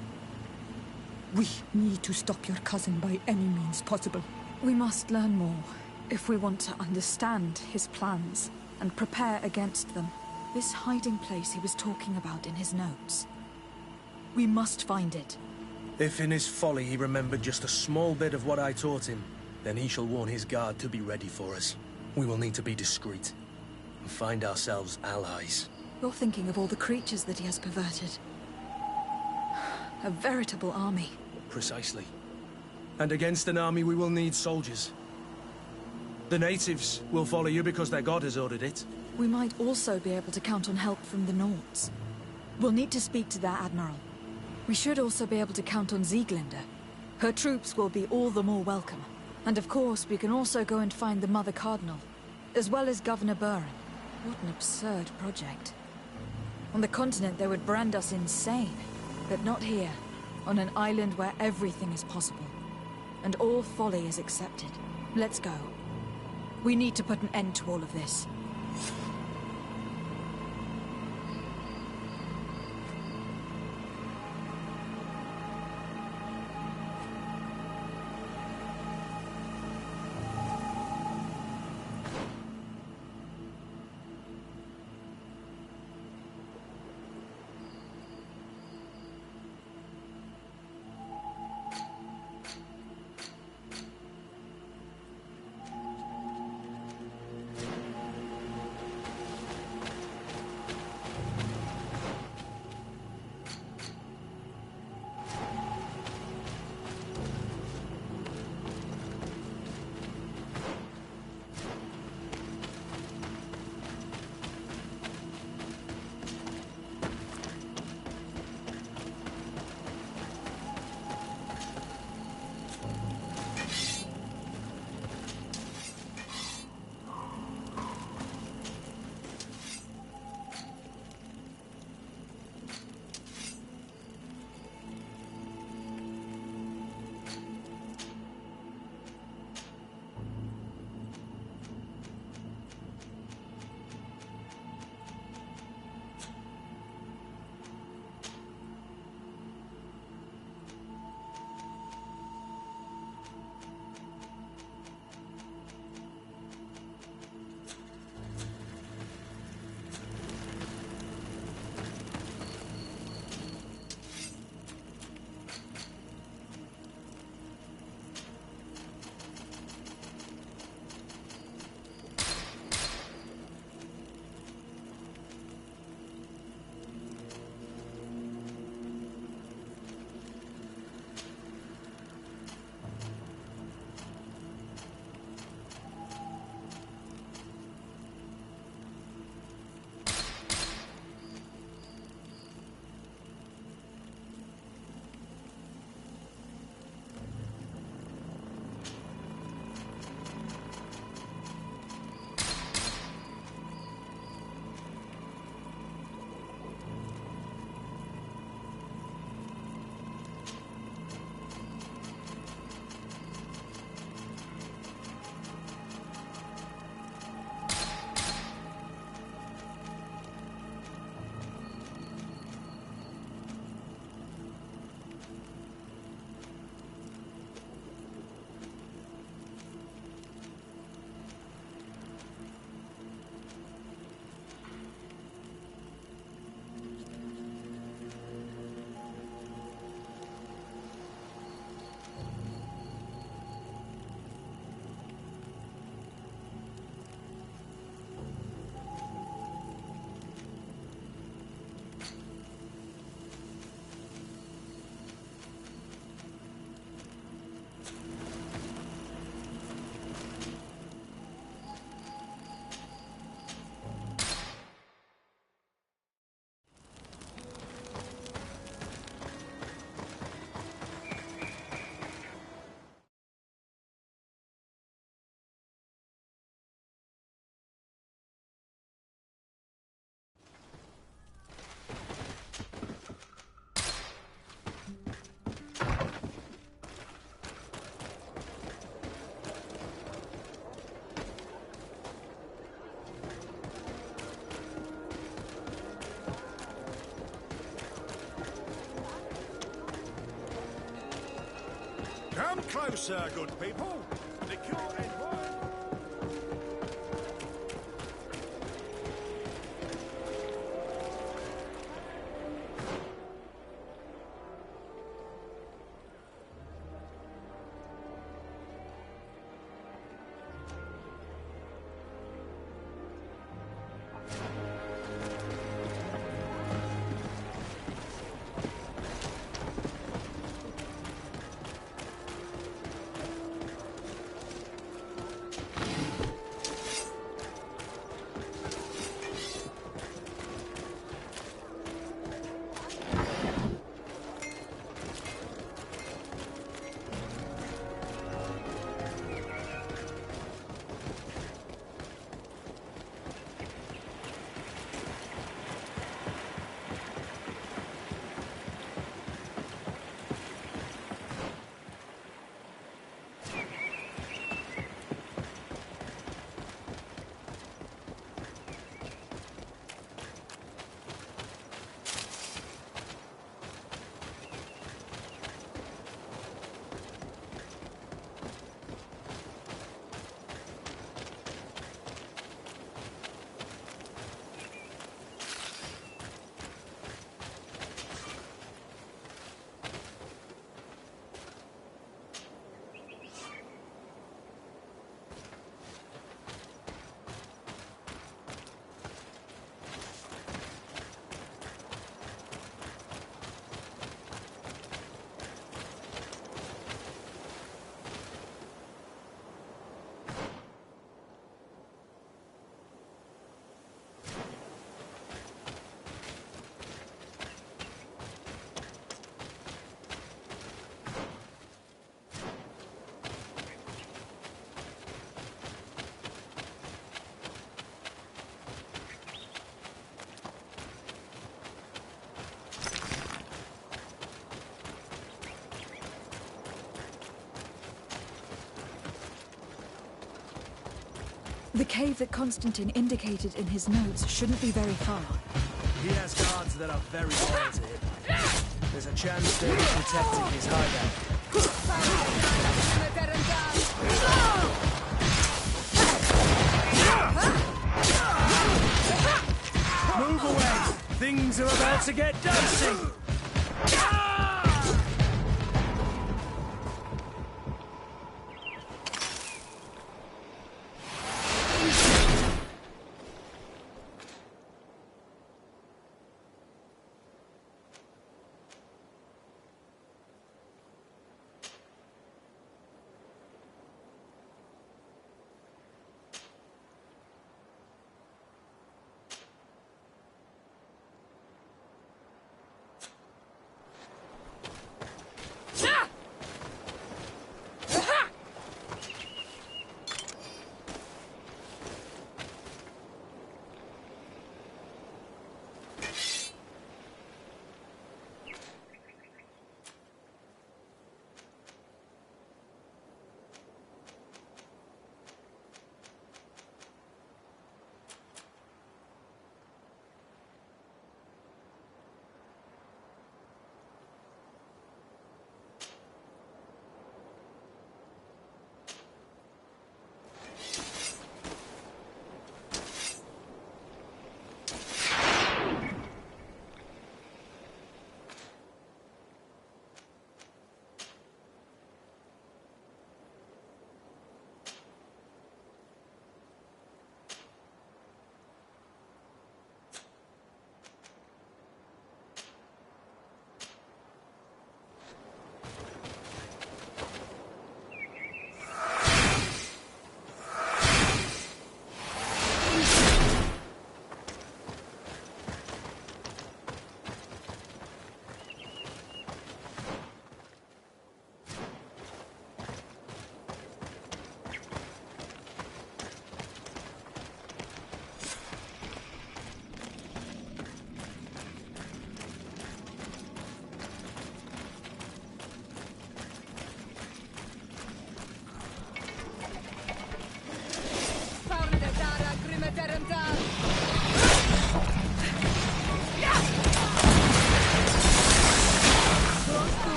We need to stop your cousin by any means possible. We must learn more if we want to understand his plans and prepare against them. This hiding place he was talking about in his notes. We must find it. If in his folly he remembered just a small bit of what I taught him, then he shall warn his guard to be ready for us. We will need to be discreet and find ourselves allies. You're thinking of all the creatures that he has perverted. A veritable army. Precisely. And against an army we will need soldiers. The natives will follow you because their god has ordered it. We might also be able to count on help from the Nords. We'll need to speak to their admiral. We should also be able to count on Sieglinde. Her troops will be all the more welcome. And of course, we can also go and find the Mother Cardinal, as well as Governor Buren. What an absurd project. On the continent, they would brand us insane. But not here, on an island where everything is possible. And all folly is accepted. Let's go. We need to put an end to all of this. Come closer, good people. Liqueur and wine. The cave that Constantine indicated in his notes shouldn't be very far. He has guards that are very loyal to him. There's a chance they're protecting his hideout. Move away! Things are about to get dicey!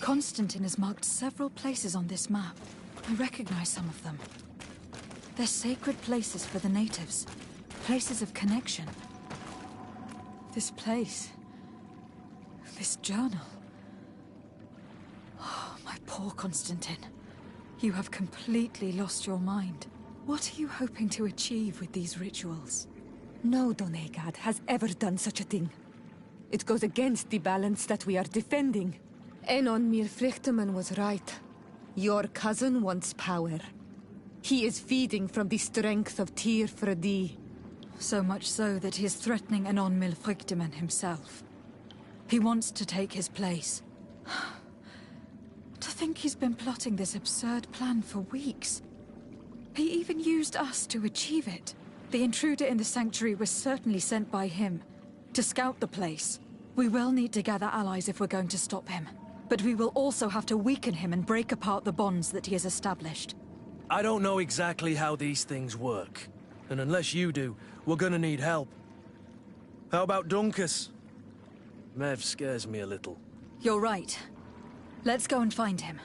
Constantine has marked several places on this map. I recognize some of them. They're sacred places for the natives. Places of connection. This place. This journal. Oh, my poor Constantine. You have completely lost your mind. What are you hoping to achieve with these rituals? No Donegad has ever done such a thing. It goes against the balance that we are defending. Enon Mir Frichtemann was right. Your cousin wants power. He is feeding from the strength of Teer Fradee. So much so that he is threatening Enon Mir Frichtemann himself. He wants to take his place. To think he's been plotting this absurd plan for weeks. He even used us to achieve it. The intruder in the sanctuary was certainly sent by him to scout the place. We will need to gather allies if we're going to stop him. But we will also have to weaken him and break apart the bonds that he has established. I don't know exactly how these things work. And unless you do, we're gonna need help. How about Dunkus? Mev scares me a little. You're right. Let's go and find him.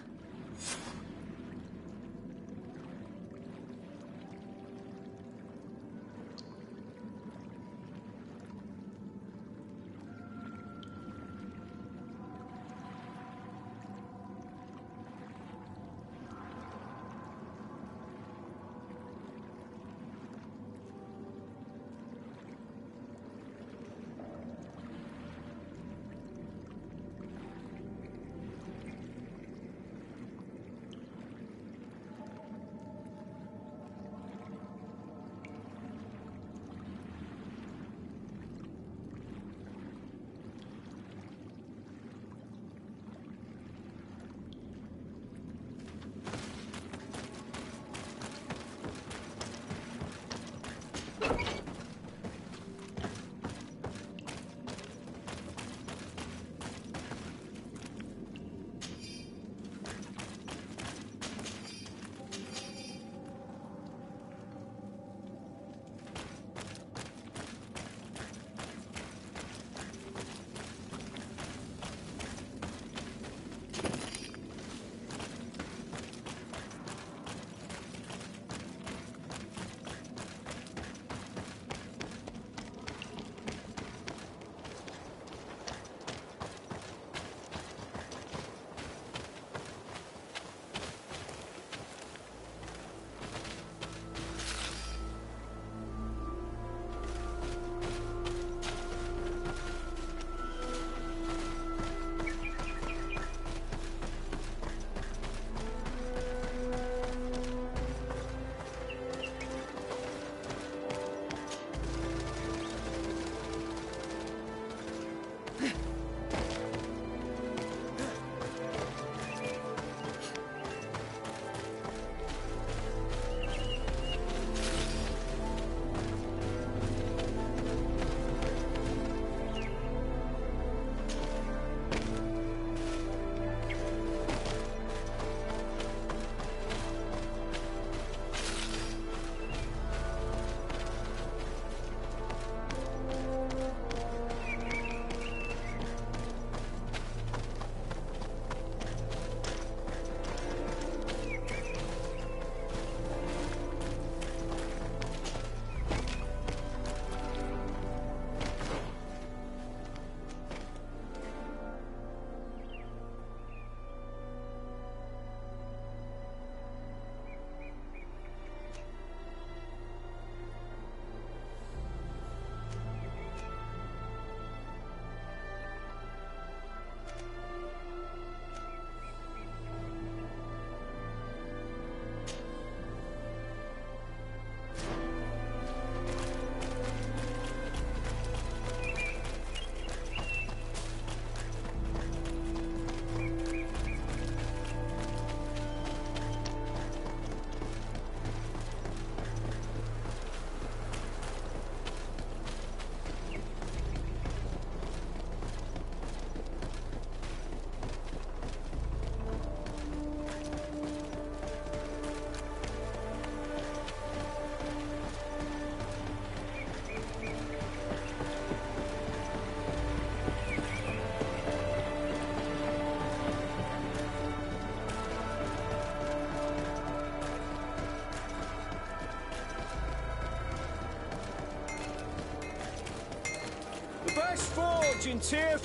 best forge in Teer.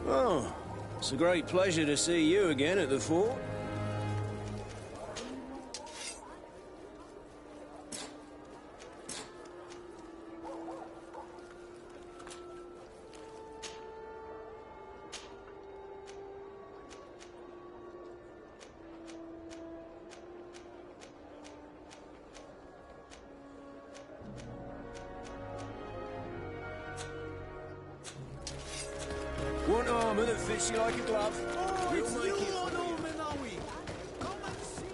Oh, it's a great pleasure to see you again at the fort. Want armor that fits you like a glove? Oh, We'll it's make you, it for you. Lord Menawi. Come and see.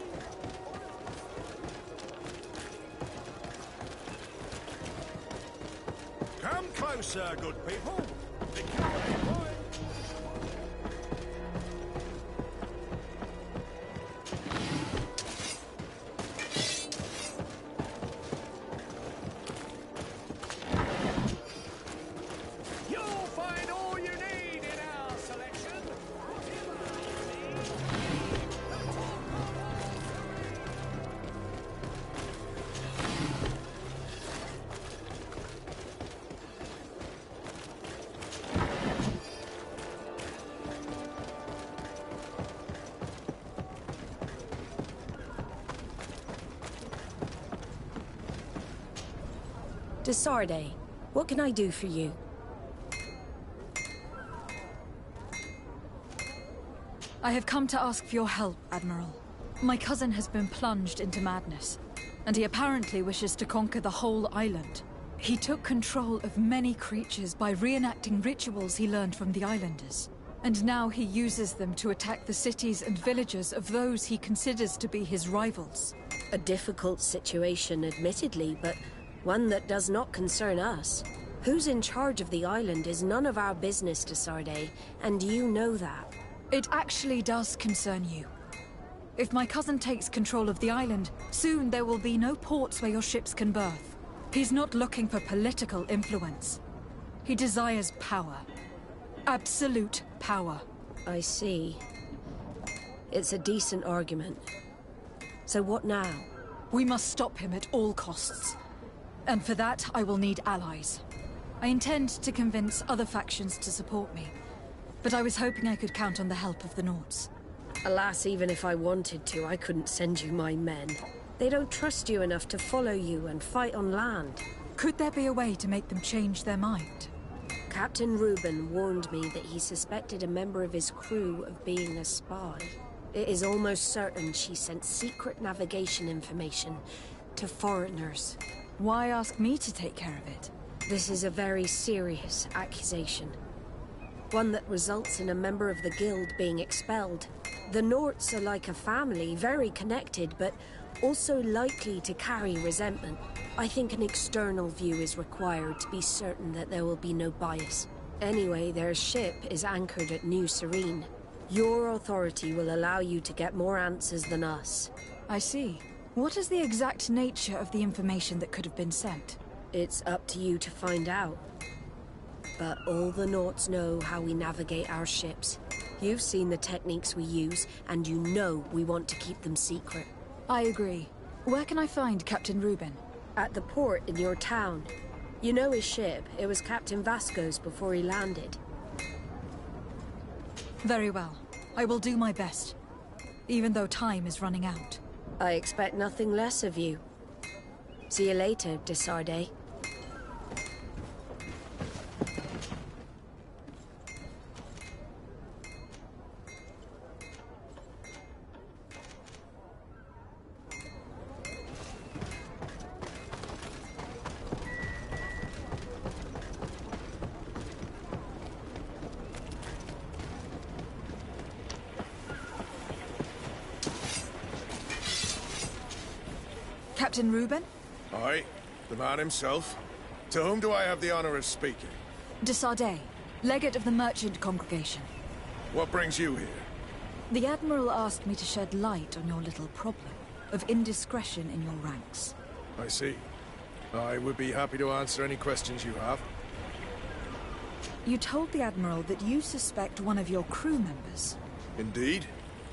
Come closer, good people. Become mine. You'll find all you need in our selection. Desarde, what can I do for you? I have come to ask for your help, Admiral. My cousin has been plunged into madness, and he apparently wishes to conquer the whole island. He took control of many creatures by reenacting rituals he learned from the islanders. And now he uses them to attack the cities and villages of those he considers to be his rivals. A difficult situation, admittedly, but one that does not concern us. Who's in charge of the island is none of our business, Desarde, and you know that. It actually does concern you. If my cousin takes control of the island, soon there will be no ports where your ships can berth. He's not looking for political influence. He desires power. Absolute power. I see. It's a decent argument. So what now? We must stop him at all costs. And for that, I will need allies. I intend to convince other factions to support me, but I was hoping I could count on the help of the Nords. Alas, even if I wanted to, I couldn't send you my men. They don't trust you enough to follow you and fight on land. Could there be a way to make them change their mind? Captain Reuben warned me that he suspected a member of his crew of being a spy. It is almost certain she sent secret navigation information to foreigners. Why ask me to take care of it? This is a very serious accusation. One that results in a member of the guild being expelled. The Norts are like a family, very connected, but also likely to carry resentment. I think an external view is required to be certain that there will be no bias. Anyway, their ship is anchored at New Serene. Your authority will allow you to get more answers than us. I see. What is the exact nature of the information that could have been sent? It's up to you to find out. But all the Norts know how we navigate our ships. You've seen the techniques we use, and you know we want to keep them secret. I agree. Where can I find Captain Reuben? At the port in your town. You know his ship. It was Captain Vasco's before he landed. Very well. I will do my best, even though time is running out. I expect nothing less of you. See you later, Desarde. Captain Reuben? Aye, the man himself. To whom do I have the honor of speaking? Desarde, legate of the merchant congregation. What brings you here? The Admiral asked me to shed light on your little problem of indiscretion in your ranks. I see. I would be happy to answer any questions you have. You told the Admiral that you suspect one of your crew members. Indeed.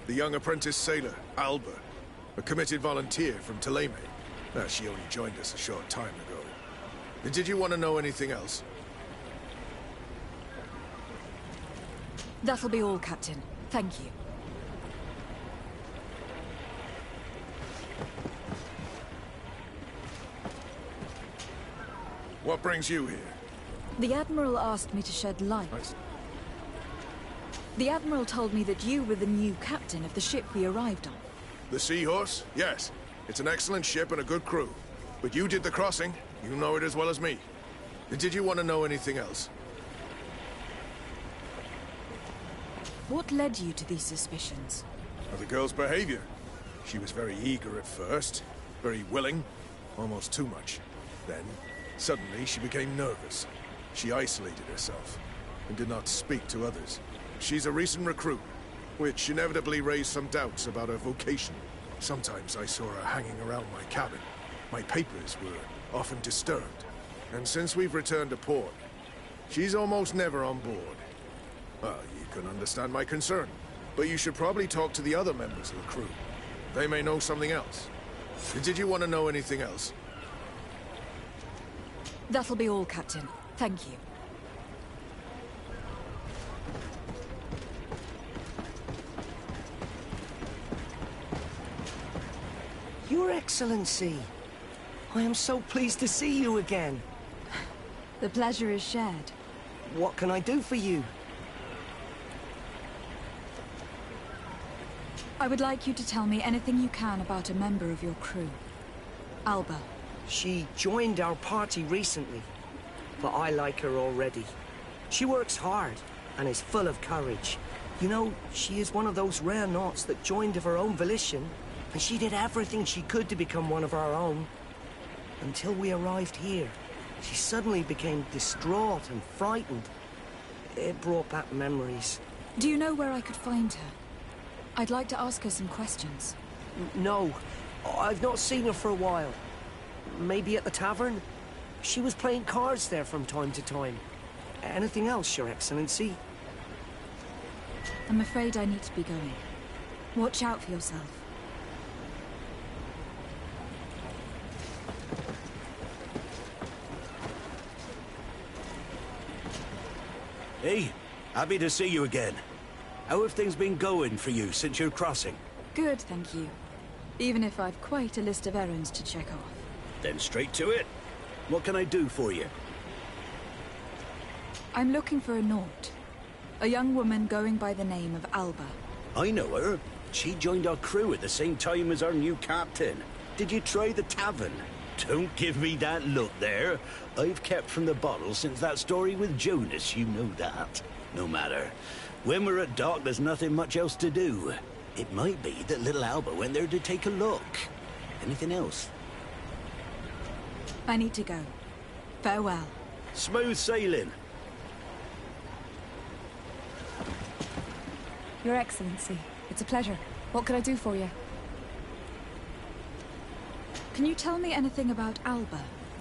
The young apprentice sailor, Alba. A committed volunteer from Teer. She only joined us a short time ago. Did you want to know anything else? That'll be all, Captain. Thank you. What brings you here? The Admiral asked me to shed light. The Admiral told me that you were the new captain of the ship we arrived on. The Seahorse? Yes. It's an excellent ship and a good crew. But you did the crossing. You know it as well as me. Did you want to know anything else? What led you to these suspicions? Of the girl's behavior. She was very eager at first. Very willing. Almost too much. Then, suddenly, she became nervous. She isolated herself and did not speak to others. She's a recent recruit, which inevitably raised some doubts about her vocation. Sometimes I saw her hanging around my cabin. My papers were often disturbed. And since we've returned to port, she's almost never on board. Well, you can understand my concern, but you should probably talk to the other members of the crew. They may know something else. Did you want to know anything else? That'll be all, Captain. Thank you. Your Excellency, I am so pleased to see you again. The pleasure is shared. What can I do for you? I would like you to tell me anything you can about a member of your crew. Alba. She joined our party recently, but I like her already. She works hard and is full of courage. You know, she is one of those rare knots that joined of her own volition, and she did everything she could to become one of our own. Until we arrived here, she suddenly became distraught and frightened. It brought back memories. Do you know where I could find her? I'd like to ask her some questions. No, I've not seen her for a while. Maybe at the tavern? She was playing cards there from time to time. Anything else, Your Excellency? I'm afraid I need to be going. Watch out for yourself. Hey, happy to see you again. How have things been going for you since your crossing? Good, thank you. Even if I've quite a list of errands to check off. Then straight to it. What can I do for you? I'm looking for a Naut. A young woman going by the name of Alba. I know her. She joined our crew at the same time as our new captain. Did you try the tavern? Don't give me that look there. I've kept from the bottle since that story with Jonas, you know that. No matter. When we're at dock, there's nothing much else to do. It might be that little Alba went there to take a look. Anything else? I need to go. Farewell. Smooth sailing. Your Excellency, it's a pleasure. What can I do for you? Can you tell me anything about Alba?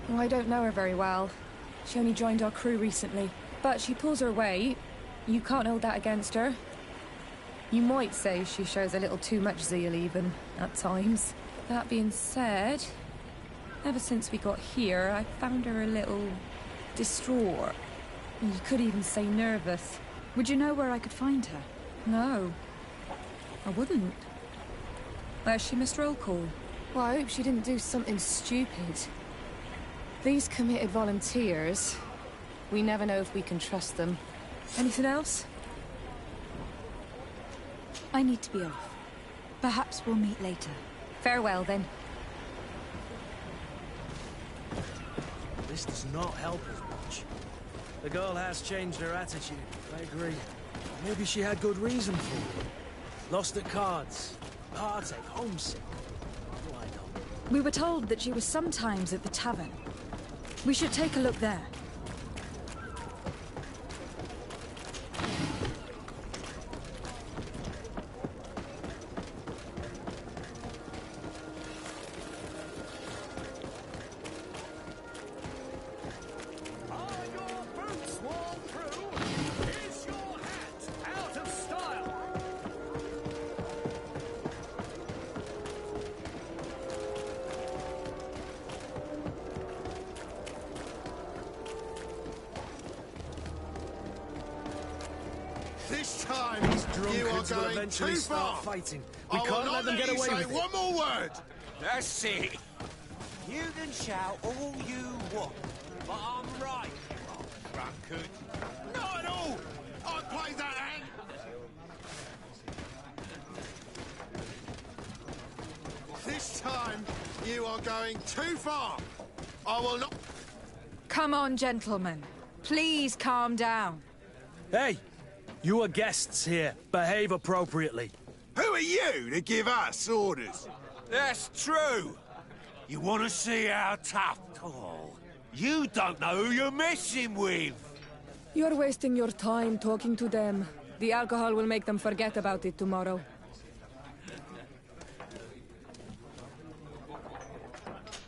Oh, I don't know her very well. She only joined our crew recently. But she pulls her weight. You can't hold that against her. You might say she shows a little too much zeal even, at times. That being said, ever since we got here, I found her a little distraught. You could even say nervous. Would you know where I could find her? No. I wouldn't. Where's she, Mr. Roll Call? Well, I hope she didn't do something stupid. These committed volunteers, we never know if we can trust them. Anything else? I need to be off. Perhaps we'll meet later. Farewell, then. This does not help us much. The girl has changed her attitude, I agree. Maybe she had good reason for it. Lost at cards, heartache, homesick. What do I know? We were told that she was sometimes at the tavern. We should take a look there. This time, These drunkards will eventually start fighting. We can't let them get away with it. One more word. That's it. You can shout all you want, but I'm right, you old drunkard. Not at all. I played that hand. This time, you are going too far. I will not... Come on, gentlemen. Please calm down. Hey, you are guests here. Behave appropriately. Who are you to give us orders? That's true. You want to see how tough? Oh, you don't know who you're messing with. You're wasting your time talking to them. The alcohol will make them forget about it tomorrow.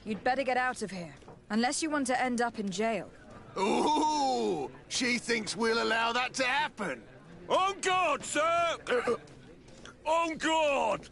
You'd better get out of here, unless you want to end up in jail. Ooh, she thinks we'll allow that to happen. On guard, sir! On guard!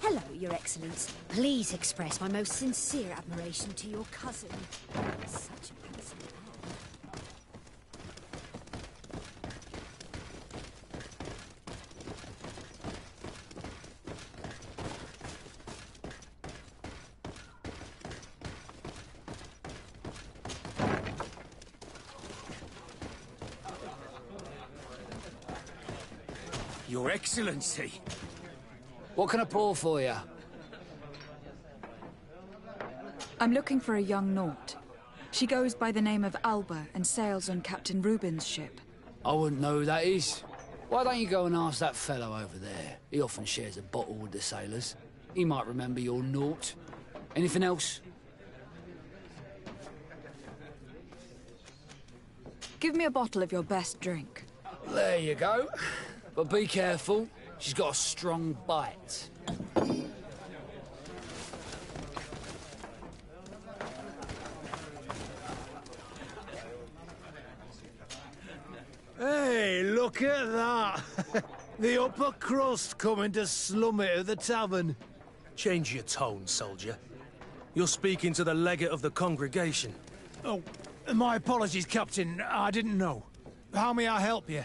Hello, Your Excellence. Please express my most sincere admiration to your cousin. Such a handsome man. Your Excellency. What can I pour for you? I'm looking for a young Naut. She goes by the name of Alba and sails on Captain Reuben's ship. I wouldn't know who that is. Why don't you go and ask that fellow over there? He often shares a bottle with the sailors. He might remember your Naut. Anything else? Give me a bottle of your best drink. There you go. But be careful. She's got a strong bite. Hey, look at that! The upper crust coming to slum it at the tavern. Change your tone, soldier. You're speaking to the legate of the congregation. Oh, my apologies, Captain. I didn't know. How may I help you?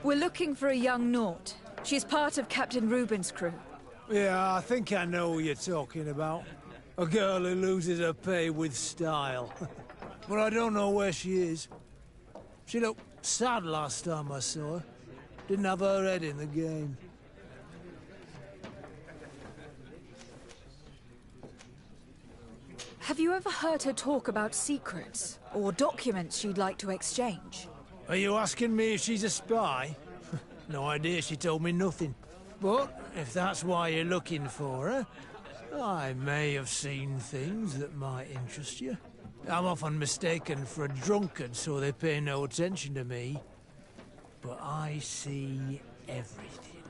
We're looking for a young Naut. She's part of Captain Reuben's crew. Yeah, I think I know who you're talking about. A girl who loses her pay with style. But I don't know where she is. She looked sad last time I saw her. Didn't have her head in the game. Have you ever heard her talk about secrets or documents she'd like to exchange? Are you asking me if she's a spy? No idea, she told me nothing. But if that's why you're looking for her, I may have seen things that might interest you. I'm often mistaken for a drunkard, so they pay no attention to me. But I see everything.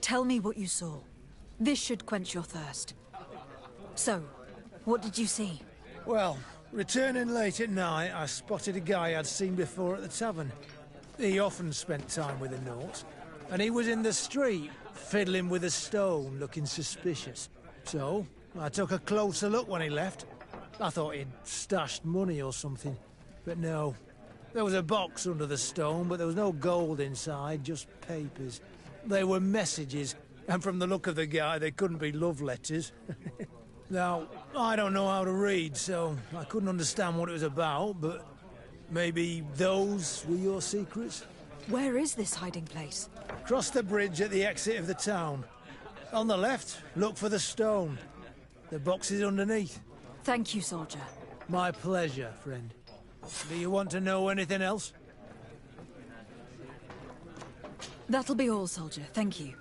Tell me what you saw. This should quench your thirst. So, what did you see? Well, returning late at night, I spotted a guy I'd seen before at the tavern. He often spent time with a Naut, and he was in the street, fiddling with a stone, looking suspicious. So, I took a closer look when he left. I thought he'd stashed money or something, but no. There was a box under the stone, but there was no gold inside, just papers. They were messages, and from the look of the guy, they couldn't be love letters. Now, I don't know how to read, so I couldn't understand what it was about, but maybe those were your secrets? Where is this hiding place? Cross the bridge at the exit of the town. On the left, look for the stone. The box is underneath. Thank you, soldier. My pleasure, friend. Do you want to know anything else? That'll be all, soldier. Thank you.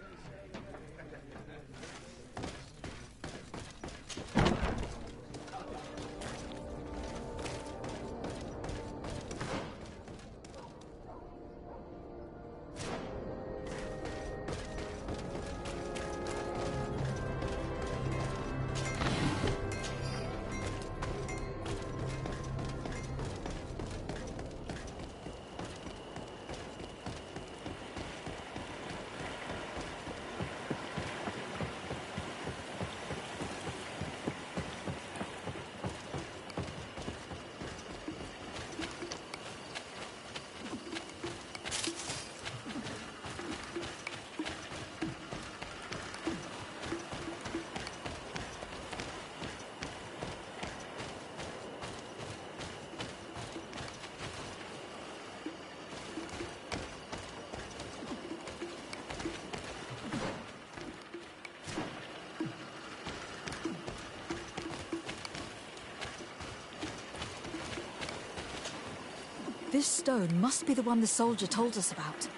This stone must be the one the soldier told us about.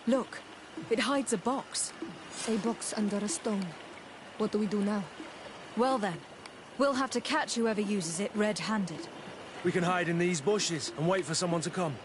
Look, it hides a box. A box under a stone. What do we do now? Well then, we'll have to catch whoever uses it red-handed. We can hide in these bushes and wait for someone to come.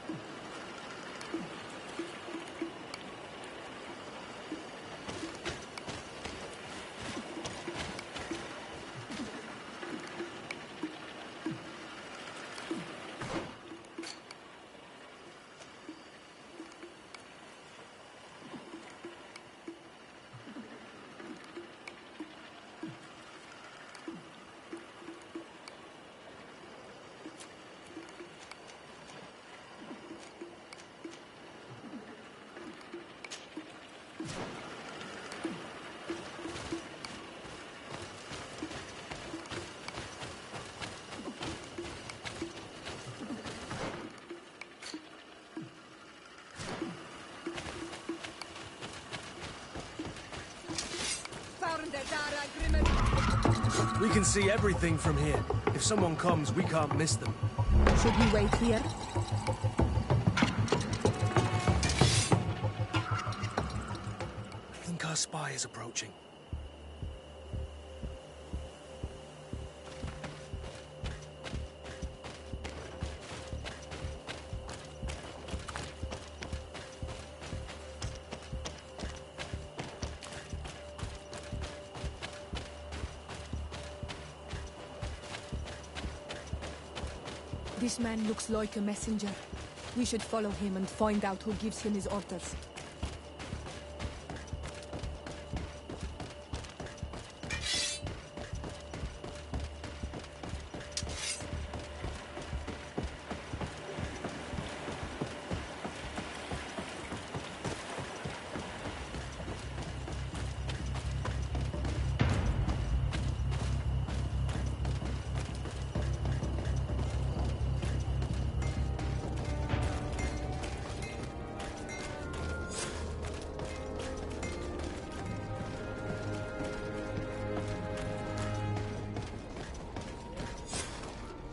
We can see everything from here. If someone comes, we can't miss them. Should we wait here? I think our spy is approaching. This man looks like a messenger. We should follow him and find out who gives him his orders.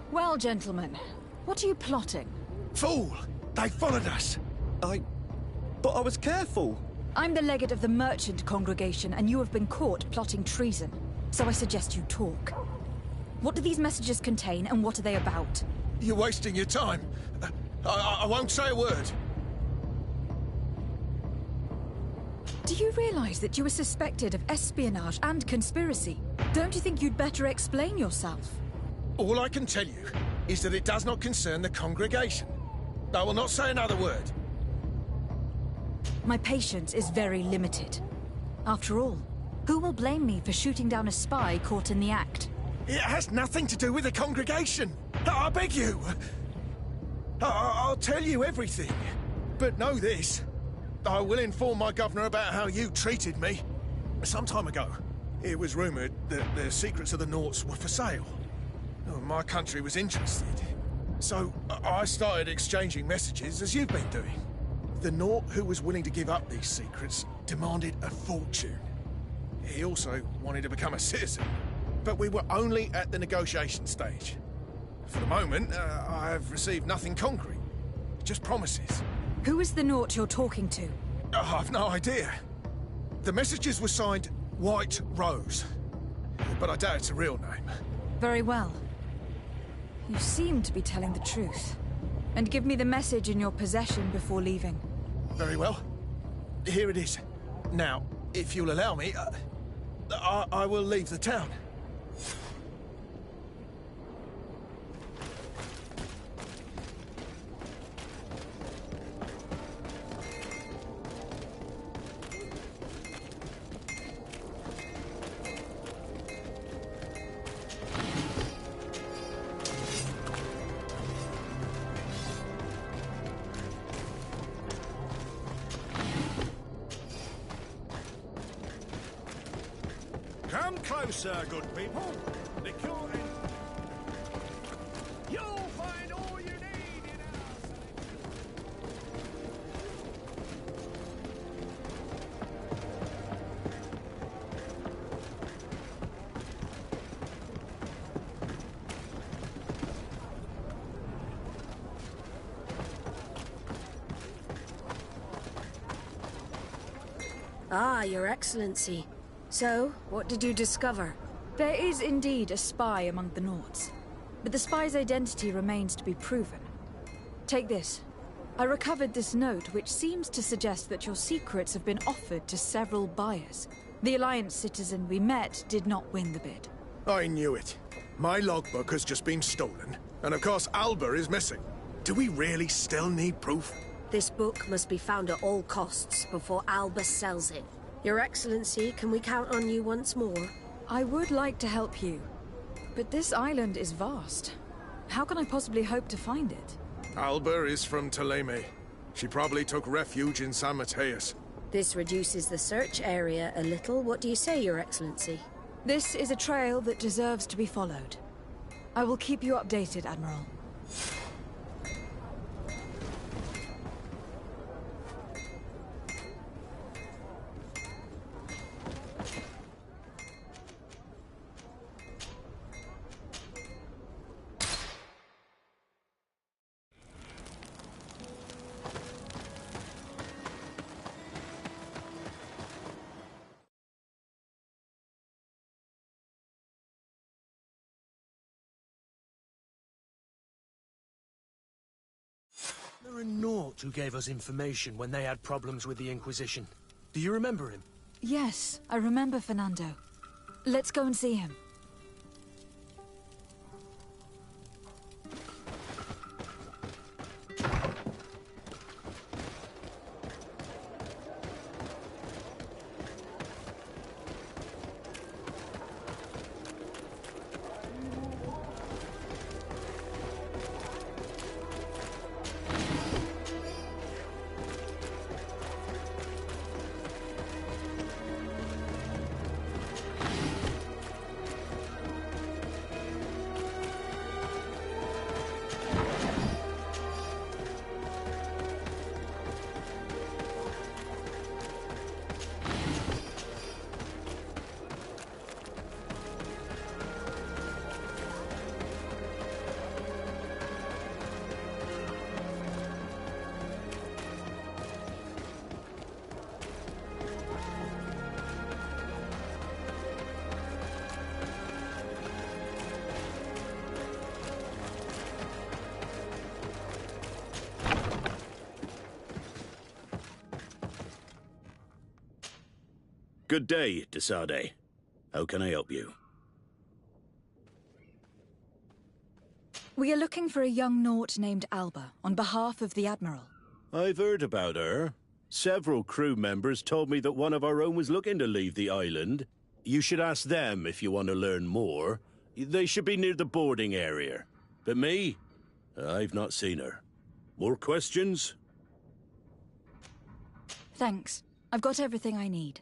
Well, gentlemen, what are you plotting? Fool! They followed us! But I was careful! I'm the legate of the merchant congregation, and you have been caught plotting treason. So I suggest you talk. What do these messages contain, and what are they about? You're wasting your time. I won't say a word. Do you realize that you are suspected of espionage and conspiracy? Don't you think you'd better explain yourself? All I can tell you is that it does not concern the congregation. I will not say another word. My patience is very limited. After all, who will blame me for shooting down a spy caught in the act? It has nothing to do with the congregation. I beg you. I'll tell you everything. But know this. I will inform my governor about how you treated me. Some time ago, it was rumored that the secrets of the Nauts were for sale. My country was interested. So I started exchanging messages as you've been doing. The Naut who was willing to give up these secrets demanded a fortune. He also wanted to become a citizen. But we were only at the negotiation stage. For the moment, I have received nothing concrete. Just promises. Who is the Naut you're talking to? I've no idea. The messages were signed White Rose. But I doubt it's a real name. Very well. You seem to be telling the truth. And give me the message in your possession before leaving. Very well. Here it is. Now, if you'll allow me, I will leave the town. Come closer, good people. The cure is... You'll find all you need in Ah, Your Excellency. So, what did you discover? There is indeed a spy among the Nords, but the spy's identity remains to be proven. Take this. I recovered this note, which seems to suggest that your secrets have been offered to several buyers. The Alliance citizen we met did not win the bid. I knew it. My logbook has just been stolen, and of course Alba is missing. Do we really still need proof? This book must be found at all costs before Alba sells it. Your Excellency, can we count on you once more? I would like to help you, but this island is vast. How can I possibly hope to find it? Alba is from Teleme. She probably took refuge in San Mateus. This reduces the search area a little. What do you say, Your Excellency? This is a trail that deserves to be followed. I will keep you updated, Admiral. There were Naught who gave us information when they had problems with the Inquisition. Do you remember him? Yes, I remember Fernando. Let's go and see him. Good day, Desade. How can I help you? We are looking for a young Naut named Alba, on behalf of the Admiral. I've heard about her. Several crew members told me that one of our own was looking to leave the island. You should ask them if you want to learn more. They should be near the boarding area. But me? I've not seen her. More questions? Thanks. I've got everything I need.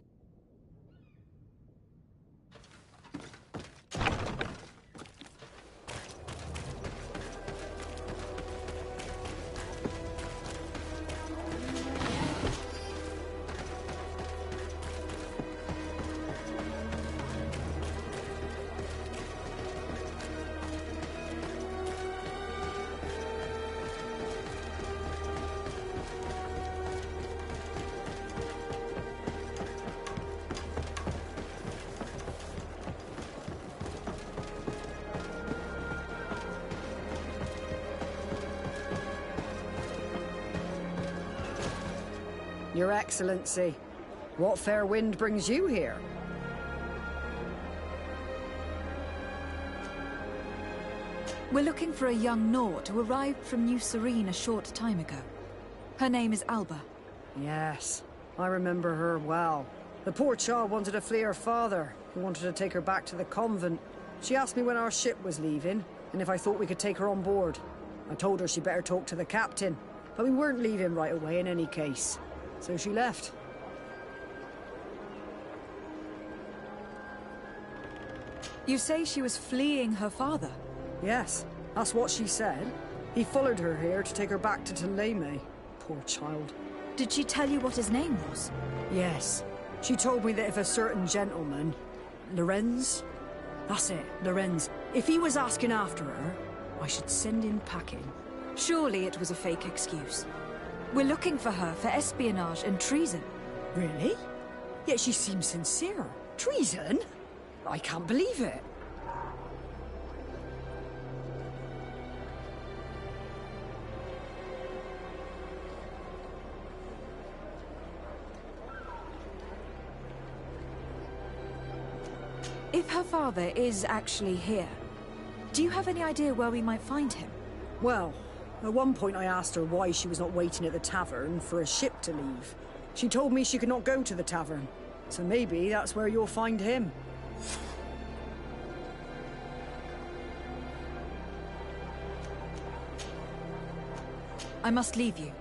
Your Excellency, what fair wind brings you here? We're looking for a young Naut who arrived from New Serene a short time ago. Her name is Alba. Yes, I remember her well. The poor child wanted to flee her father, who wanted to take her back to the convent. She asked me when our ship was leaving, and if I thought we could take her on board. I told her she'd better talk to the captain, but we weren't leaving right away in any case. So she left. You say she was fleeing her father? Yes, that's what she said. He followed her here to take her back to Teleme. Poor child. Did she tell you what his name was? Yes. She told me that if a certain gentleman, Lorenz? That's it, Lorenz. If he was asking after her, I should send him packing. Surely it was a fake excuse. We're looking for her for espionage and treason. Really? Yet she seems sincere. Treason? I can't believe it. If her father is actually here, do you have any idea where we might find him? Well, at one point I asked her why she was not waiting at the tavern for a ship to leave. She told me she could not go to the tavern, so maybe that's where you'll find him. I must leave you.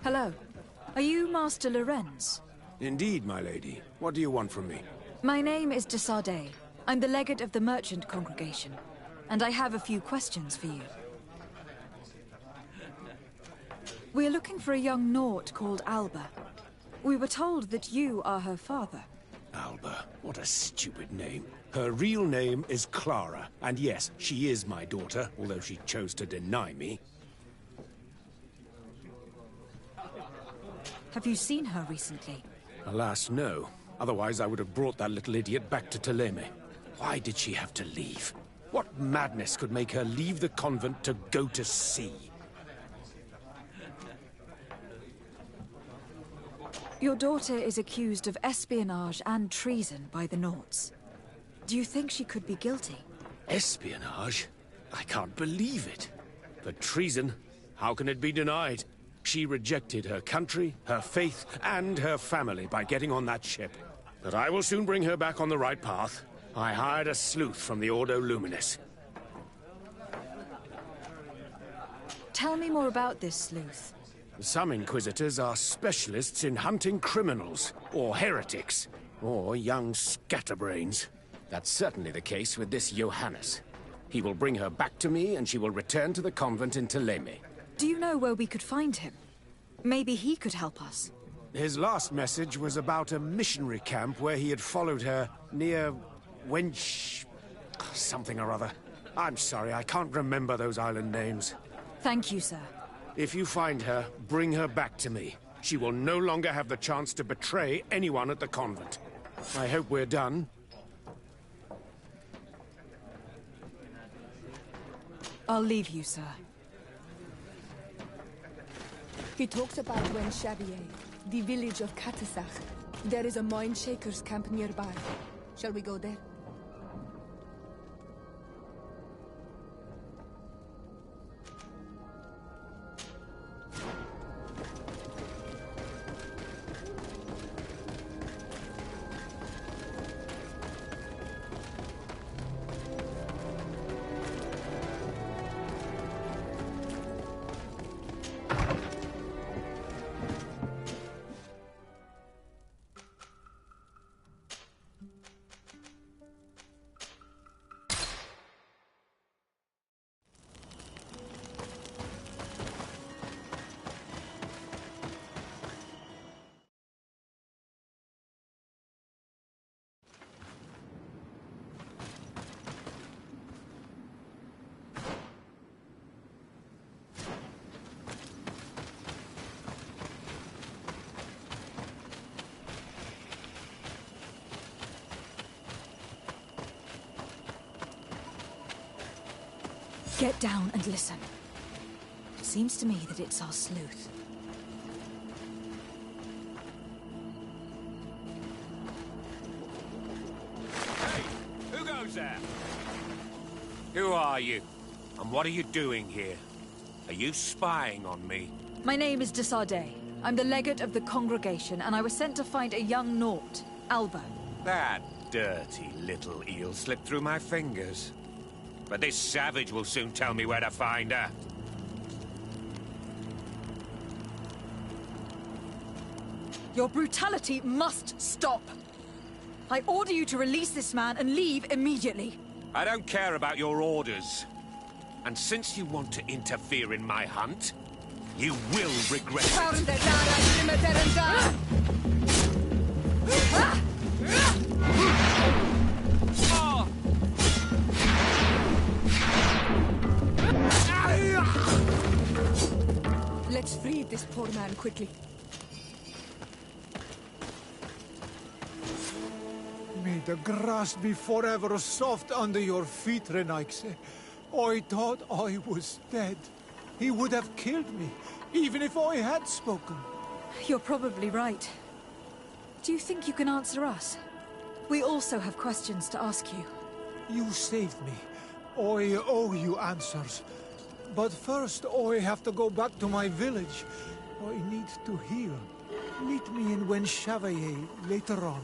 Hello. Are you Master Lorenz? Indeed, my lady. What do you want from me? My name is de Sade. I'm the legate of the merchant congregation, and I have a few questions for you. We're looking for a young Naut called Alba. We were told that you are her father. Alba. What a stupid name. Her real name is Clara, and yes, she is my daughter, although she chose to deny me. Have you seen her recently? Alas, no. Otherwise, I would have brought that little idiot back to Teleme. Why did she have to leave? What madness could make her leave the convent to go to sea? Your daughter is accused of espionage and treason by the Nauts. Do you think she could be guilty? Espionage? I can't believe it. But treason? How can it be denied? She rejected her country, her faith, and her family by getting on that ship. But I will soon bring her back on the right path. I hired a sleuth from the Ordo Luminis. Tell me more about this sleuth. Some Inquisitors are specialists in hunting criminals, or heretics, or young scatterbrains. That's certainly the case with this Johannes. He will bring her back to me, and she will return to the convent in Teleme. Do you know where we could find him? Maybe he could help us. His last message was about a missionary camp where he had followed her near Wench... something or other. I'm sorry, I can't remember those island names. Thank you, sir. If you find her, bring her back to me. She will no longer have the chance to betray anyone at the convent. I hope we're done. I'll leave you, sir. He talks about Wenchabier, the village of Katasach. There is a mind shaker's camp nearby. Shall we go there? Get down and listen. It seems to me that it's our sleuth. Hey, who goes there? Who are you? And what are you doing here? Are you spying on me? My name is de Fradee. I'm the legate of the congregation, and I was sent to find a young Naut, Alba. That dirty little eel slipped through my fingers. But this savage will soon tell me where to find her. Your brutality must stop. I order you to release this man and leave immediately. I don't care about your orders. And since you want to interfere in my hunt, you will regret it. Let's free this poor man quickly. May the grass be forever soft under your feet, Renaikse. I thought I was dead. He would have killed me, even if I had spoken. You're probably right. Do you think you can answer us? We also have questions to ask you. You saved me. I owe you answers. But first, I have to go back to my village. I need to heal. Meet me in Wen Chevalier later on.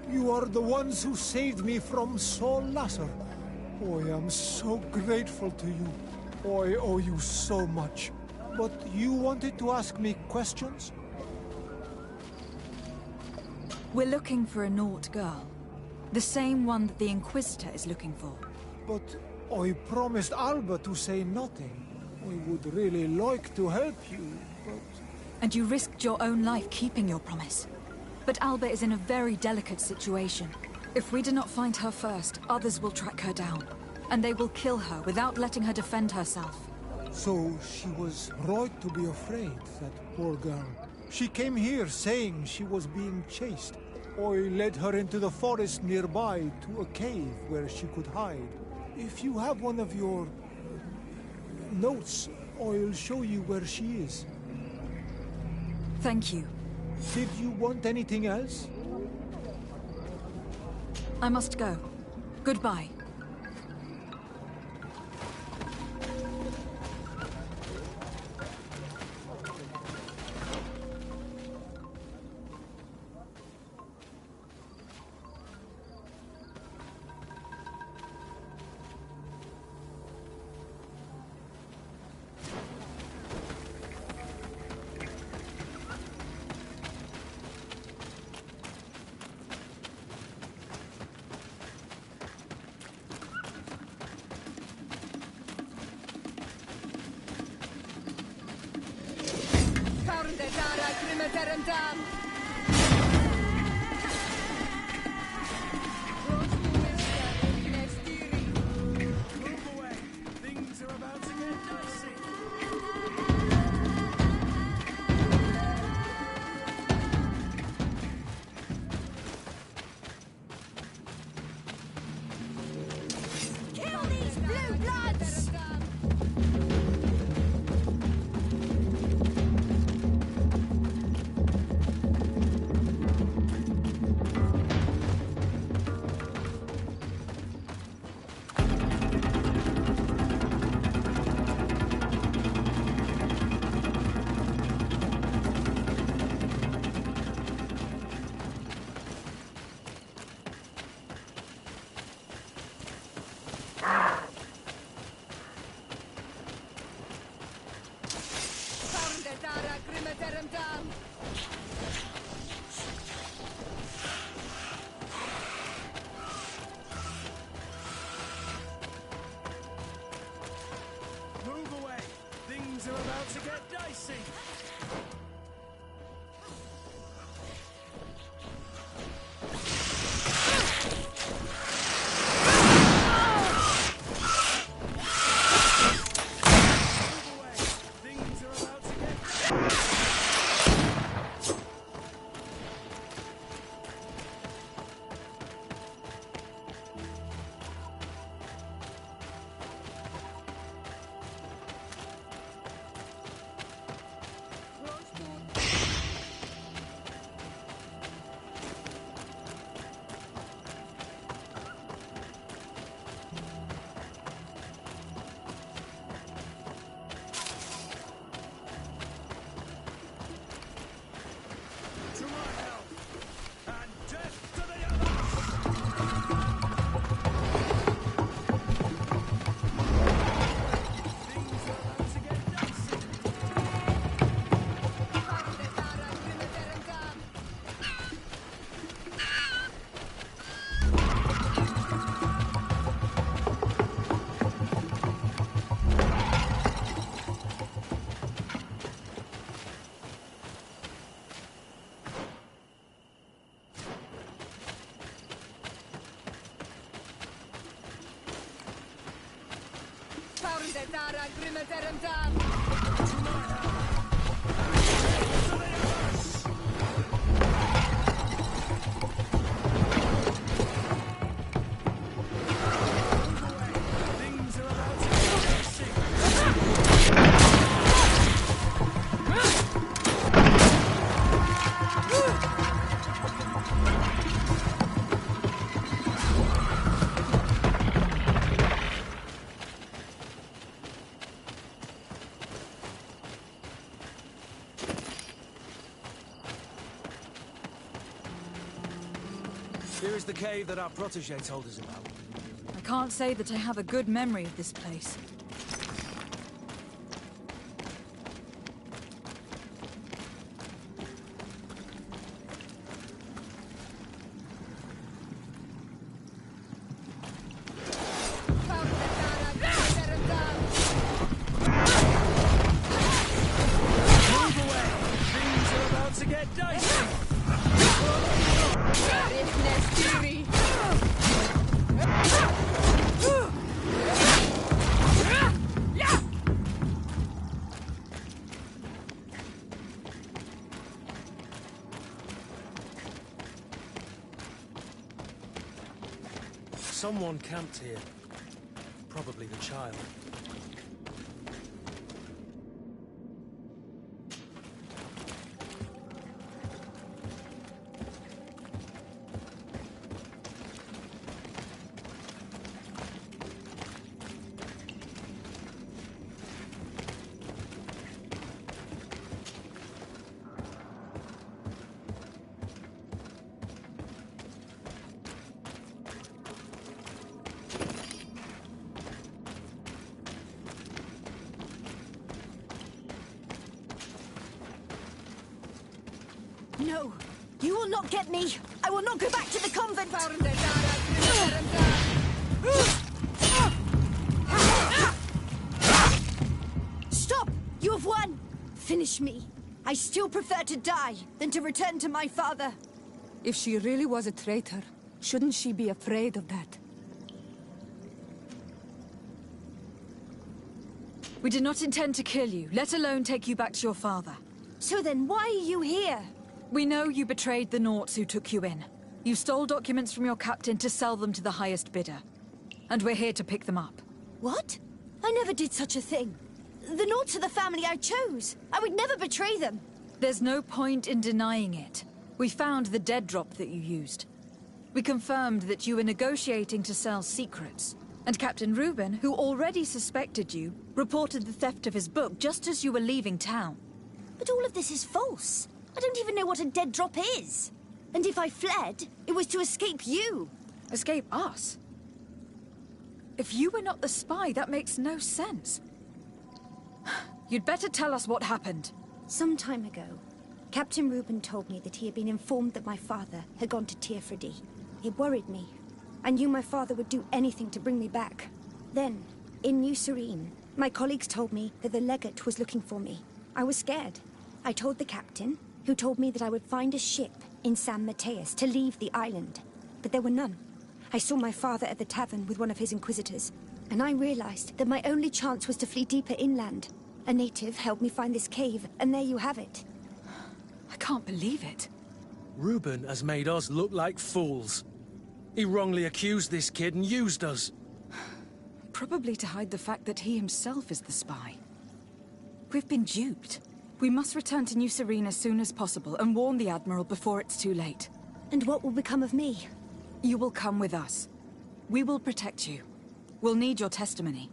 You are the ones who saved me from Saul Lasser. I am so grateful to you. I owe you so much. But you wanted to ask me questions? We're looking for a Naut girl. The same one that the Inquisitor is looking for. But I promised Alba to say nothing. I would really like to help you, but... And you risked your own life keeping your promise. But Alba is in a very delicate situation. If we do not find her first, others will track her down. And they will kill her without letting her defend herself. So she was right to be afraid, that poor girl. She came here saying she was being chased. I led her into the forest nearby to a cave where she could hide. If you have one of your notes, I'll show you where she is. Thank you. Did you want anything else? I must go. Goodbye. Here is the cave that our protégé told us about. I can't say that I have a good memory of this place. Someone camped here. Probably the child. No! You will not get me! I will not go back to the convent! Stop! You have won! Finish me. I still prefer to die than to return to my father. If she really was a traitor, shouldn't she be afraid of that? We did not intend to kill you, let alone take you back to your father. So then why are you here? We know you betrayed the Nauts who took you in. You stole documents from your captain to sell them to the highest bidder. And we're here to pick them up. What? I never did such a thing. The Nauts are the family I chose. I would never betray them. There's no point in denying it. We found the dead drop that you used. We confirmed that you were negotiating to sell secrets. And Captain Reuben, who already suspected you, reported the theft of his book just as you were leaving town. But all of this is false. I don't even know what a dead drop is. And if I fled, it was to escape you. Escape us? If you were not the spy, that makes no sense. You'd better tell us what happened. Some time ago, Captain Reuben told me that he had been informed that my father had gone to Teer Fradee. It worried me. I knew my father would do anything to bring me back. Then, in New Serene, my colleagues told me that the legate was looking for me. I was scared. I told the captain, who told me that I would find a ship in San Mateus to leave the island. But there were none. I saw my father at the tavern with one of his inquisitors, and I realized that my only chance was to flee deeper inland. A native helped me find this cave, and there you have it. I can't believe it. Reuben has made us look like fools. He wrongly accused this kid and used us. Probably to hide the fact that he himself is the spy. We've been duped. We must return to New Serene as soon as possible and warn the Admiral before it's too late. And what will become of me? You will come with us. We will protect you. We'll need your testimony.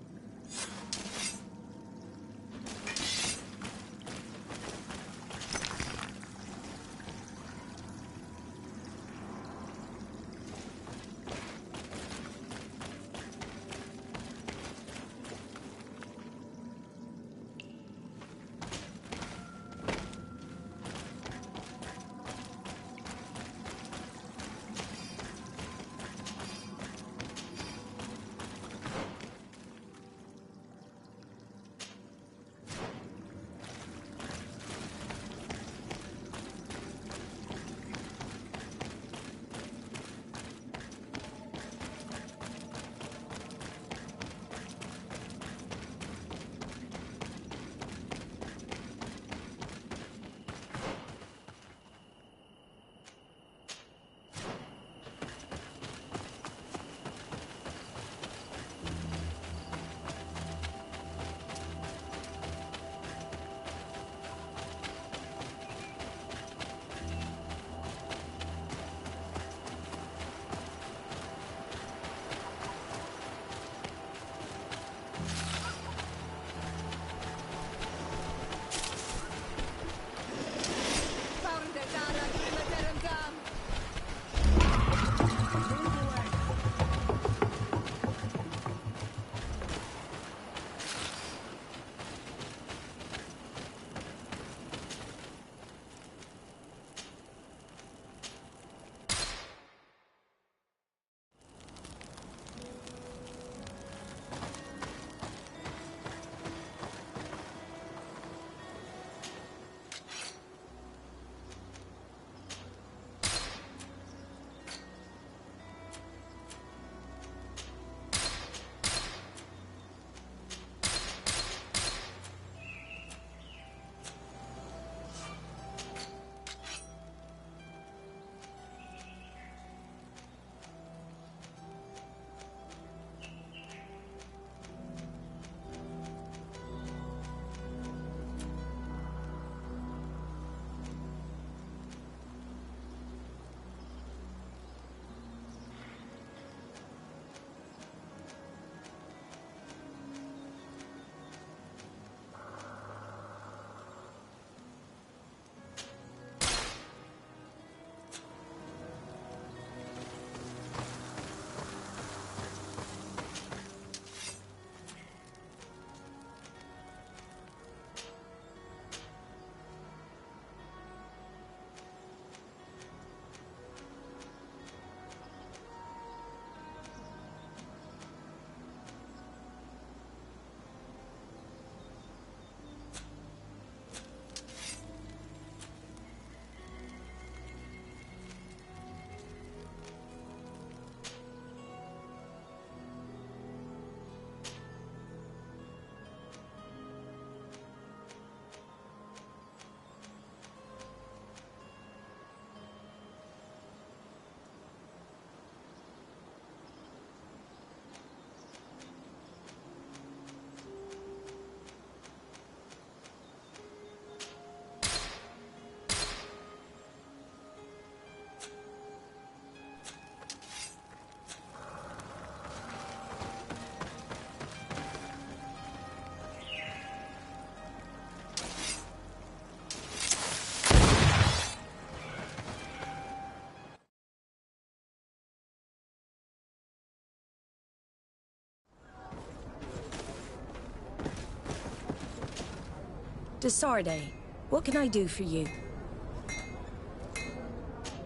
Desarde, what can I do for you?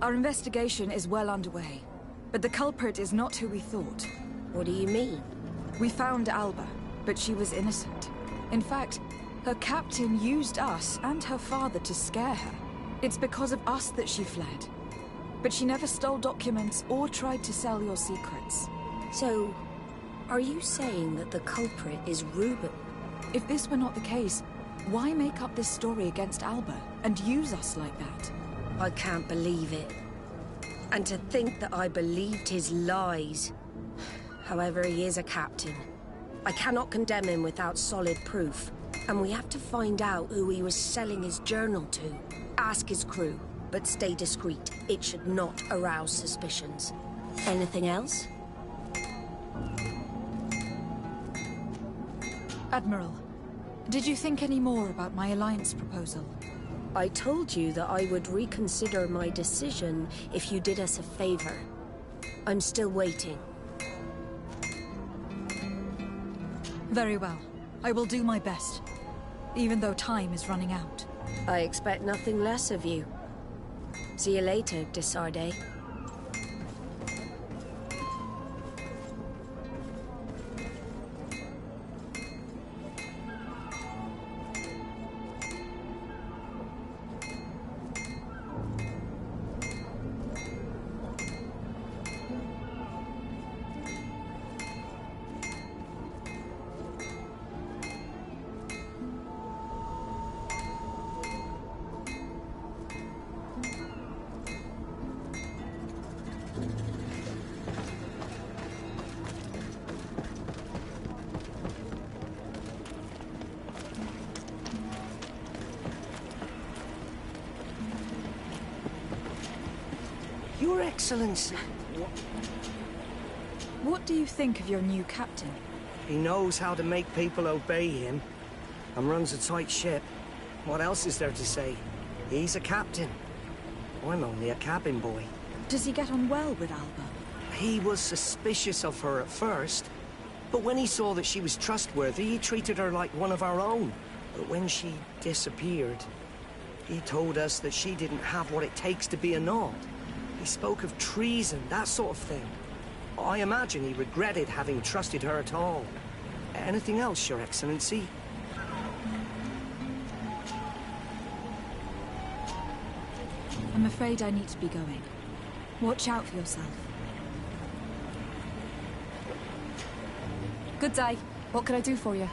Our investigation is well underway, but the culprit is not who we thought. What do you mean? We found Alba, but she was innocent. In fact, her captain used us and her father to scare her. It's because of us that she fled. But she never stole documents or tried to sell your secrets. So, are you saying that the culprit is Reuben? If this were not the case, why make up this story against Alba and use us like that? I can't believe it. And to think that I believed his lies. However, he is a captain. I cannot condemn him without solid proof. And we have to find out who he was selling his journal to. Ask his crew, but stay discreet. It should not arouse suspicions. Anything else? Admiral, did you think any more about my alliance proposal? I told you that I would reconsider my decision if you did us a favor. I'm still waiting. Very well. I will do my best, even though time is running out. I expect nothing less of you. See you later, Desarde. Your Excellency. What do you think of your new captain? He knows how to make people obey him, and runs a tight ship. What else is there to say? He's a captain. I'm only a cabin boy. Does he get on well with Alba? He was suspicious of her at first, but when he saw that she was trustworthy, he treated her like one of our own. But when she disappeared, he told us that she didn't have what it takes to be a Nord. He spoke of treason, that sort of thing. I imagine he regretted having trusted her at all. Anything else, Your Excellency? I'm afraid I need to be going. Watch out for yourself. Good day. What can I do for you?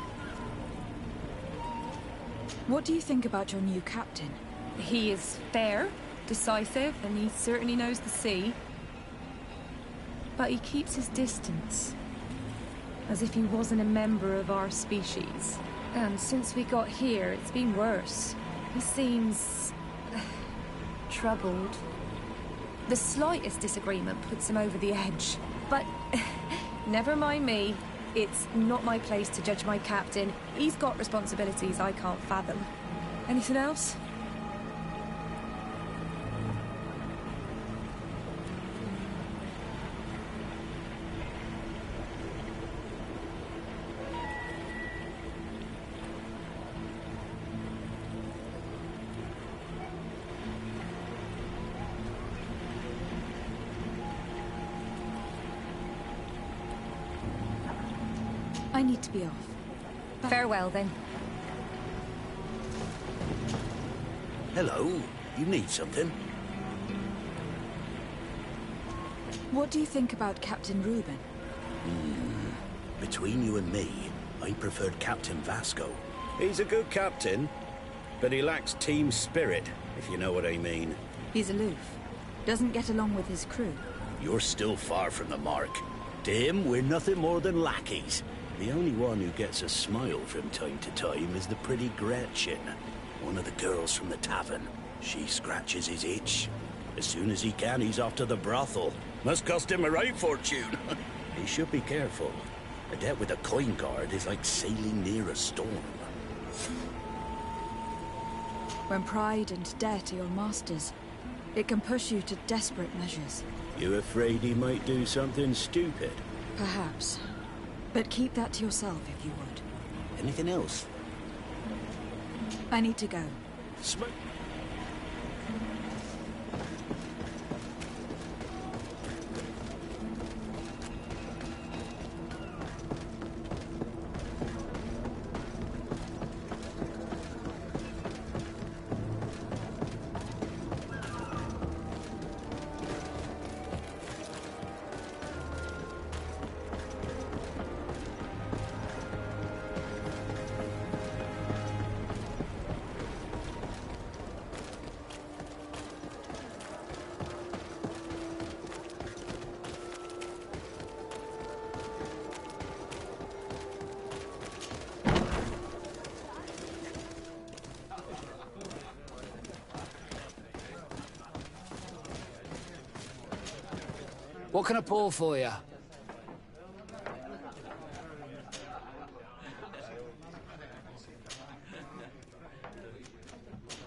What do you think about your new captain? He is fair, decisive, and he certainly knows the sea. But he keeps his distance, as if he wasn't a member of our species. And since we got here, it's been worse. He seems troubled. The slightest disagreement puts him over the edge. But never mind me. It's not my place to judge my captain. He's got responsibilities I can't fathom. Anything else? I need to be off. Farewell, then. Hello. You need something? What do you think about Captain Reuben? Between you and me, I preferred Captain Vasco. He's a good captain, but he lacks team spirit, if you know what I mean. He's aloof. Doesn't get along with his crew. You're still far from the mark. To him, we're nothing more than lackeys. The only one who gets a smile from time to time is the pretty Gretchen, one of the girls from the tavern. She scratches his itch. As soon as he can, he's off to the brothel. Must cost him a right fortune. He should be careful. A debt with a coin guard is like sailing near a storm. When pride and debt are your masters, it can push you to desperate measures. You afraid he might do something stupid? Perhaps. But keep that to yourself if you would. Anything else? I need to go. What can I pour for you?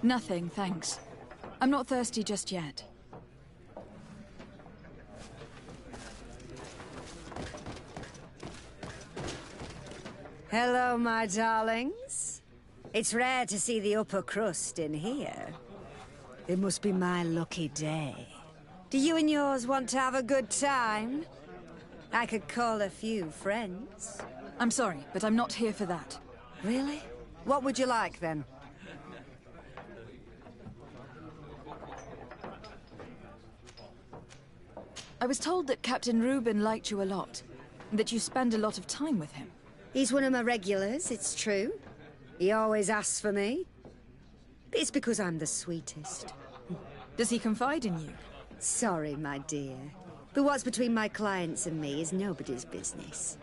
Nothing, thanks. I'm not thirsty just yet. Hello, my darlings. It's rare to see the upper crust in here. It must be my lucky day. Do you and yours want to have a good time? I could call a few friends. I'm sorry, but I'm not here for that. Really? What would you like, then? I was told that Captain Reuben liked you a lot, and that you spend a lot of time with him. He's one of my regulars, it's true. He always asks for me. But it's because I'm the sweetest. Does he confide in you? Sorry, my dear. But what's between my clients and me is nobody's business.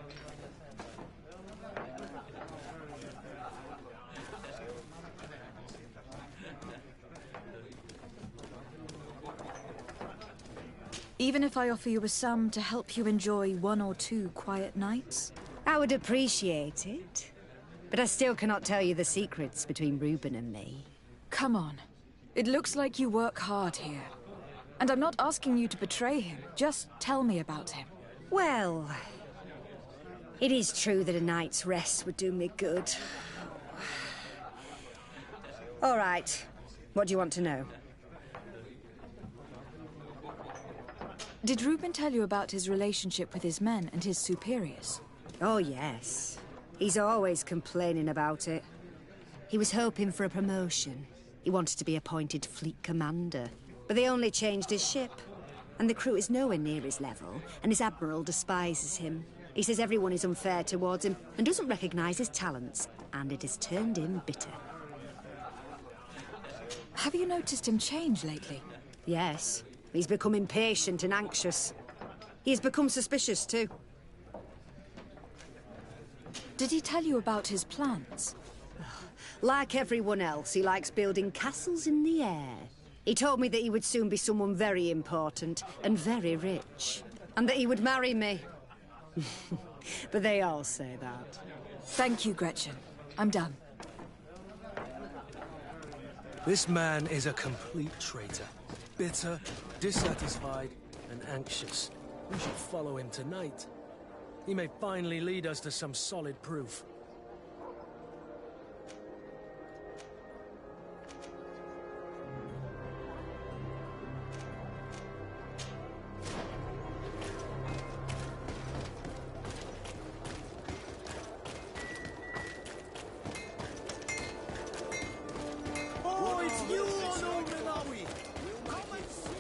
Even if I offer you a sum to help you enjoy 1 or 2 quiet nights? I would appreciate it. But I still cannot tell you the secrets between Reuben and me. Come on. It looks like you work hard here. And I'm not asking you to betray him. Just tell me about him. Well, it is true that a night's rest would do me good. All right. What do you want to know? Did Reuben tell you about his relationship with his men and his superiors? Oh, yes. He's always complaining about it. He was hoping for a promotion. He wanted to be appointed fleet commander. But they only changed his ship. And the crew is nowhere near his level, and his admiral despises him. He says everyone is unfair towards him, and doesn't recognize his talents. And it has turned him bitter. Have you noticed him change lately? Yes. He's become impatient and anxious. He has become suspicious, too. Did he tell you about his plans? Like everyone else, he likes building castles in the air. He told me that he would soon be someone very important and very rich. And that he would marry me. But they all say that. Thank you, Gretchen. I'm done. This man is a complete traitor. Bitter, dissatisfied, and anxious. We should follow him tonight. He may finally lead us to some solid proof. Oh, it's you on old Malawi! Come and see!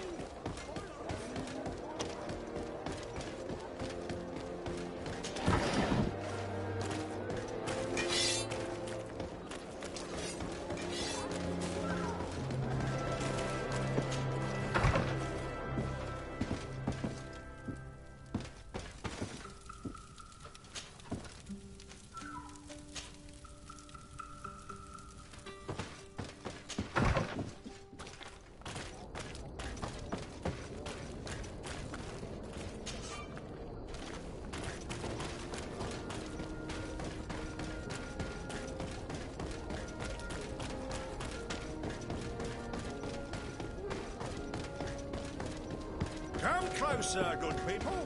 Come closer, good people.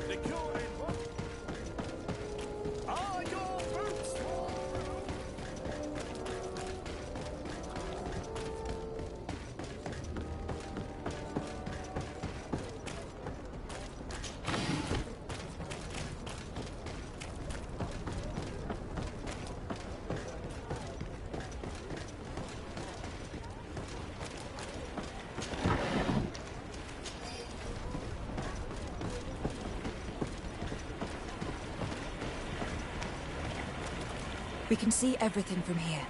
The cure in what? Are your boots We can see everything from here.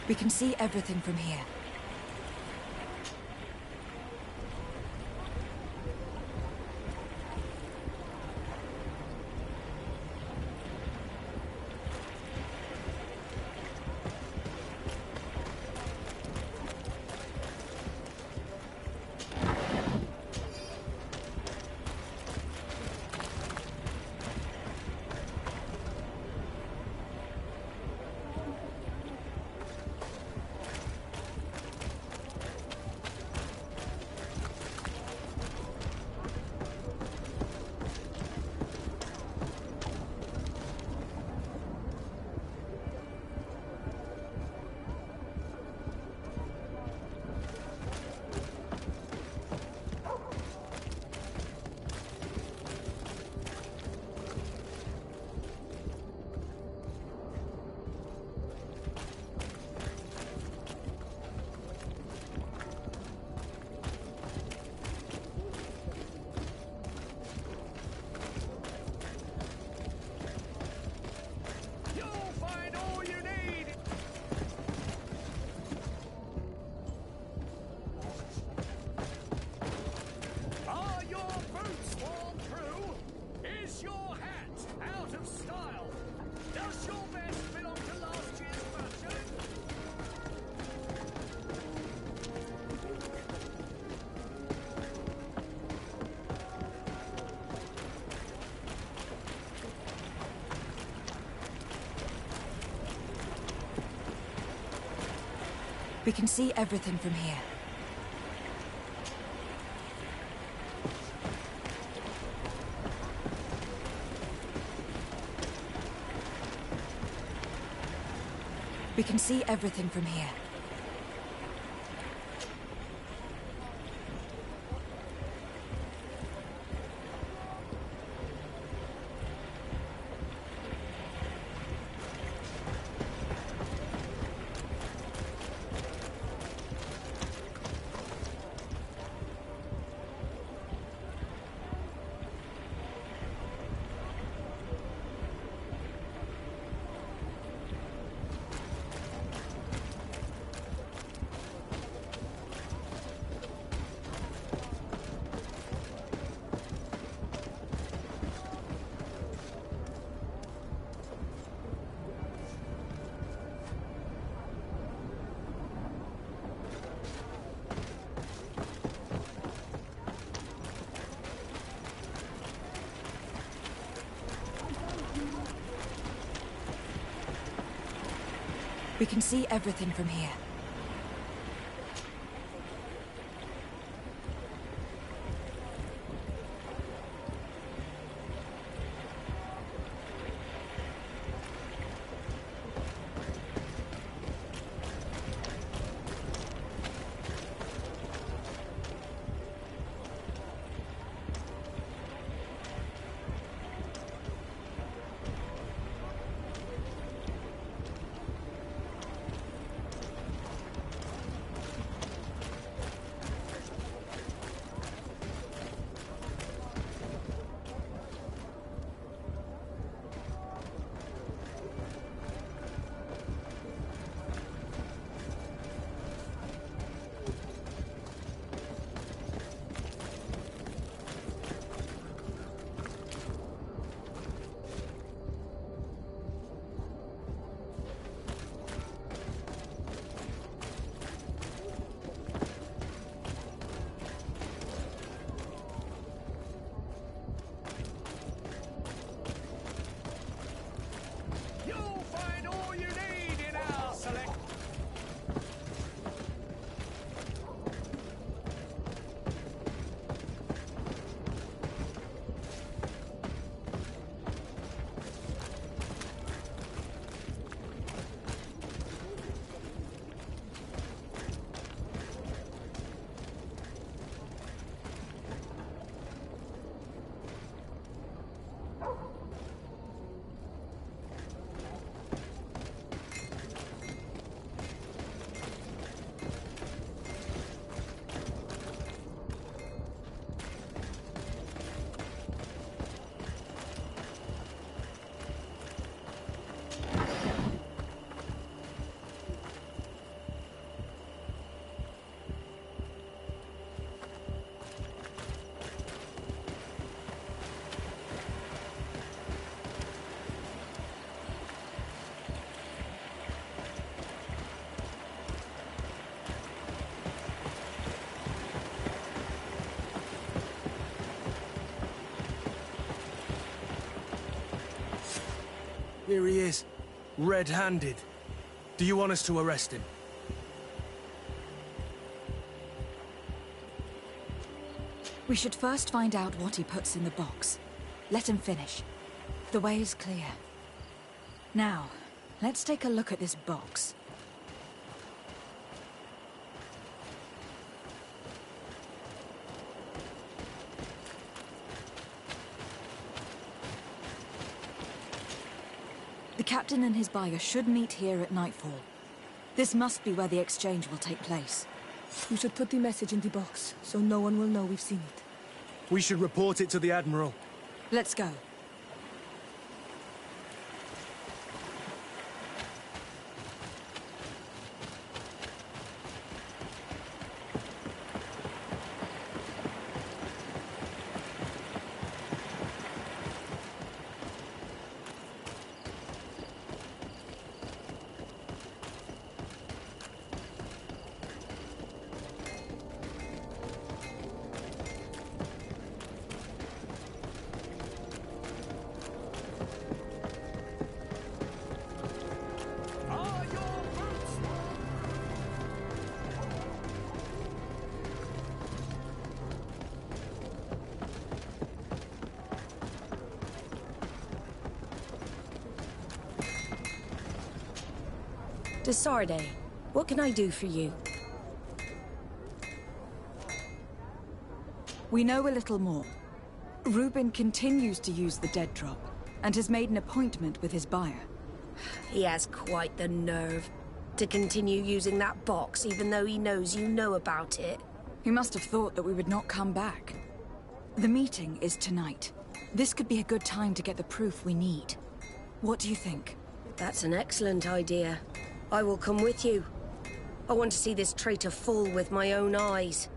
We can see everything from here. We can see everything from here. We can see everything from here. We can see everything from here. Here he is, red-handed. Do you want us to arrest him? We should first find out what he puts in the box. Let him finish. The way is clear. Now, let's take a look at this box. The captain and his buyer should meet here at nightfall. This must be where the exchange will take place. We should put the message in the box, so no one will know we've seen it. We should report it to the Admiral. Let's go. Desarde, what can I do for you? We know a little more. Reuben continues to use the dead drop, and has made an appointment with his buyer. He has quite the nerve to continue using that box, even though he knows you know about it. He must have thought that we would not come back. The meeting is tonight. This could be a good time to get the proof we need. What do you think? That's an excellent idea. I will come with you. I want to see this traitor fall with my own eyes.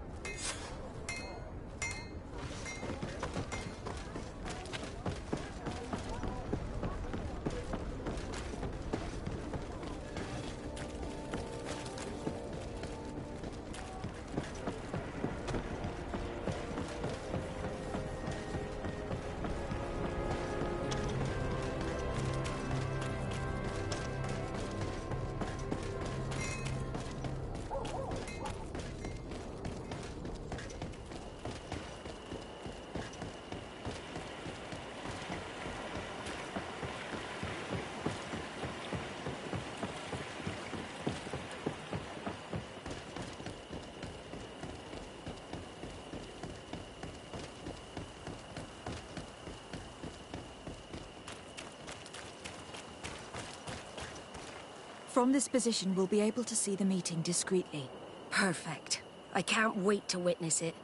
From this position, we'll be able to see the meeting discreetly. Perfect. I can't wait to witness it.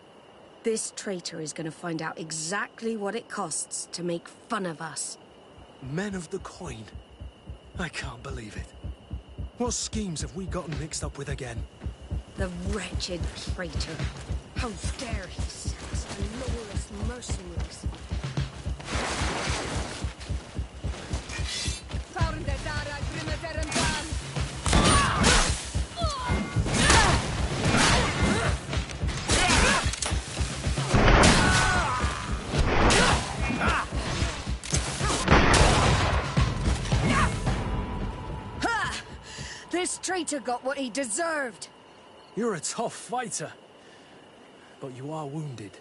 This traitor is going to find out exactly what it costs to make fun of us. Men of the coin? I can't believe it. What schemes have we gotten mixed up with again? The wretched traitor. How dare he sell us to lawless mercenaries? This traitor got what he deserved. You're a tough fighter, but you are wounded.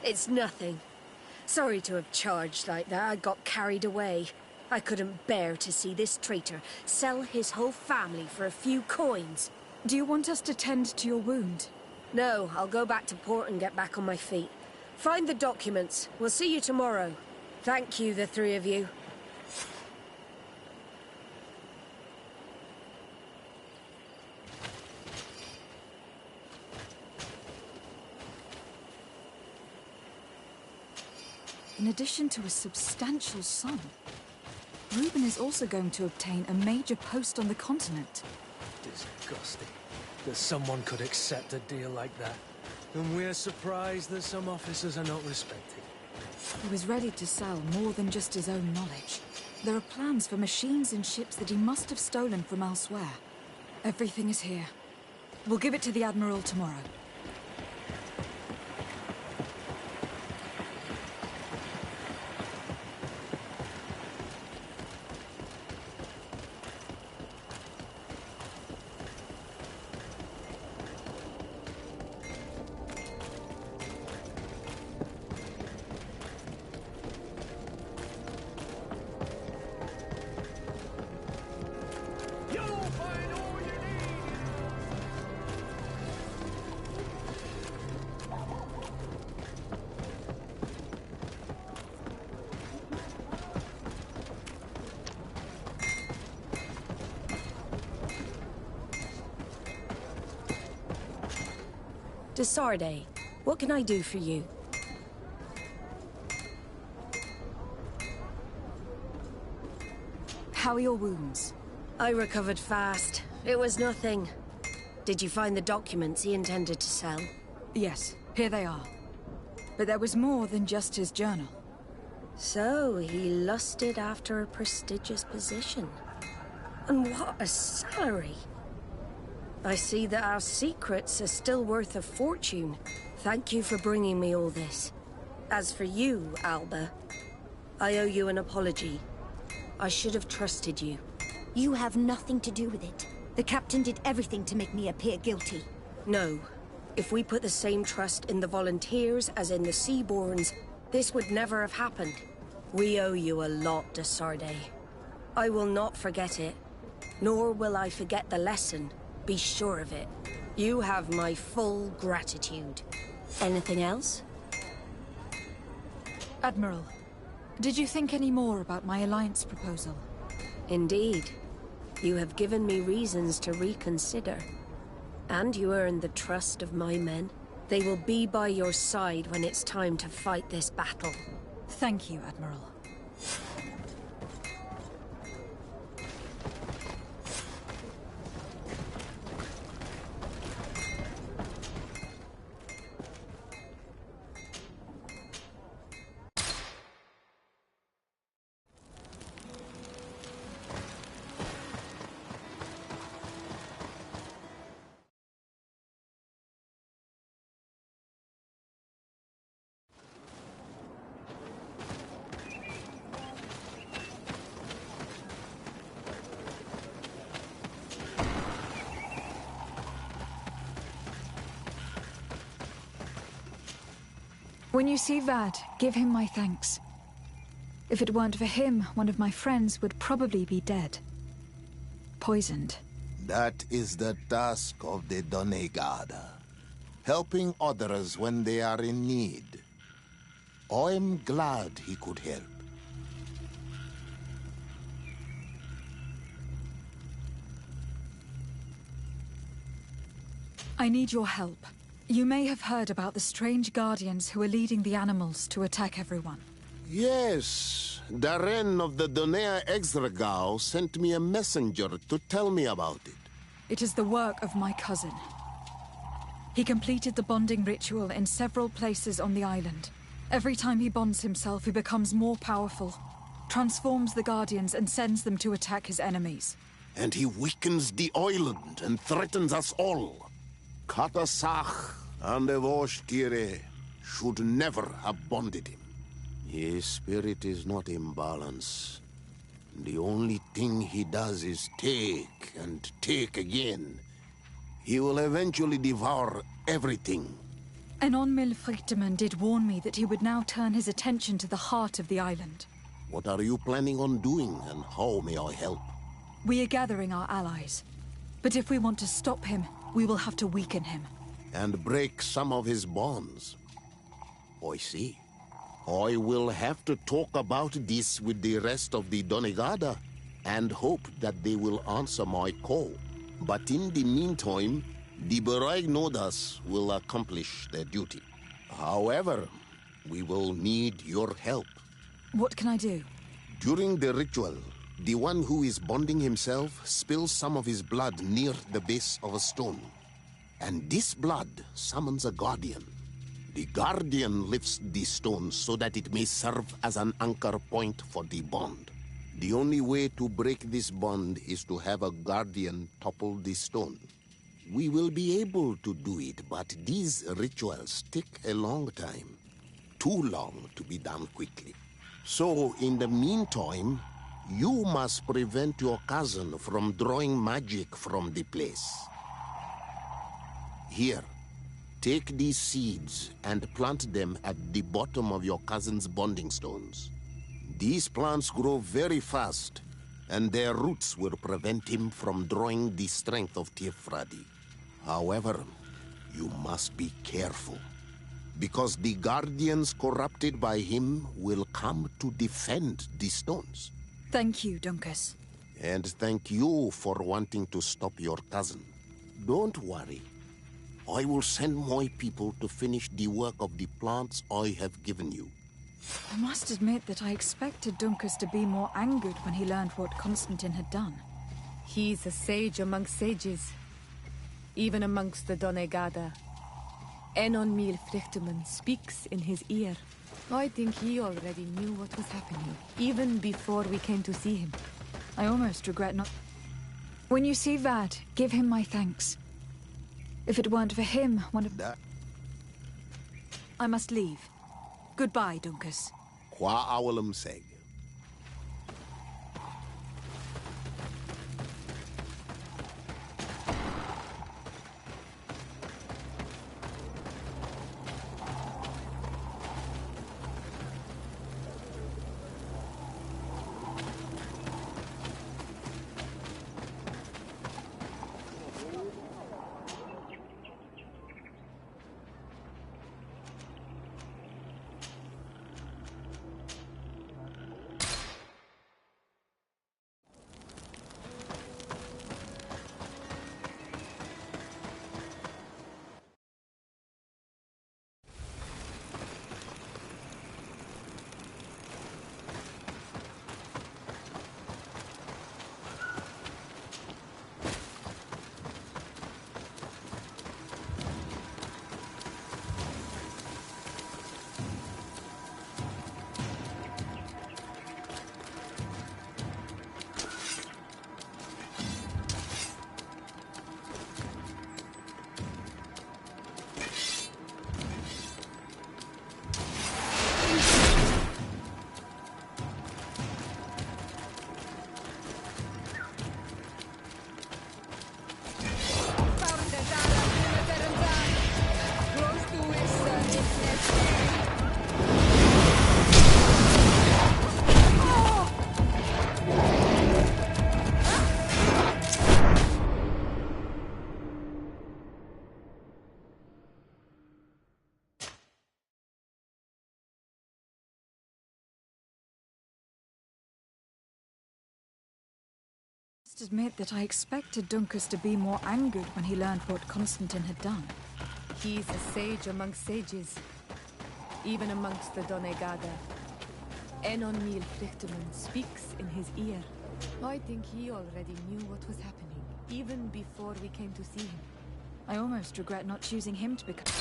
It's nothing. Sorry to have charged like that. I got carried away. I couldn't bear to see this traitor sell his whole family for a few coins. Do you want us to tend to your wound? No, I'll go back to port and get back on my feet. Find the documents. We'll see you tomorrow. Thank you, the three of you. In addition to a substantial sum, Reuben is also going to obtain a major post on the continent. Disgusting that someone could accept a deal like that. And we're surprised that some officers are not respected. He was ready to sell more than just his own knowledge. There are plans for machines and ships that he must have stolen from elsewhere. Everything is here. We'll give it to the Admiral tomorrow. Desarde, what can I do for you? How are your wounds? I recovered fast. It was nothing. Did you find the documents he intended to sell? Yes, here they are. But there was more than just his journal. So, he lusted after a prestigious position. And what a salary! I see that our secrets are still worth a fortune. Thank you for bringing me all this. As for you, Alba, I owe you an apology. I should have trusted you. You have nothing to do with it. The captain did everything to make me appear guilty. No. If we put the same trust in the volunteers as in the Seaborns, this would never have happened. We owe you a lot, Desarde. I will not forget it, nor will I forget the lesson. Be sure of it. You have my full gratitude. Anything else? Admiral, did you think any more about my alliance proposal? Indeed. You have given me reasons to reconsider. And you earned the trust of my men. They will be by your side when it's time to fight this battle. Thank you, Admiral. When you see Vad, give him my thanks. If it weren't for him, one of my friends would probably be dead. Poisoned. That is the task of the Donegada. Helping others when they are in need. I'm glad he could help. I need your help. You may have heard about the strange guardians who are leading the animals to attack everyone. Yes, Darren of the Donea Exregao sent me a messenger to tell me about it. It is the work of my cousin. He completed the bonding ritual in several places on the island. Every time he bonds himself, he becomes more powerful, transforms the guardians and sends them to attack his enemies. And he weakens the island and threatens us all. Katasach and Evosh should never have bonded him. His spirit is not in balance. The only thing he does is take and take again. He will eventually devour everything. Enon Milfrichteman did warn me that he would now turn his attention to the heart of the island. What are you planning on doing, and how may I help? We are gathering our allies. But if we want to stop him, we will have to weaken him. And break some of his bonds. I see. I will have to talk about this with the rest of the Donegada, and hope that they will answer my call. But in the meantime, the Beragnodas will accomplish their duty. However, we will need your help. What can I do? During the ritual, the one who is bonding himself spills some of his blood near the base of a stone. And this blood summons a guardian. The guardian lifts the stone so that it may serve as an anchor point for the bond. The only way to break this bond is to have a guardian topple the stone. We will be able to do it, but these rituals take a long time. Too long to be done quickly. So, in the meantime, you must prevent your cousin from drawing magic from the place. Here, take these seeds and plant them at the bottom of your cousin's bonding stones. These plants grow very fast, and their roots will prevent him from drawing the strength of Teer Fradee. However, you must be careful, because the guardians corrupted by him will come to defend the stones. Thank you, Duncas. And thank you for wanting to stop your cousin. Don't worry. I will send my people to finish the work of the plants I have given you. I must admit that I expected Duncas to be more angered when he learned what Constantine had done. He's a sage among sages, even amongst the Donegada. Enon Mil Frichterman speaks in his ear. I think he already knew what was happening, even before we came to see him. I almost regret not... When you see Vad, give him my thanks. If it weren't for him, one of... I must leave. Goodbye, Duncas. Qua awalum seg. I must admit that I expected Duncas to be more angered when he learned what Constantine had done. He's a sage among sages, even amongst the Donegada. Enon Mil Frichterman speaks in his ear. I think he already knew what was happening, even before we came to see him. I almost regret not choosing him to become...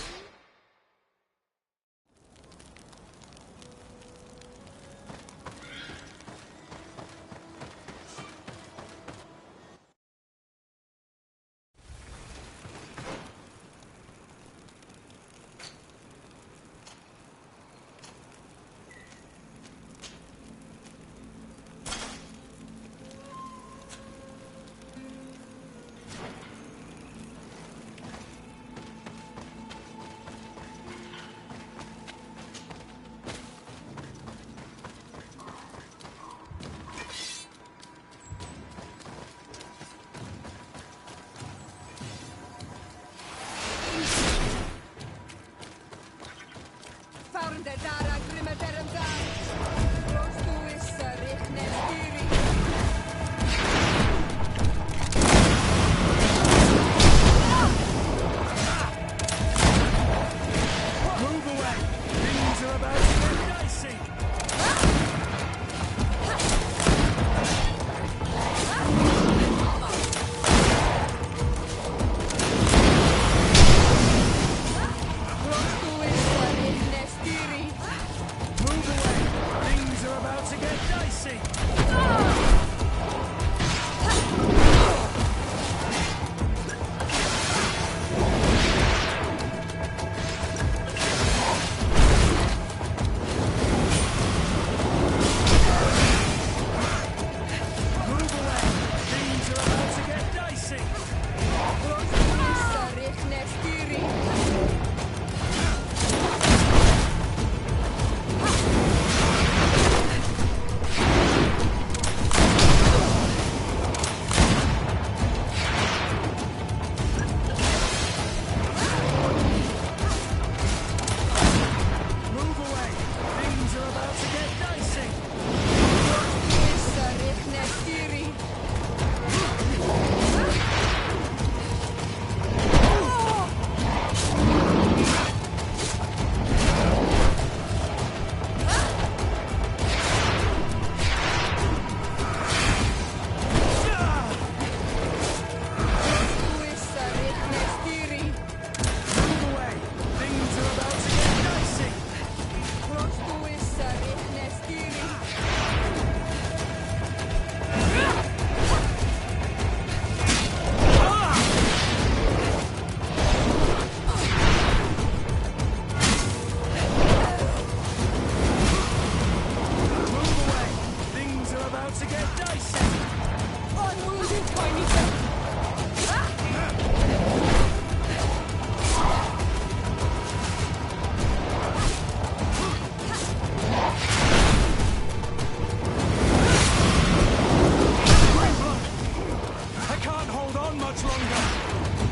Not much longer.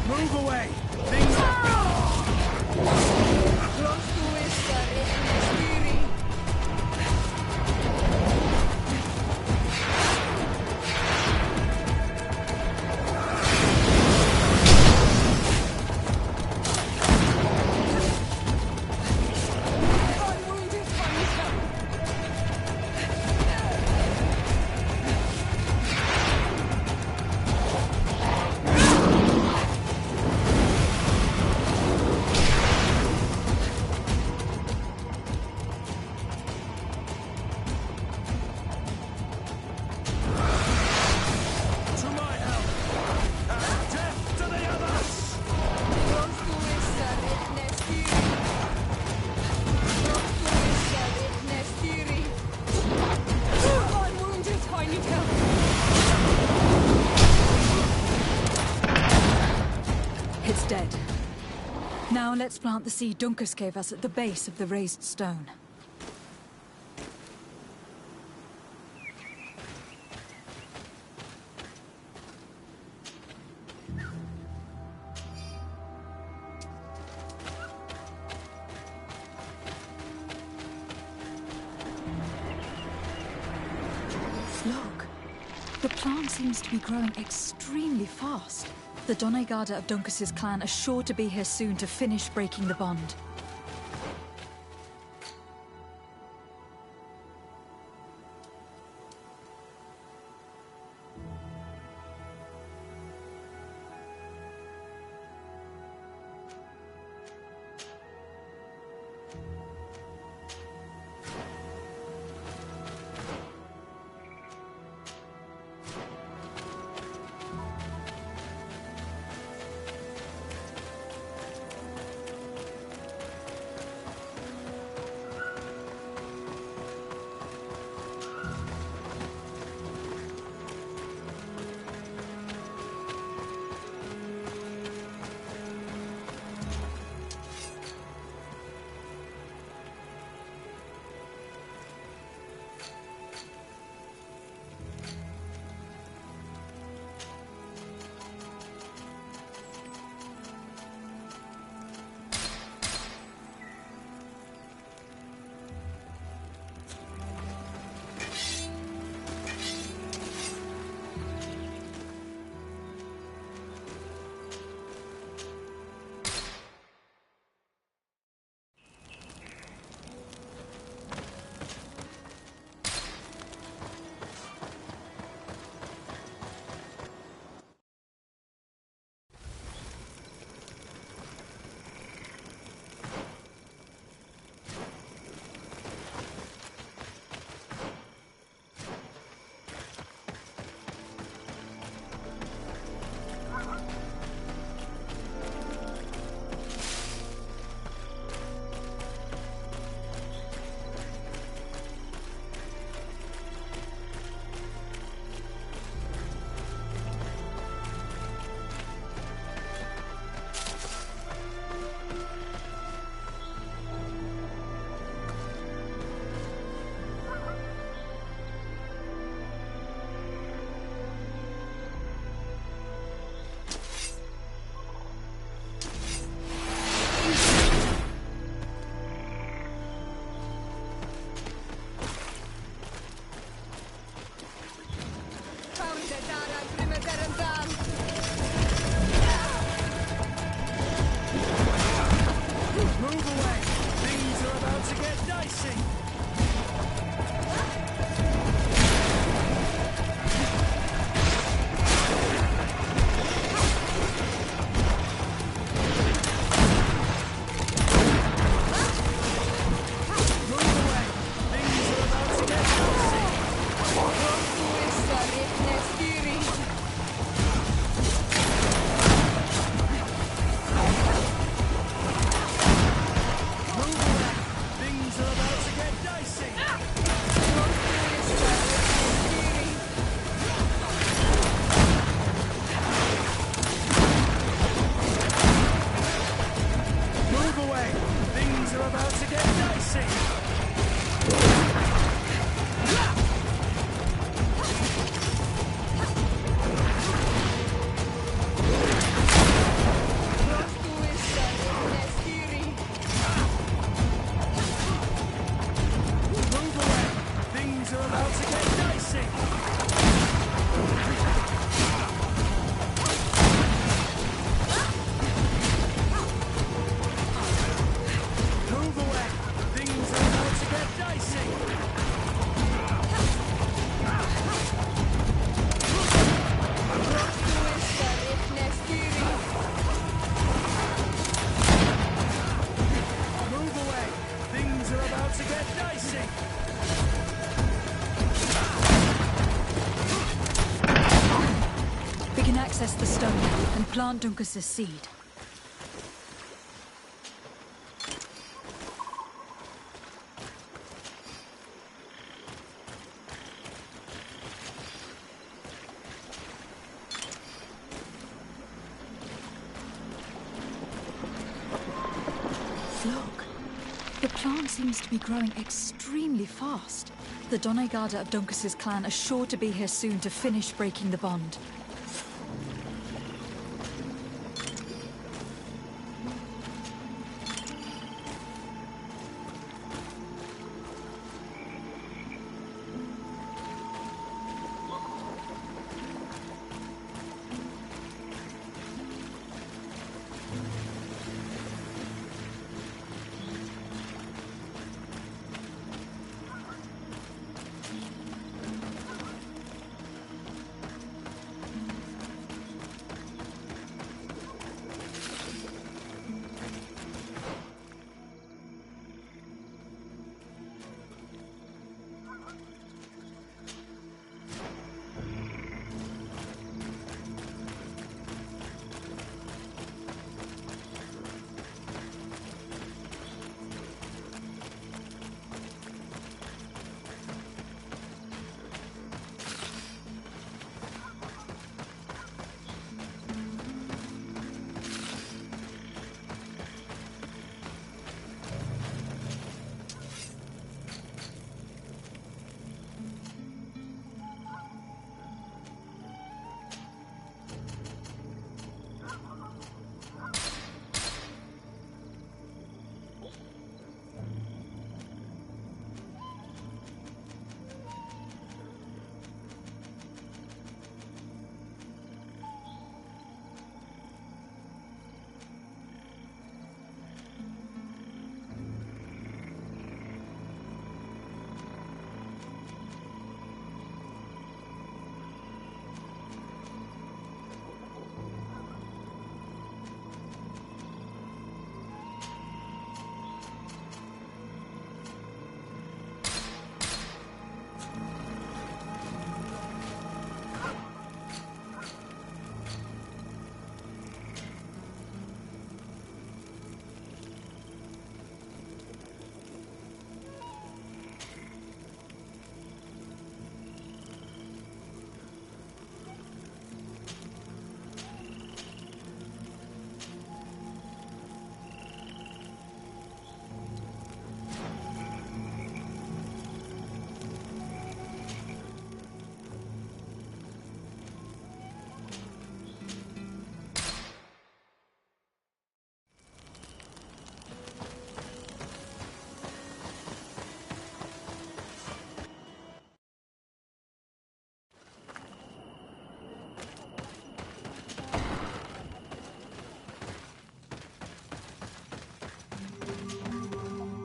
Move away. Things It's dead. Now let's plant the seed Dunkus gave us at the base of the raised stone. Look, the plant seems to be growing extremely fast. The Doneigada of Dunkus's clan are sure to be here soon to finish breaking the bond. the stone and plant Duncas's seed. Look, the plant seems to be growing extremely fast. The Doneigada of Duncas's clan are sure to be here soon to finish breaking the bond.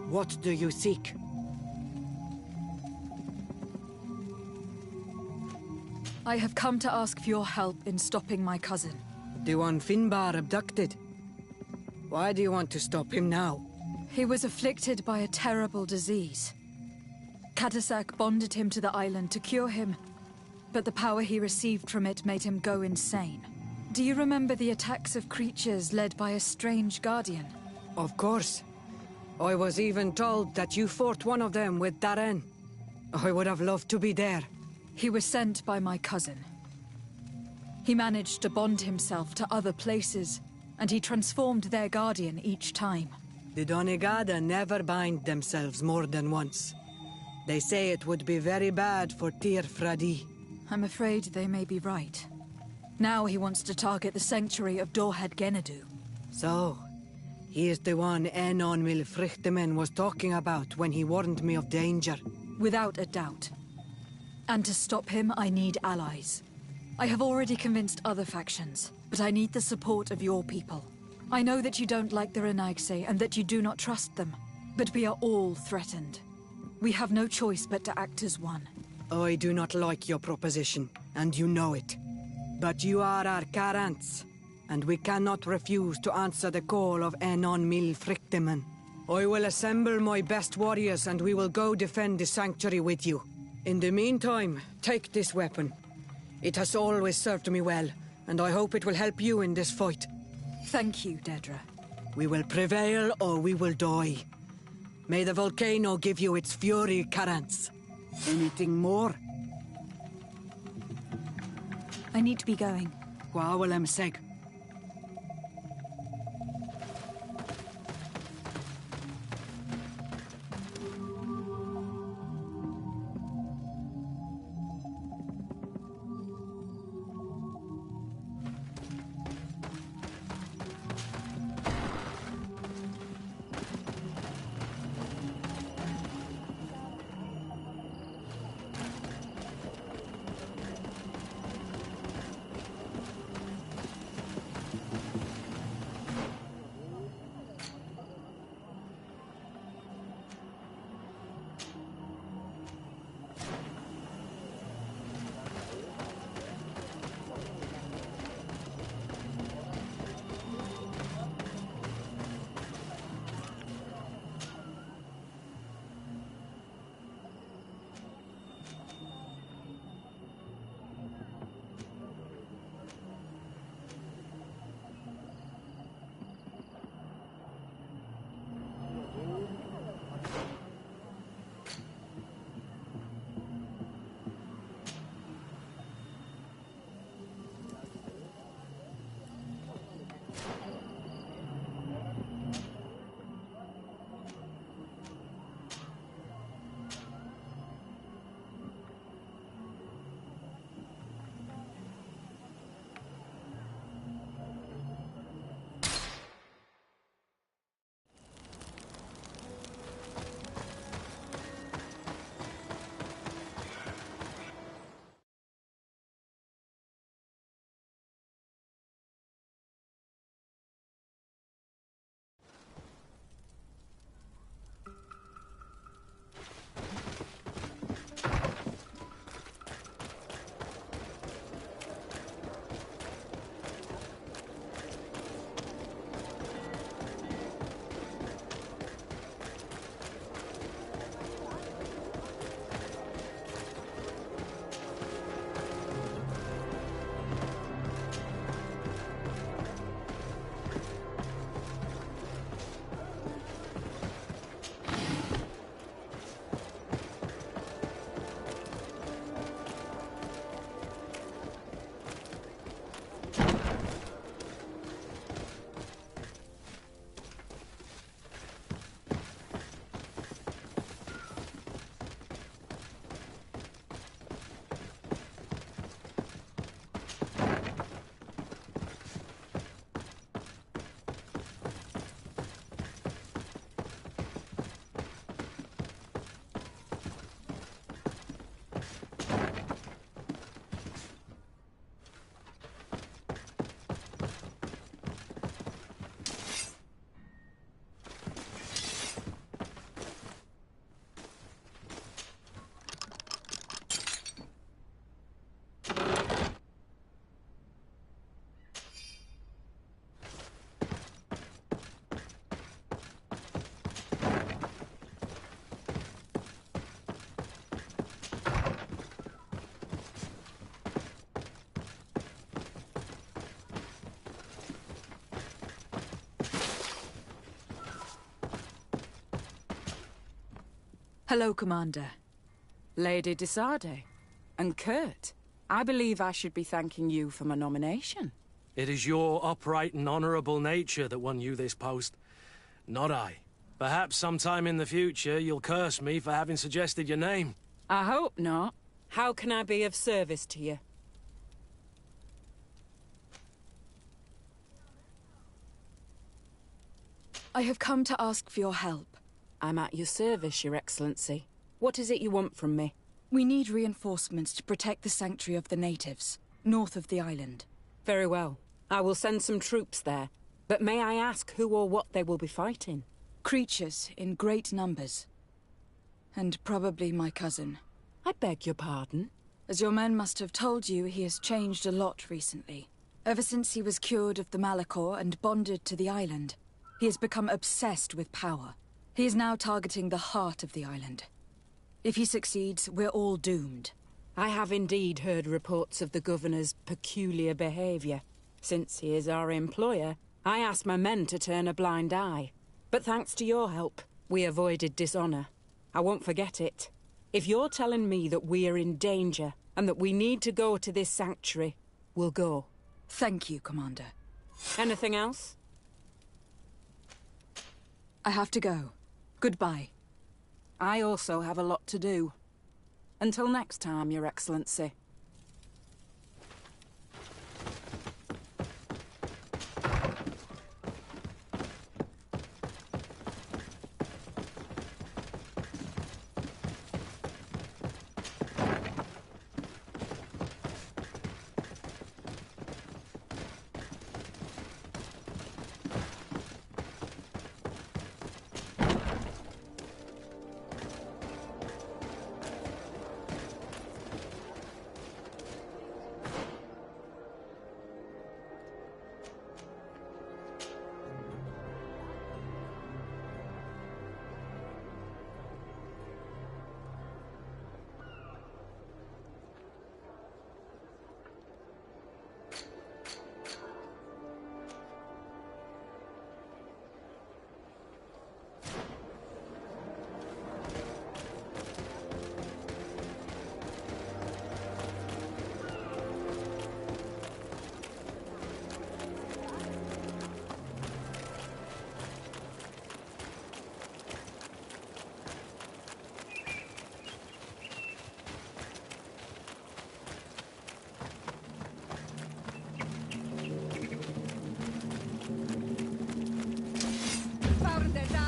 What do you seek? I have come to ask for your help in stopping my cousin. The one Finbar abducted. Why do you want to stop him now? He was afflicted by a terrible disease. Katasak bonded him to the island to cure him, but the power he received from it made him go insane. Do you remember the attacks of creatures led by a strange guardian? Of course. I was even told that you fought one of them with Darren. I would have loved to be there. He was sent by my cousin. He managed to bond himself to other places, and he transformed their guardian each time. The Doneigada never bind themselves more than once. They say it would be very bad for Teer Fradee. I'm afraid they may be right. Now he wants to target the sanctuary of Dorhead Genadu. So, he is the one Enon Milfrichtemen was talking about when he warned me of danger. Without a doubt. And to stop him, I need allies. I have already convinced other factions, but I need the support of your people. I know that you don't like the Renaigse and that you do not trust them, but we are all threatened. We have no choice but to act as one. I do not like your proposition, and you know it. But you are our Karants, and we cannot refuse to answer the call of Enon Milfrichtemen. I will assemble my best warriors and we will go defend the sanctuary with you. In the meantime, take this weapon. It has always served me well, and I hope it will help you in this fight. Thank you, Dedra. We will prevail or we will die. May the volcano give you its fury, Carance. Anything more? I need to be going. Gwawalem seg. Hello, Commander. Lady Desarde. And Kurt. I believe I should be thanking you for my nomination. It is your upright and honorable nature that won you this post, not I. Perhaps sometime in the future you'll curse me for having suggested your name. I hope not. How can I be of service to you? I have come to ask for your help. I'm at your service, Your Excellency. What is it you want from me? We need reinforcements to protect the sanctuary of the natives, north of the island. Very well. I will send some troops there. But may I ask who or what they will be fighting? Creatures in great numbers. And probably my cousin. I beg your pardon? As your men must have told you, he has changed a lot recently. Ever since he was cured of the Malachor and bonded to the island, he has become obsessed with power. He is now targeting the heart of the island. If he succeeds, we're all doomed. I have indeed heard reports of the Governor's peculiar behavior. Since he is our employer, I asked my men to turn a blind eye. But thanks to your help, we avoided dishonor. I won't forget it. If you're telling me that we are in danger, and that we need to go to this sanctuary, we'll go. Thank you, Commander. Anything else? I have to go. Goodbye. I also have a lot to do. Until next time, Your Excellency.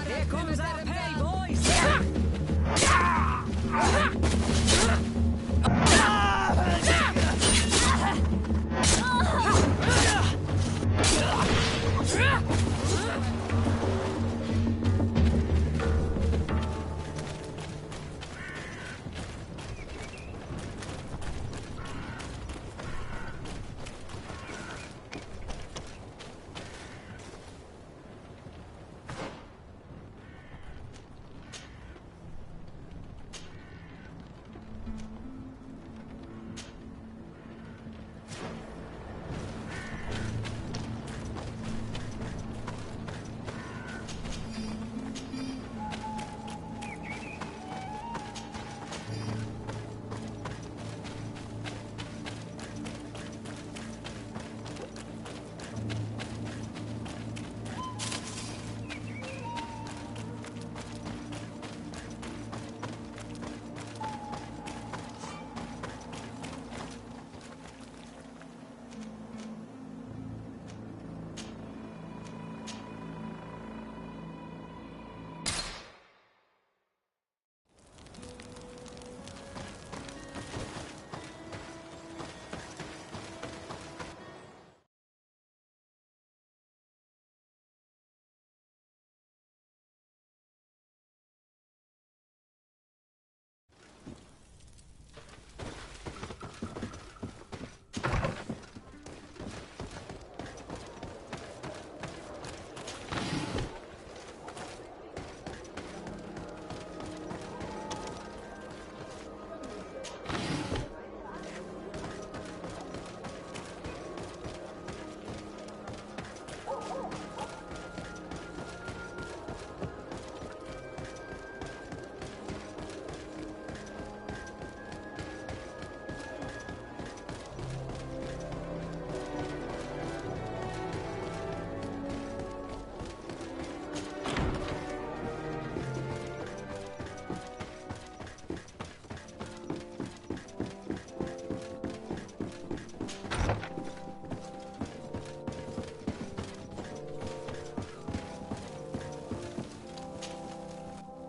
Here comes our pay, boys!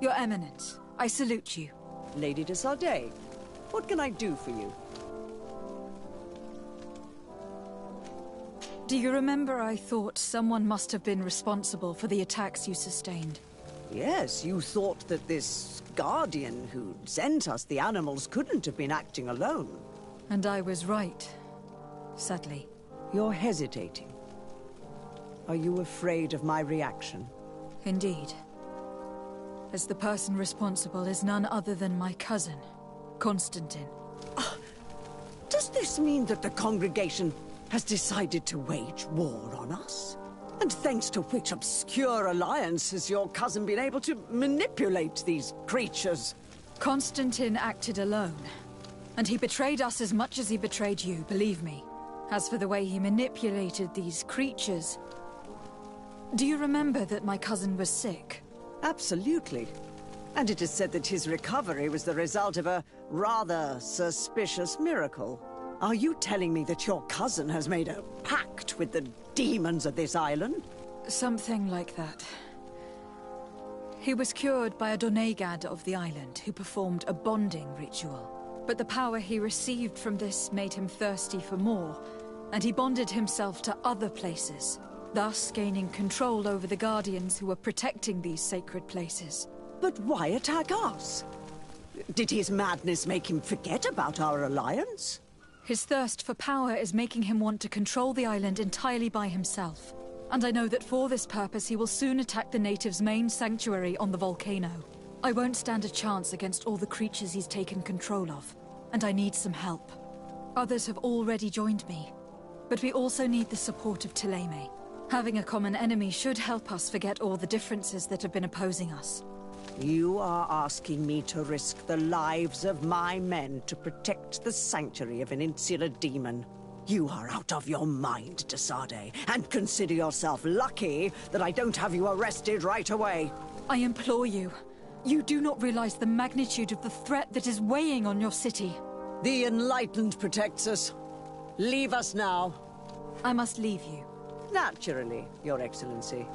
Your Eminence, I salute you. Lady de Sardet, what can I do for you? Do you remember I thought someone must have been responsible for the attacks you sustained? Yes, you thought that this guardian who sent us the animals couldn't have been acting alone. And I was right, sadly. You're hesitating. Are you afraid of my reaction? Indeed. As the person responsible is none other than my cousin, Constantine. Does this mean that the congregation has decided to wage war on us? And thanks to which obscure alliance has your cousin been able to manipulate these creatures? Constantine acted alone. And he betrayed us as much as he betrayed you, believe me. As for the way he manipulated these creatures... Do you remember that my cousin was sick? Absolutely. And it is said that his recovery was the result of a rather suspicious miracle. Are you telling me that your cousin has made a pact with the demons of this island? Something like that. He was cured by a Donegad of the island, who performed a bonding ritual. But the power he received from this made him thirsty for more, and he bonded himself to other places, thus gaining control over the Guardians who were protecting these sacred places. But why attack us? Did his madness make him forget about our alliance? His thirst for power is making him want to control the island entirely by himself. And I know that for this purpose he will soon attack the natives' main sanctuary on the volcano. I won't stand a chance against all the creatures he's taken control of, and I need some help. Others have already joined me, but we also need the support of Thélème. Having a common enemy should help us forget all the differences that have been opposing us. You are asking me to risk the lives of my men to protect the sanctuary of an insular demon. You are out of your mind, de Sade, and consider yourself lucky that I don't have you arrested right away. I implore you. You do not realize the magnitude of the threat that is weighing on your city. The Enlightened protects us. Leave us now. I must leave you. Naturally, Your Excellency.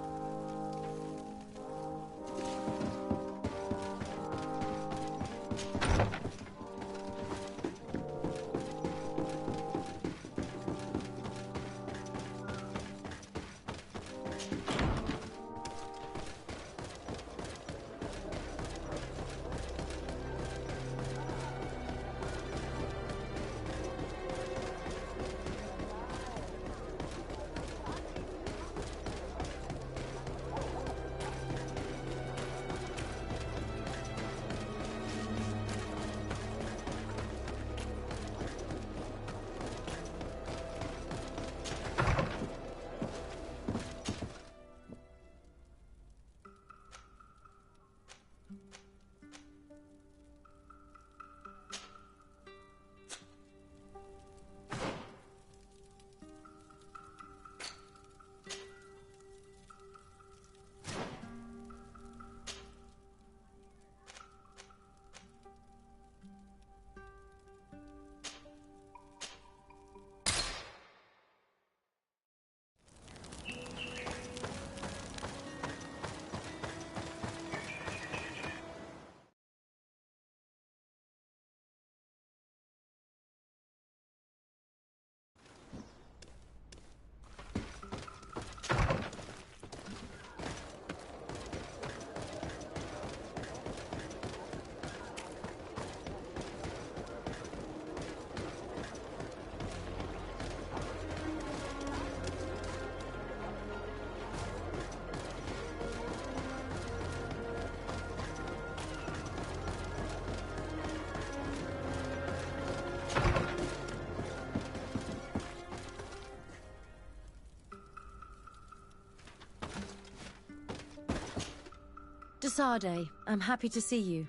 de Sade, I'm happy to see you.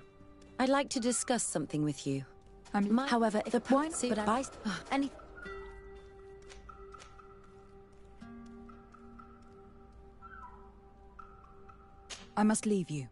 I'd like to discuss something with you. However, the point, but any. I must leave you.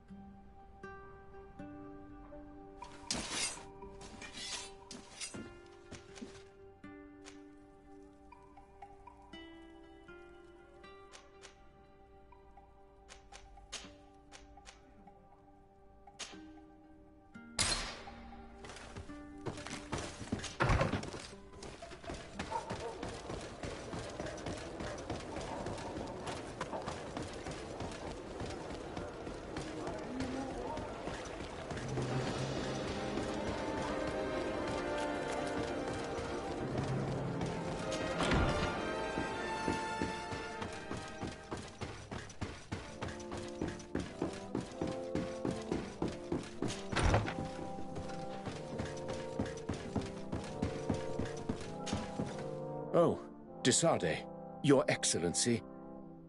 Desade, Your Excellency,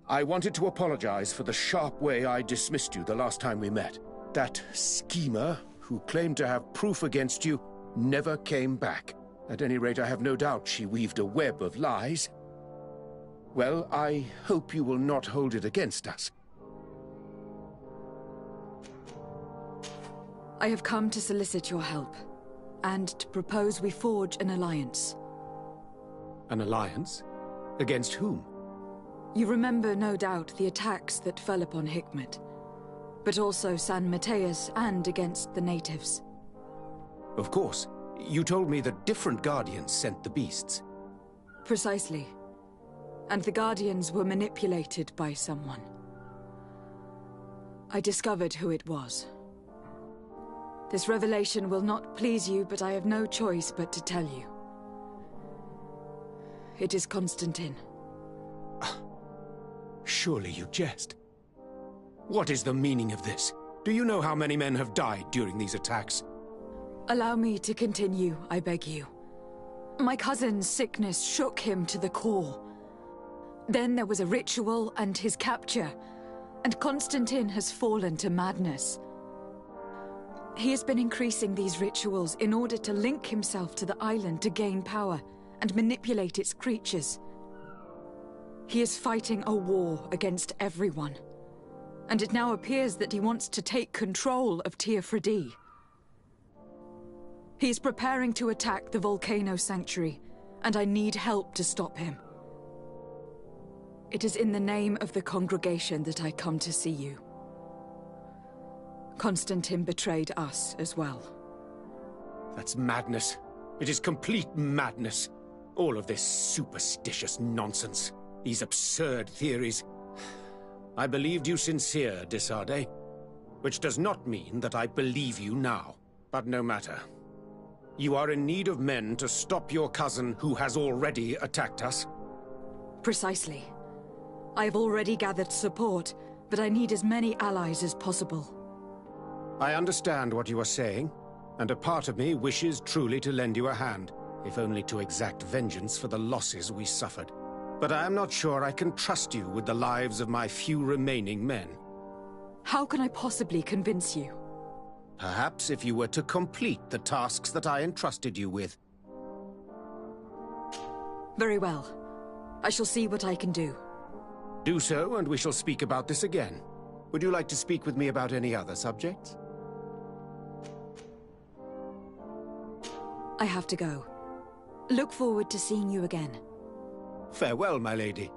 I wanted to apologize for the sharp way I dismissed you the last time we met. That schemer, who claimed to have proof against you, never came back. At any rate, I have no doubt she weaved a web of lies. Well, I hope you will not hold it against us. I have come to solicit your help, and to propose we forge an alliance. An alliance? Against whom? You remember, no doubt, the attacks that fell upon Hikmet, but also San Mateus and against the natives. Of course. You told me that different Guardians sent the beasts. Precisely. And the Guardians were manipulated by someone. I discovered who it was. This revelation will not please you, but I have no choice but to tell you. It is Constantine. Surely you jest. What is the meaning of this? Do you know how many men have died during these attacks? Allow me to continue, I beg you. My cousin's sickness shook him to the core. Then there was a ritual and his capture, and Constantine has fallen to madness. He has been increasing these rituals in order to link himself to the island to gain power and manipulate its creatures. He is fighting a war against everyone, and it now appears that he wants to take control of Teer Fradee. He is preparing to attack the volcano sanctuary, and I need help to stop him. It is in the name of the congregation that I come to see you. Constantine betrayed us as well. That's madness. It is complete madness. All of this superstitious nonsense. These absurd theories. I believed you sincere, Desade, which does not mean that I believe you now. But no matter. You are in need of men to stop your cousin who has already attacked us. Precisely. I have already gathered support, but I need as many allies as possible. I understand what you are saying, and a part of me wishes truly to lend you a hand, if only to exact vengeance for the losses we suffered. But I am not sure I can trust you with the lives of my few remaining men. How can I possibly convince you? Perhaps if you were to complete the tasks that I entrusted you with. Very well. I shall see what I can do. Do so, and we shall speak about this again. Would you like to speak with me about any other subjects? I have to go. Look forward to seeing you again. Farewell, my lady.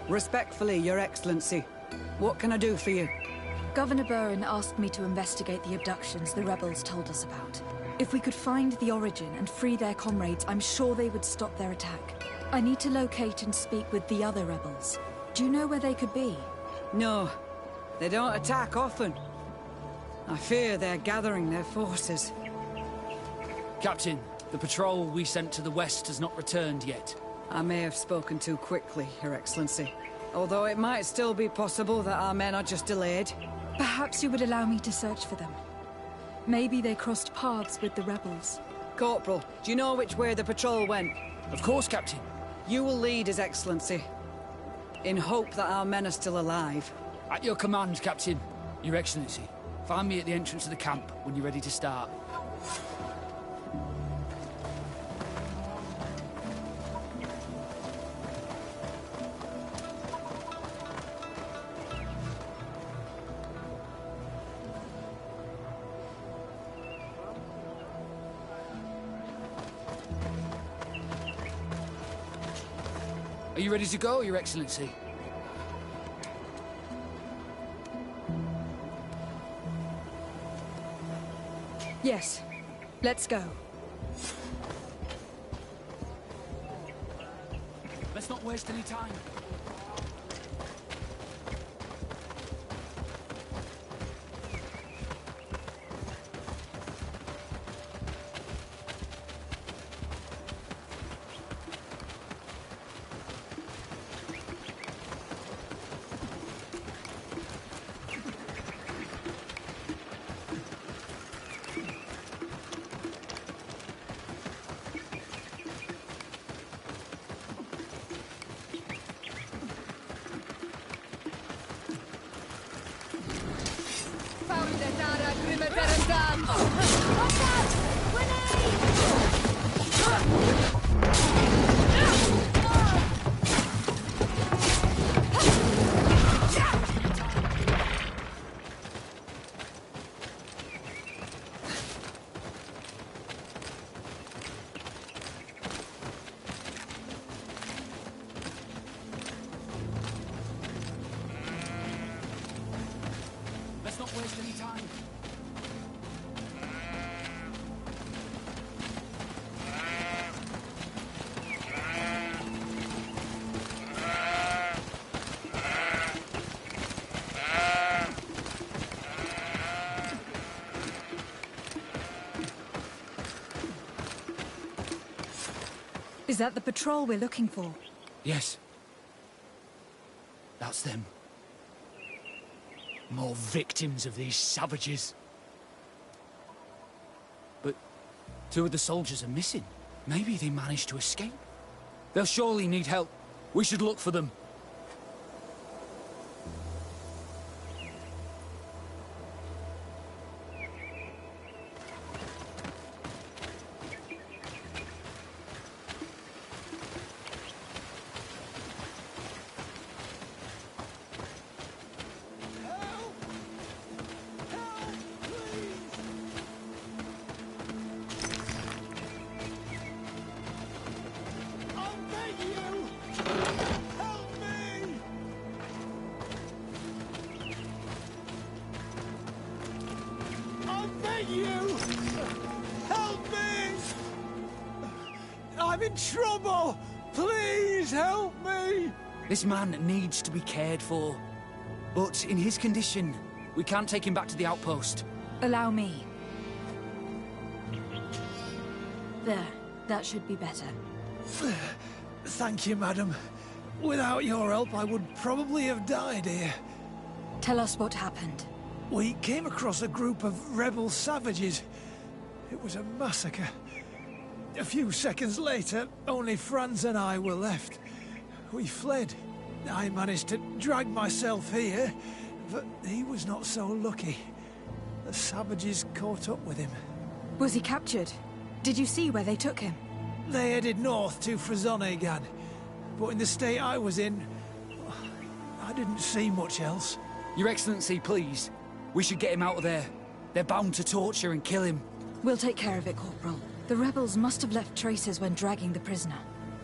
Respectfully, Your Excellency. What can I do for you? Governor Burren asked me to investigate the abductions the rebels told us about. If we could find the origin and free their comrades, I'm sure they would stop their attack. I need to locate and speak with the other rebels. Do you know where they could be? No. They don't attack often. I fear they're gathering their forces. Captain, the patrol we sent to the west has not returned yet. I may have spoken too quickly, Your Excellency. Although it might still be possible that our men are just delayed. Perhaps you would allow me to search for them. Maybe they crossed paths with the rebels. Corporal, do you know which way the patrol went? Of course, Captain. You will lead, His Excellency. In hope that our men are still alive. At your command, Captain. Your Excellency. Find me at the entrance of the camp when you're ready to start. Are you ready to go, Your Excellency? Yes. Let's go. Let's not waste any time. Let's not waste any time. Is that the patrol we're looking for? Yes. That's them. More victims of these savages. But two of the soldiers are missing. Maybe they managed to escape. They'll surely need help. We should look for them. You! Help me! I'm in trouble! Please help me! This man needs to be cared for. But in his condition, we can't take him back to the outpost. Allow me. There. That should be better. Thank you, madam. Without your help, I would probably have died here. Tell us what happened. We came across a group of rebel savages. It was a massacre. A few seconds later, only Franz and I were left. We fled. I managed to drag myself here, but he was not so lucky. The savages caught up with him. Was he captured? Did you see where they took him? They headed north to Frazonegan, but in the state I was in, I didn't see much else. Your Excellency, please. We should get him out of there. They're bound to torture and kill him. We'll take care of it, Corporal. The rebels must have left traces when dragging the prisoner.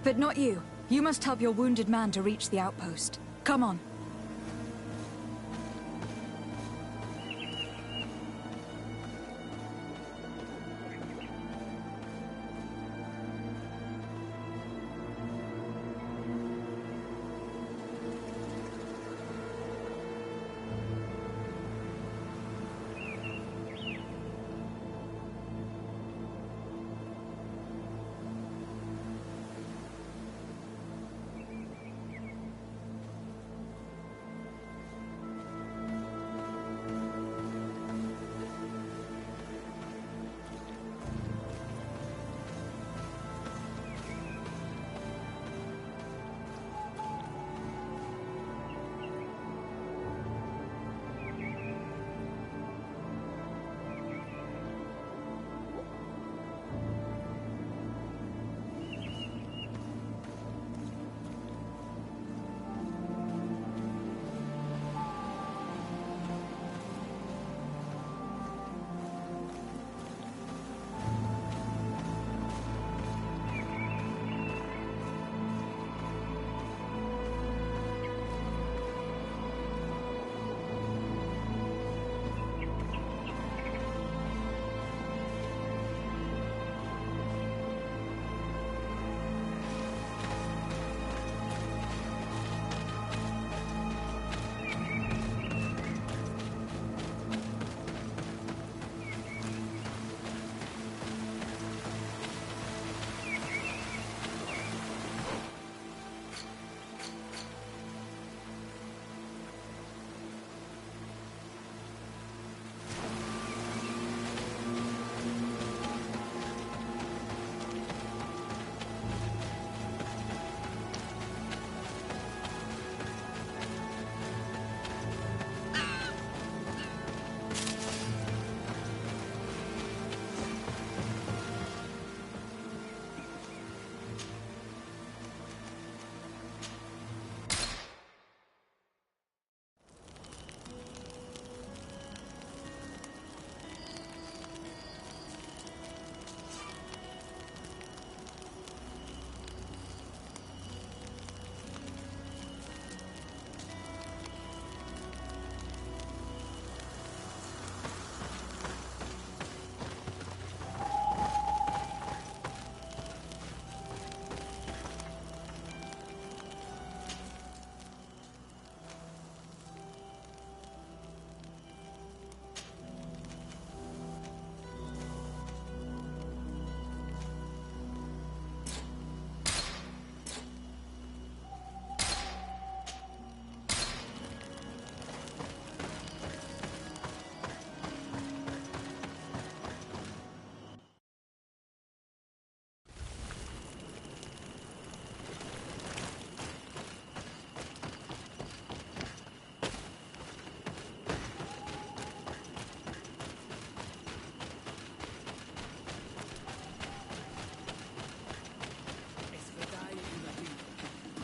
But not you. You must help your wounded man to reach the outpost. Come on.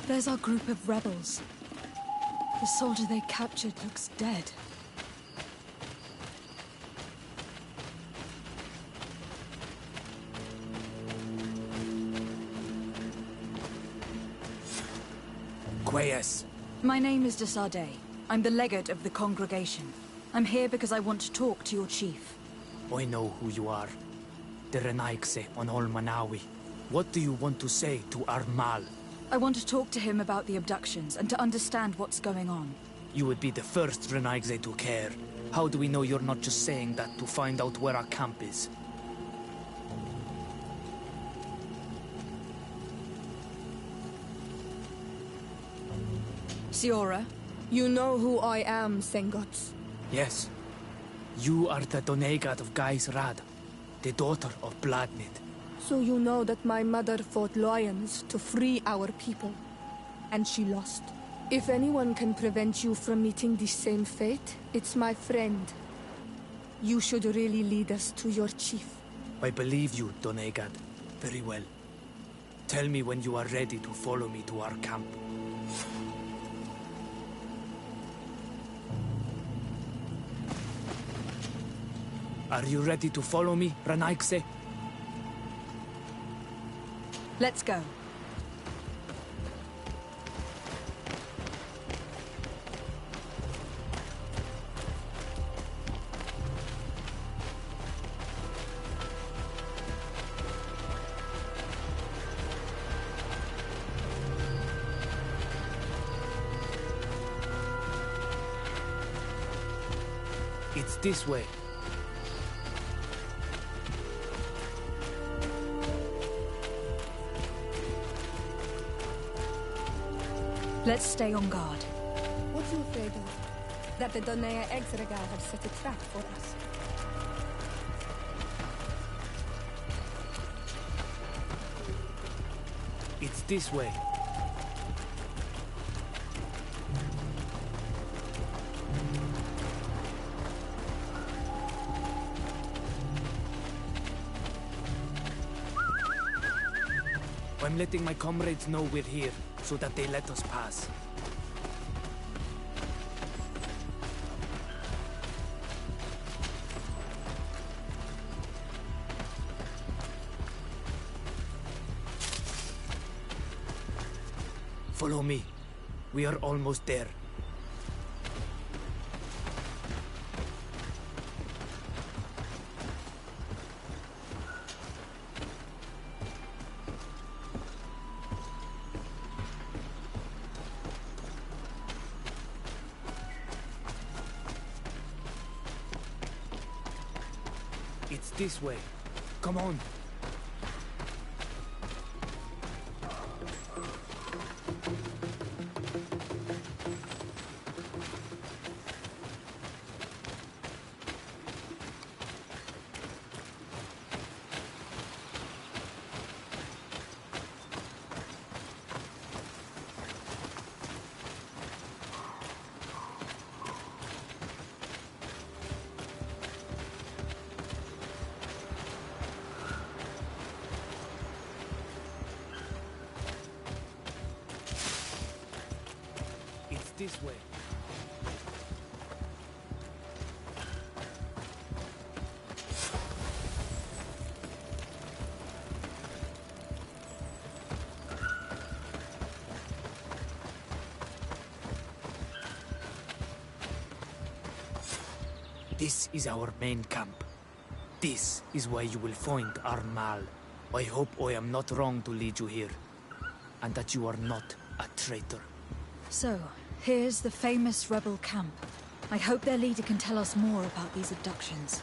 There's our group of rebels. The soldier they captured looks dead. Quayas. My name is de Sade. I'm the legate of the congregation. I'm here because I want to talk to your chief. I know who you are. The Renaigse on Ol Manawi. What do you want to say to Armal? I want to talk to him about the abductions and to understand what's going on. You would be the first Renaigse to care. How do we know you're not just saying that to find out where our camp is? Siora? You know who I am, Sengots. Yes. You are the Donegat of Gais Rad, the daughter of Bladnid. So you know that my mother fought lions to free our people, and she lost. If anyone can prevent you from meeting the same fate, it's my friend. You should really lead us to your chief. I believe you, Donegat. Very well. Tell me when you are ready to follow me to our camp. Are you ready to follow me, Renaigse? Let's go. It's this way. Let's stay on guard. What are you afraid of? That the Donea Exregal have set a trap for us. It's this way. I'm letting my comrades know we're here, so that they let us pass. Follow me. We are almost there. It's this way. Come on. This way. This is our main camp. This is where you will find our Mal. I hope I am not wrong to lead you here, and that you are not a traitor. So, here's the famous rebel camp. I hope their leader can tell us more about these abductions.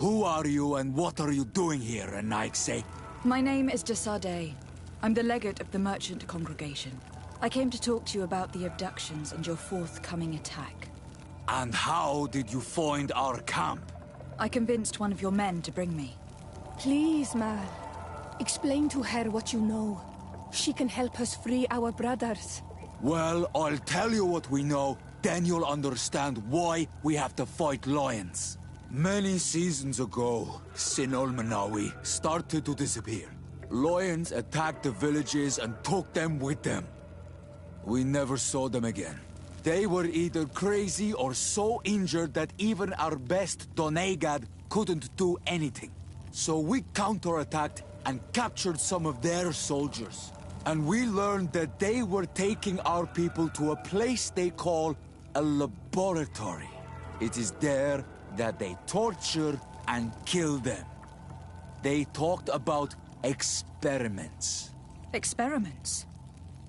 Who are you and what are you doing here, Anaikse? My name is Desade. I'm the legate of the merchant congregation. I came to talk to you about the abductions and your forthcoming attack. And how did you find our camp? I convinced one of your men to bring me. Please, Mal. Explain to her what you know. She can help us free our brothers. Well, I'll tell you what we know, then you'll understand why we have to fight lions. Many seasons ago, Sinolmanawi started to disappear. Lions attacked the villages and took them with them. We never saw them again. They were either crazy or so injured that even our best Donegad couldn't do anything. So we counterattacked and captured some of their soldiers. And we learned that they were taking our people to a place they call a laboratory. It is there that they torture and kill them. They talked about experiments. Experiments?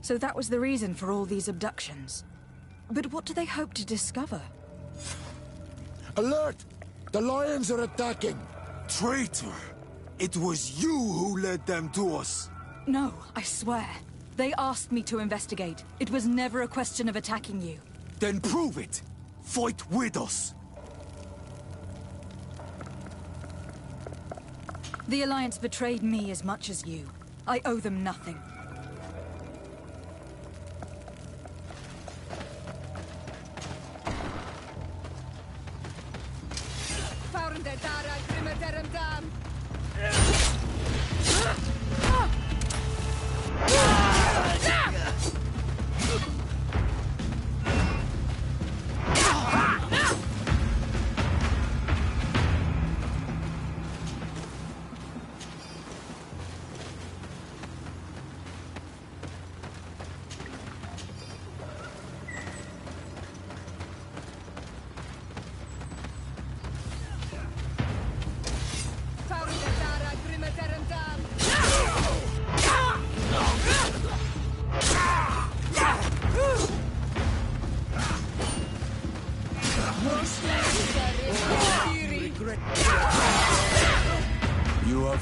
So that was the reason for all these abductions. But what do they hope to discover? Alert! The lions are attacking! Traitor! It was you who led them to us! No, I swear. They asked me to investigate. It was never a question of attacking you. Then prove it! Fight with us! The Alliance betrayed me as much as you. I owe them nothing.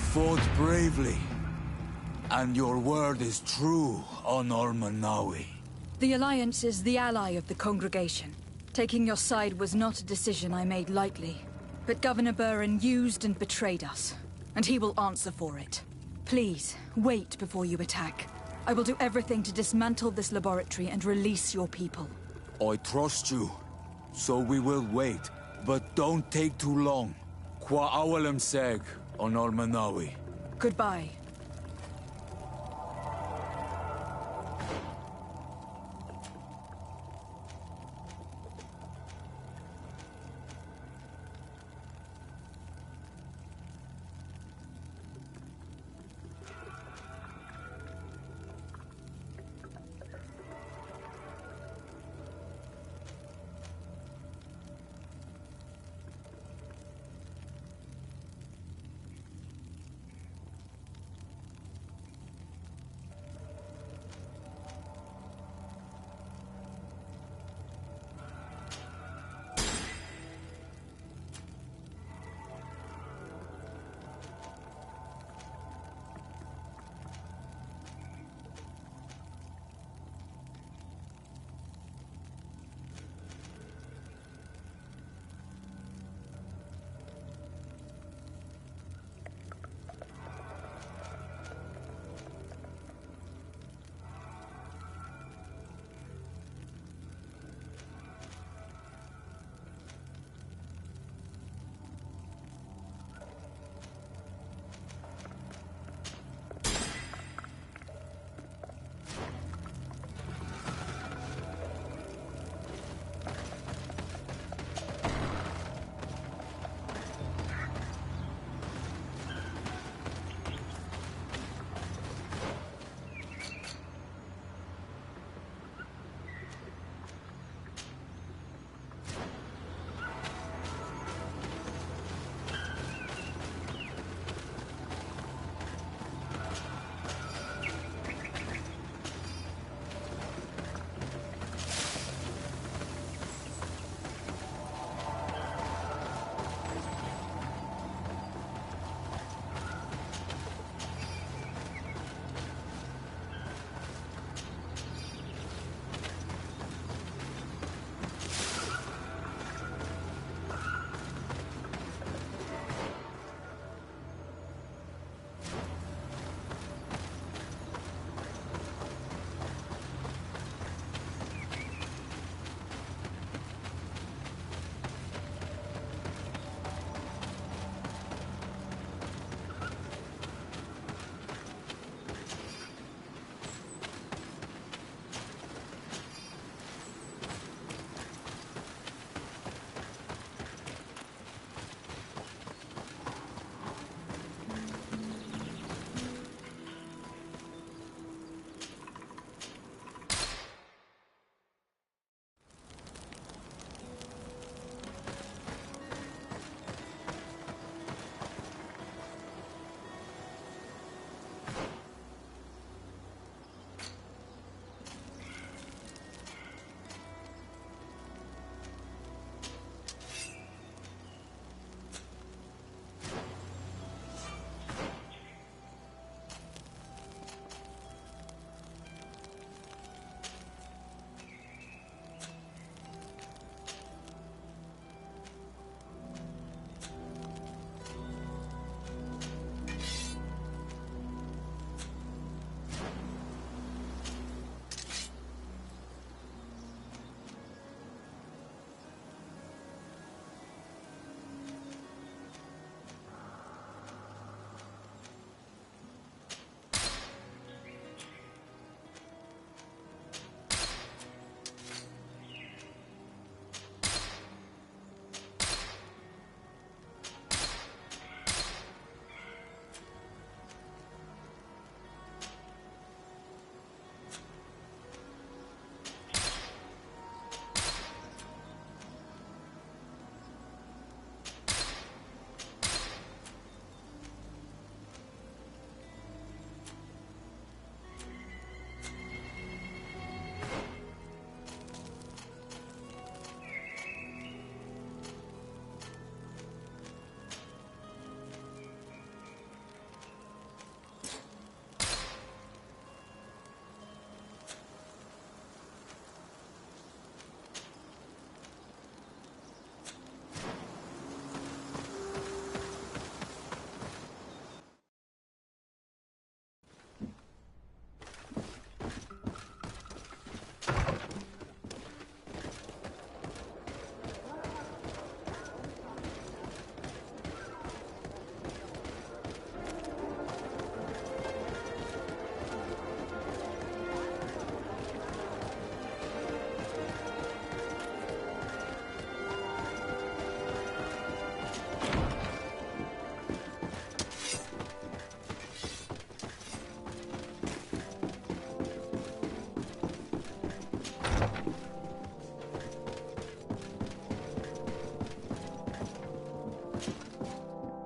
fought bravely. And your word is true on Ormanawi. The Alliance is the ally of the congregation. Taking your side was not a decision I made lightly. But Governor Burren used and betrayed us, and he will answer for it. Please, wait before you attack. I will do everything to dismantle this laboratory and release your people. I trust you, so we will wait. But don't take too long. Qua awalem seg on Ormanawi. Goodbye.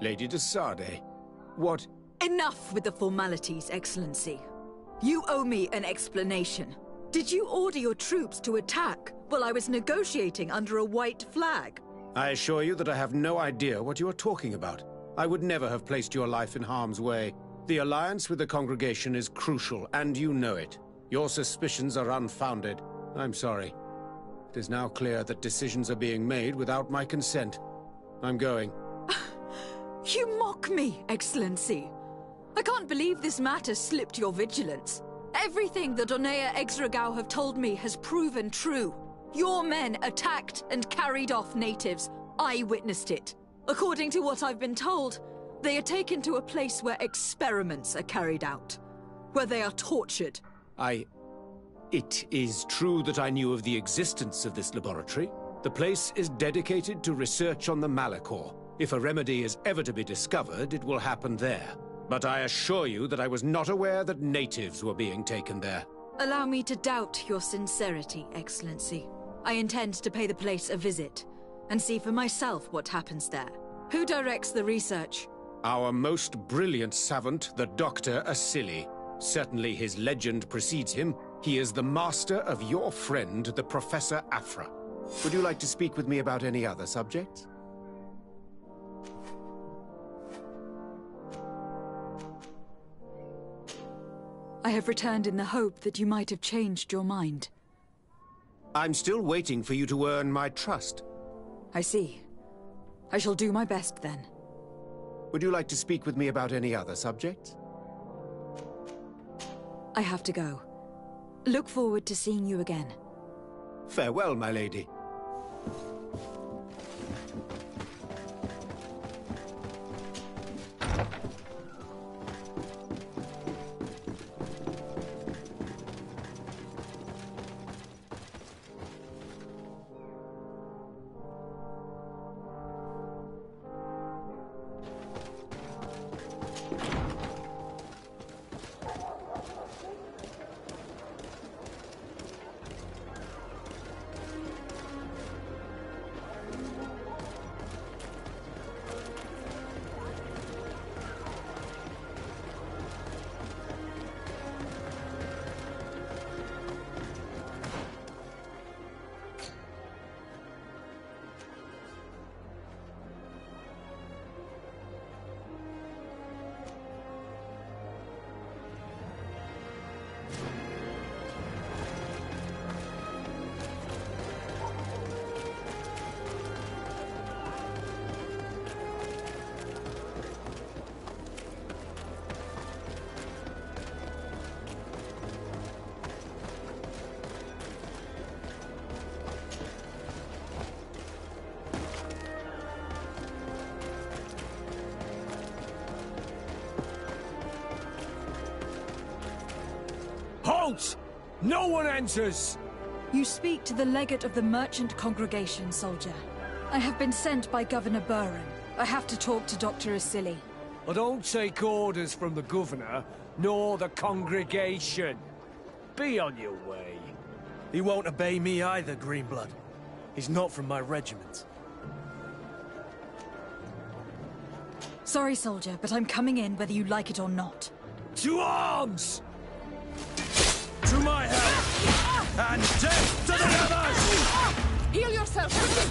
Lady de Sade, what... Enough with the formalities, Excellency. You owe me an explanation. Did you order your troops to attack while I was negotiating under a white flag? I assure you that I have no idea what you are talking about. I would never have placed your life in harm's way. The alliance with the congregation is crucial, and you know it. Your suspicions are unfounded. I'm sorry. It is now clear that decisions are being made without my consent. I'm going. You mock me, Excellency. I can't believe this matter slipped your vigilance. Everything the Donea Exregao have told me has proven true. Your men attacked and carried off natives. I witnessed it. According to what I've been told, they are taken to a place where experiments are carried out, where they are tortured. It is true that I knew of the existence of this laboratory. The place is dedicated to research on the Malachor. If a remedy is ever to be discovered, it will happen there. But I assure you that I was not aware that natives were being taken there. Allow me to doubt your sincerity, Excellency. I intend to pay the place a visit and see for myself what happens there. Who directs the research? Our most brilliant savant, the Dr. Asili. Certainly his legend precedes him. He is the master of your friend, the Professor Afra. Would you like to speak with me about any other subjects? I have returned in the hope that you might have changed your mind. I'm still waiting for you to earn my trust. I see. I shall do my best then. Would you like to speak with me about any other subjects? I have to go. Look forward to seeing you again. Farewell, my lady. Halt! No one enters! You speak to the legate of the merchant congregation, soldier. I have been sent by Governor Burren. I have to talk to Dr. Asili. I don't take orders from the governor, nor the congregation. Be on your way. He won't obey me either, Greenblood. He's not from my regiment. Sorry, soldier, but I'm coming in whether you like it or not. To arms! To my help! And death to the others! Heal yourself, quickly!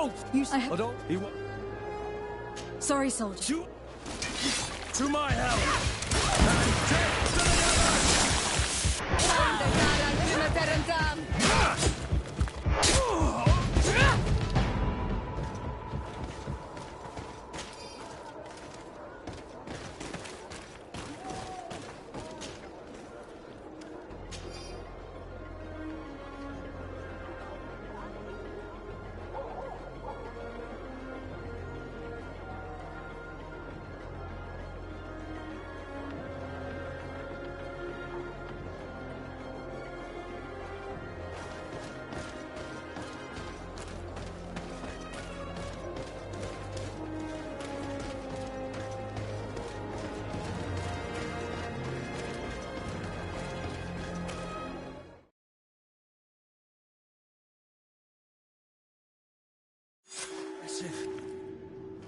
Don't! I don't. Sorry, soldier. To my help!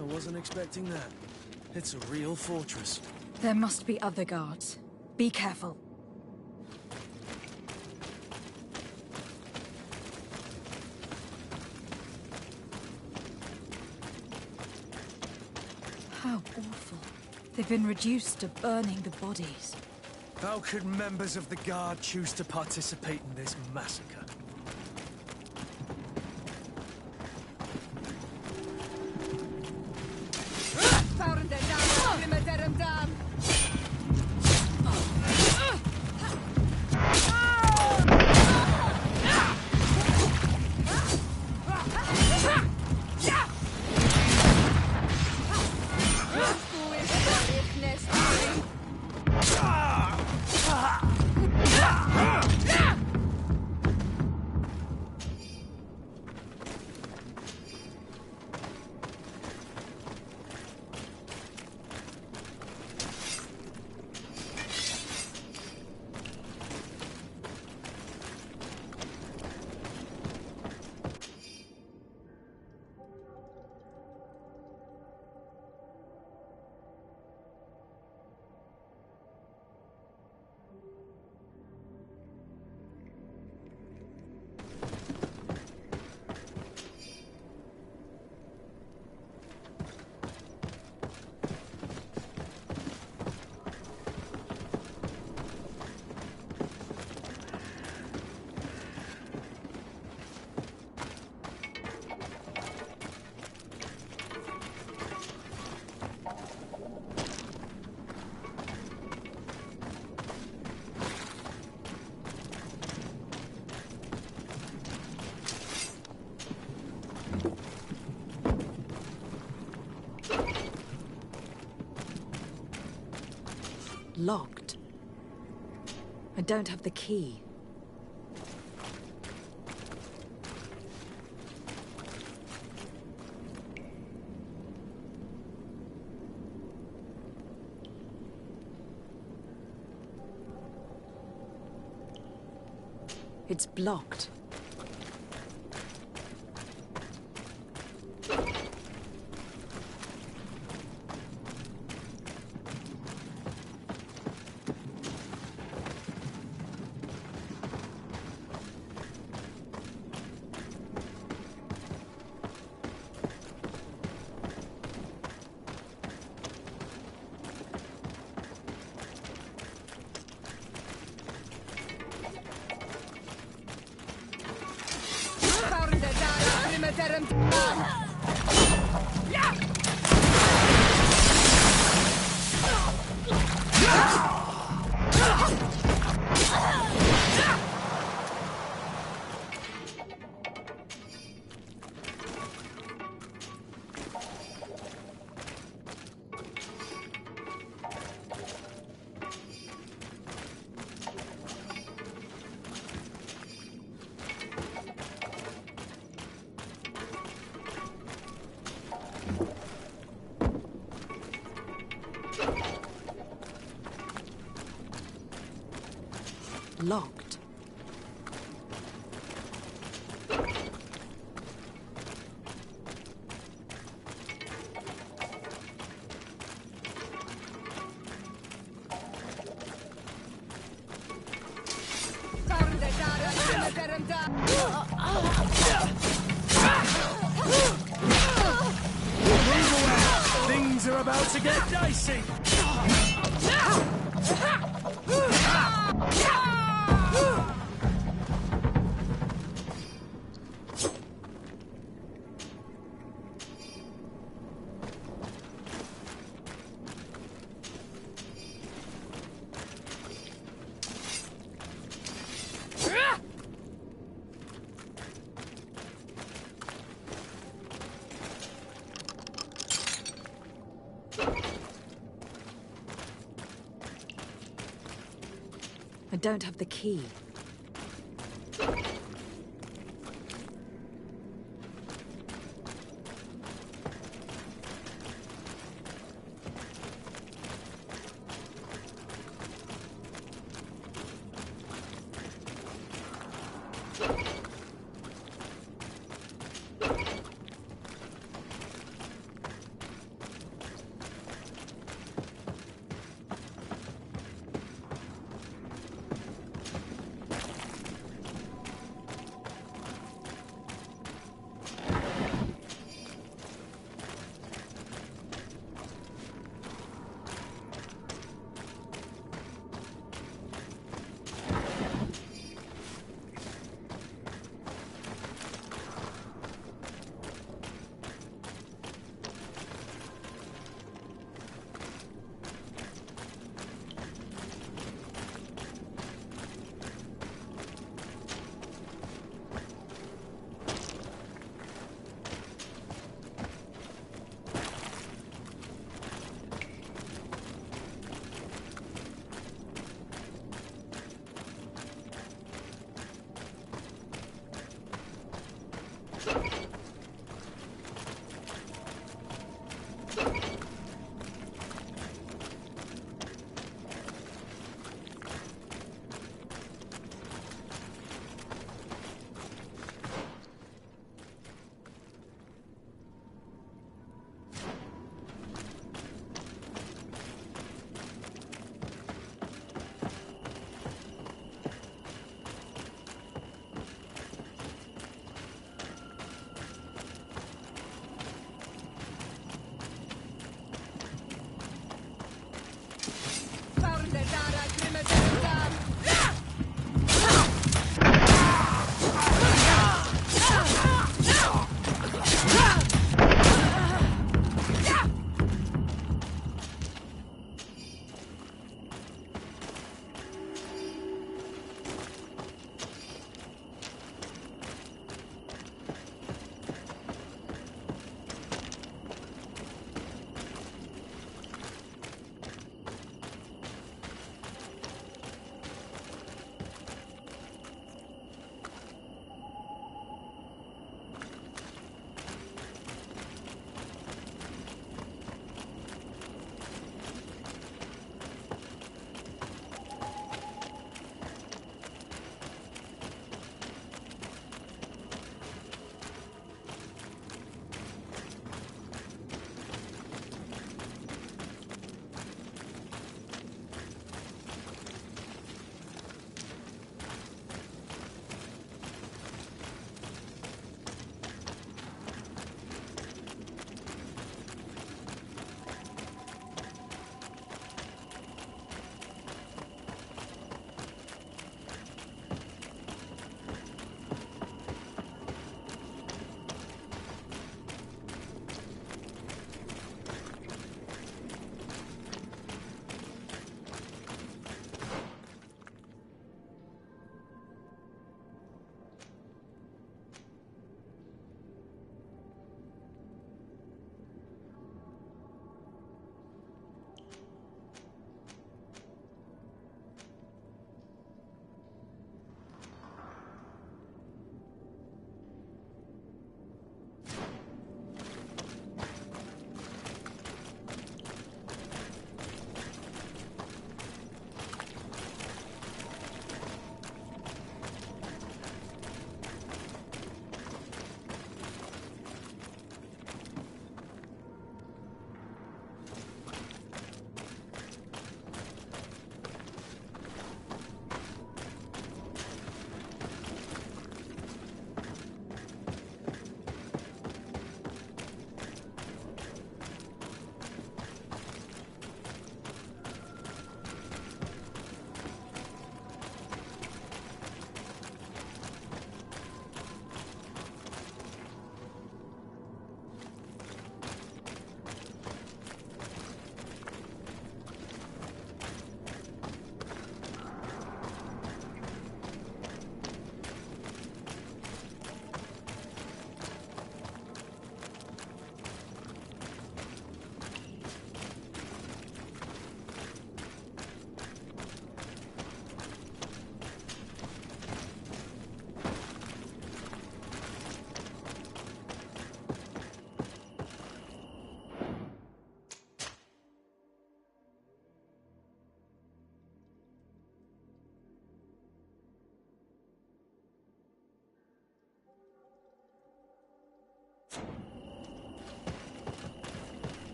I wasn't expecting that. It's a real fortress. There must be other guards. Be careful. How awful. They've been reduced to burning the bodies. How could members of the Guard choose to participate in this massacre? Locked. I don't have the key. It's blocked. Locked. about to get dicey! I don't have the key.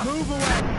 Move away!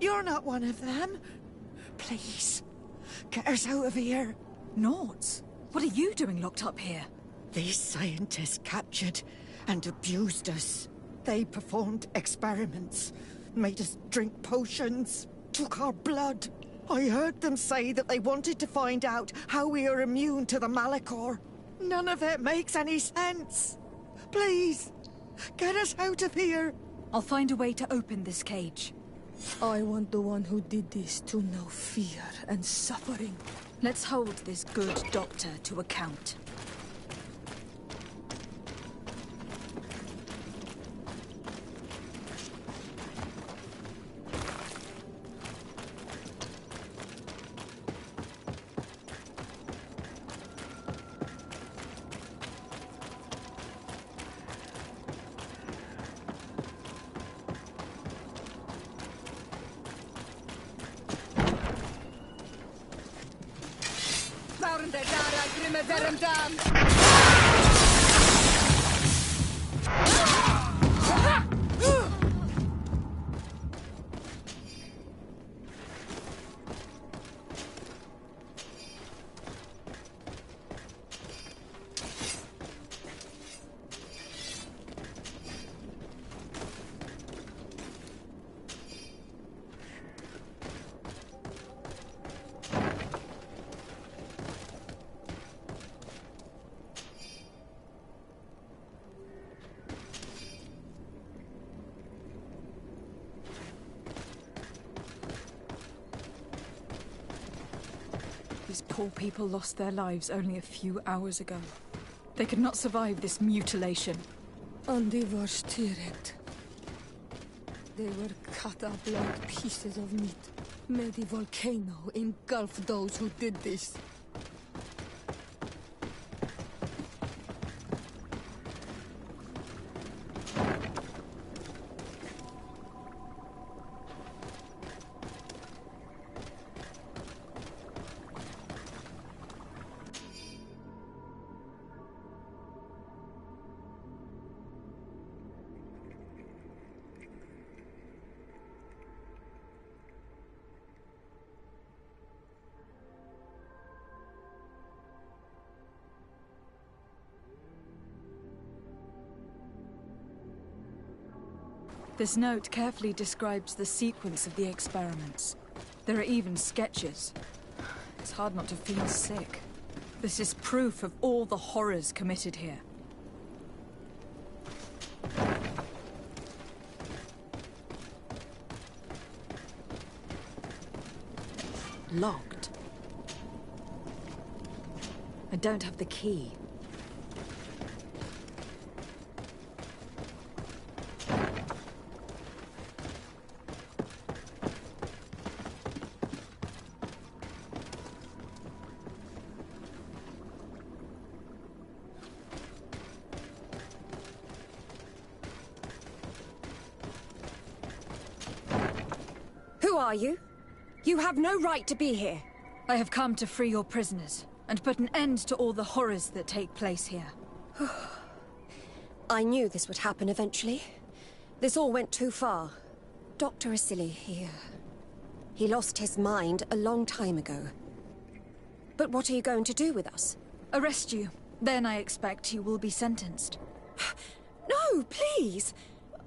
You're not one of them. Please, get us out of here. Noughts? What are you doing locked up here? These scientists captured and abused us. They performed experiments, made us drink potions, took our blood. I heard them say that they wanted to find out how we are immune to the Malachor. None of it makes any sense. Please, get us out of here. I'll find a way to open this cage. I want the one who did this to know fear and suffering. Let's hold this good doctor to account. These poor people lost their lives only a few hours ago. They could not survive this mutilation. And they were steered. They were cut up like pieces of meat. May the volcano engulf those who did this. This note carefully describes the sequence of the experiments. There are even sketches. It's hard not to feel sick. This is proof of all the horrors committed here. Locked. I don't have the key. Who are you? You have no right to be here. I have come to free your prisoners, and put an end to all the horrors that take place here. I knew this would happen eventually. This all went too far. Dr. Asili, he lost his mind a long time ago. But what are you going to do with us? Arrest you. Then I expect you will be sentenced. No, please!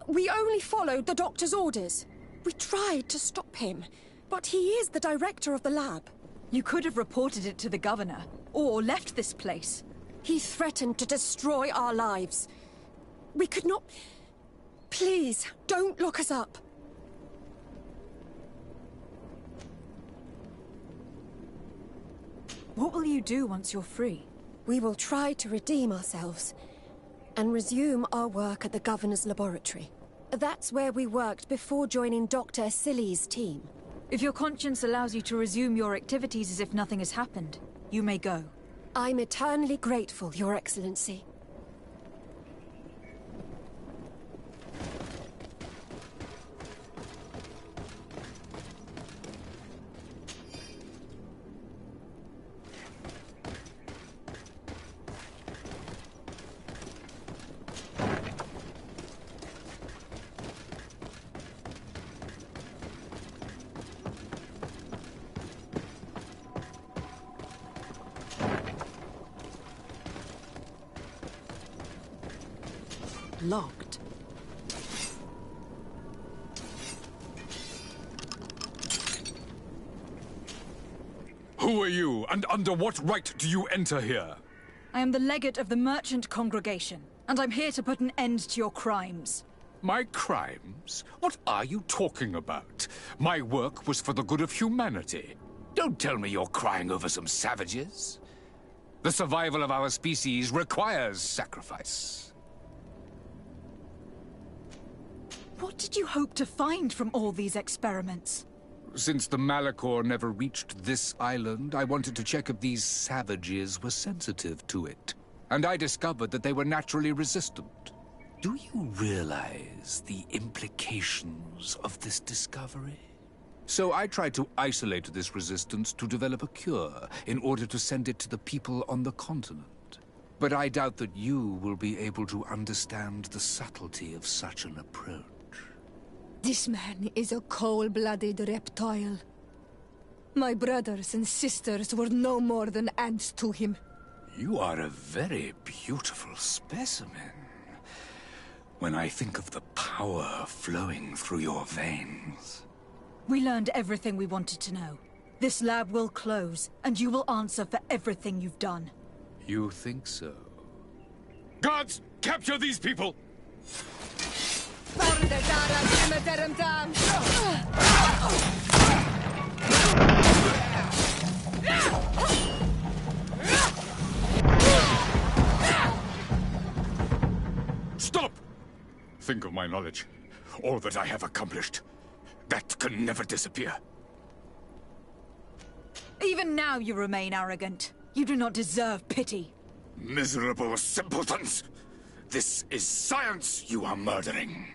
We only followed the doctor's orders. We tried to stop him, but he is the director of the lab. You could have reported it to the governor, or left this place. He threatened to destroy our lives. We could not... Please, don't look us up. What will you do once you're free? We will try to redeem ourselves and resume our work at the governor's laboratory. That's where we worked before joining Dr. Asili's team. If your conscience allows you to resume your activities as if nothing has happened, you may go. I'm eternally grateful, Your Excellency. Locked. Who are you, and under what right do you enter here? I am the legate of the merchant congregation, and I'm here to put an end to your crimes. My crimes? What are you talking about? My work was for the good of humanity. Don't tell me you're crying over some savages. The survival of our species requires sacrifice. What did you hope to find from all these experiments? Since the Malachor never reached this island, I wanted to check if these savages were sensitive to it. And I discovered that they were naturally resistant. Do you realize the implications of this discovery? So I tried to isolate this resistance to develop a cure in order to send it to the people on the continent. But I doubt that you will be able to understand the subtlety of such an approach. This man is a cold-blooded reptile. My brothers and sisters were no more than ants to him. You are a very beautiful specimen. When I think of the power flowing through your veins. We learned everything we wanted to know. This lab will close, and you will answer for everything you've done. You think so? Guards, capture these people! Stop! Think of my knowledge. All that I have accomplished. That can never disappear. Even now you remain arrogant. You do not deserve pity. Miserable simpletons! This is science you are murdering.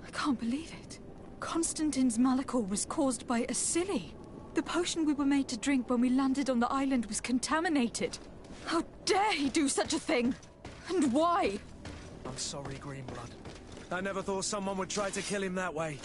I can't believe it. Constantine's Malachor was caused by a silly. The potion we were made to drink when we landed on the island was contaminated. How dare he do such a thing? And why? I'm sorry, Greenblood. I never thought someone would try to kill him that way.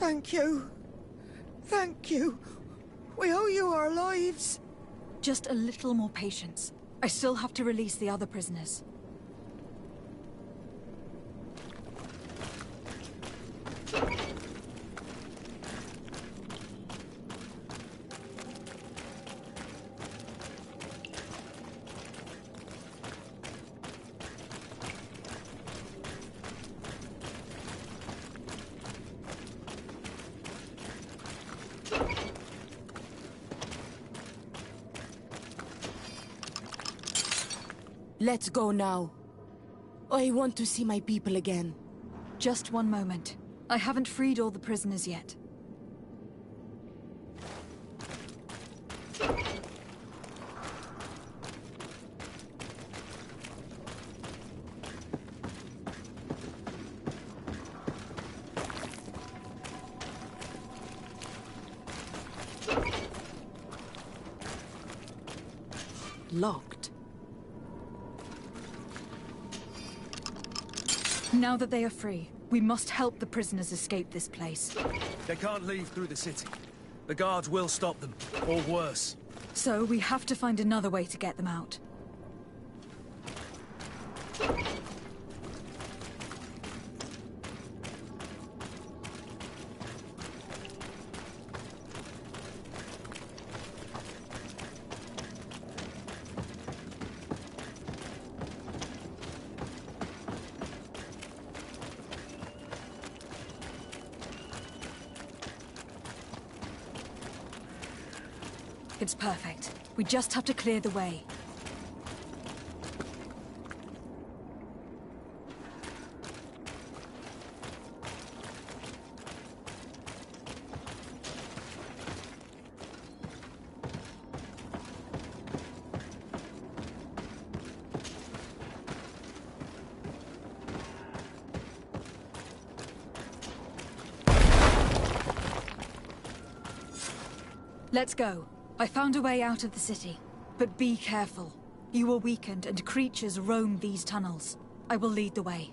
Thank you. Thank you. We owe you our lives. Just a little more patience. I still have to release the other prisoners. Let's go now. I want to see my people again. Just one moment. I haven't freed all the prisoners yet. Locked. Now that they are free, we must help the prisoners escape this place. They can't leave through the city. The guards will stop them, or worse. So we have to find another way to get them out. It's perfect. We just have to clear the way. Let's go. I found a way out of the city. But be careful. You are weakened and creatures roam these tunnels. I will lead the way.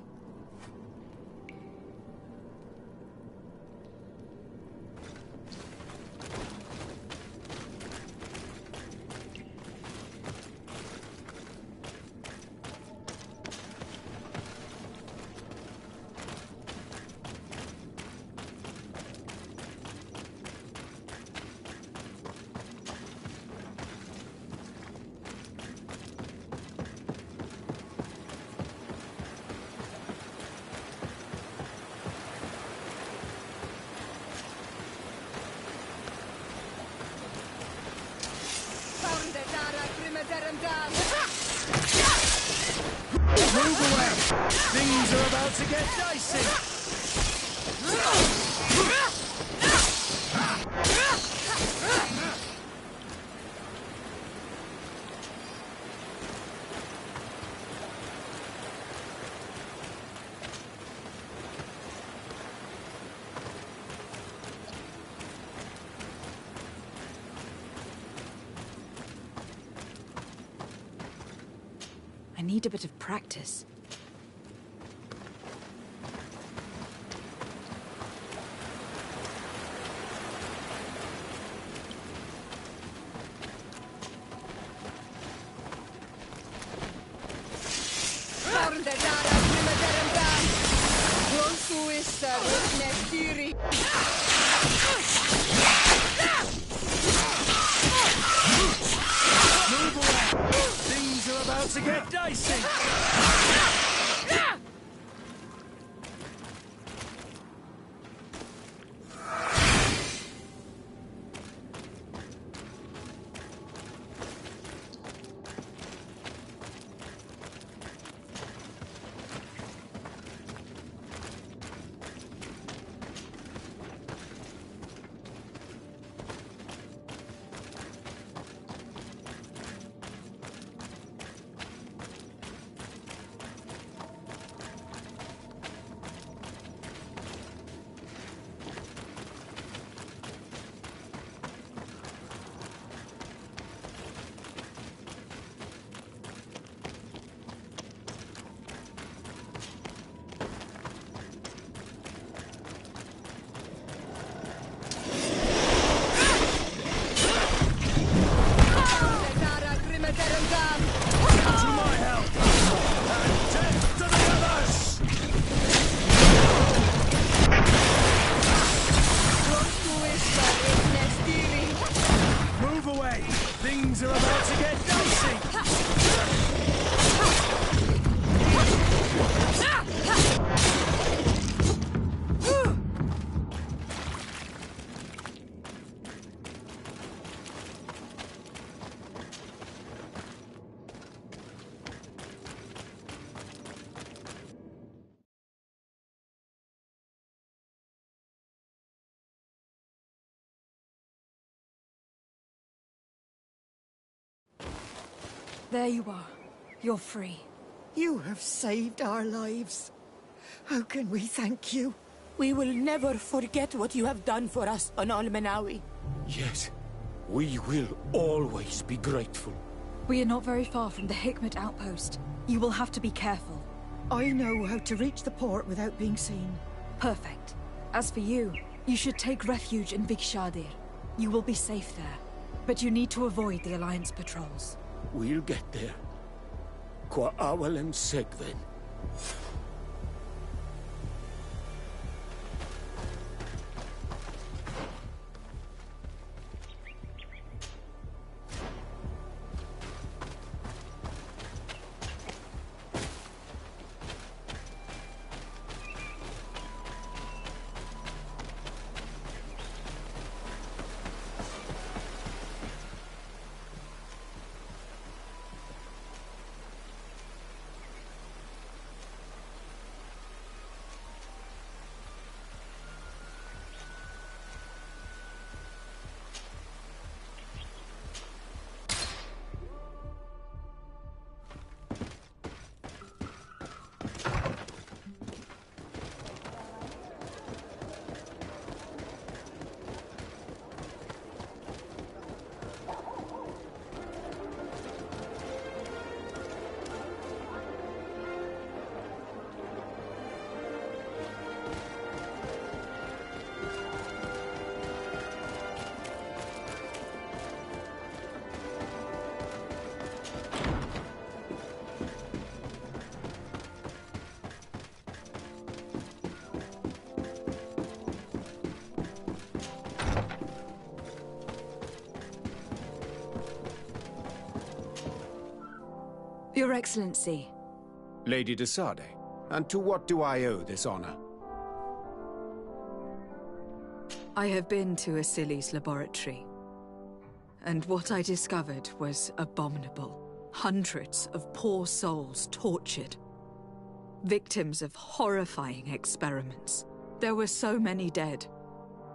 Move away! Things are about to get dicey! I need a bit of practice. Move away! Things are about to get dicey! There you are. You're free. You have saved our lives. How can we thank you? We will never forget what you have done for us on Almenawi. Yes, we will always be grateful. We are not very far from the Hikmet outpost. You will have to be careful. I know how to reach the port without being seen. Perfect. As for you, you should take refuge in Vikshadir. You will be safe there. But you need to avoid the Alliance patrols. We'll get there. Qua awalem segven. Your Excellency. Lady de Sade, and to what do I owe this honor? I have been to Asili's laboratory, and what I discovered was abominable. Hundreds of poor souls tortured. Victims of horrifying experiments. There were so many dead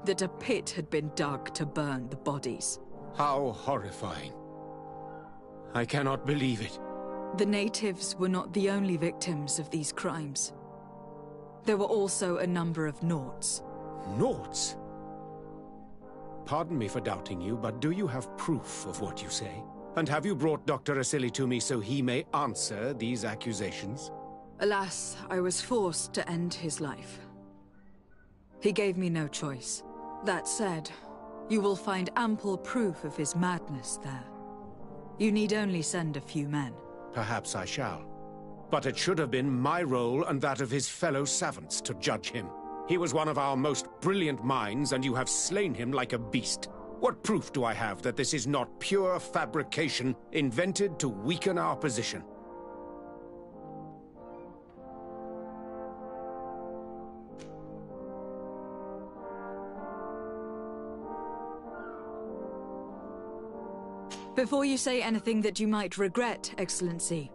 that a pit had been dug to burn the bodies. How horrifying. I cannot believe it. The natives were not the only victims of these crimes. There were also a number of Nauts. Nauts? Pardon me for doubting you, but do you have proof of what you say? And have you brought Dr. Asili to me so he may answer these accusations? Alas, I was forced to end his life. He gave me no choice. That said, you will find ample proof of his madness there. You need only send a few men. Perhaps I shall. But it should have been my role and that of his fellow savants to judge him. He was one of our most brilliant minds, and you have slain him like a beast. What proof do I have that this is not pure fabrication invented to weaken our position? Before you say anything that you might regret, Excellency,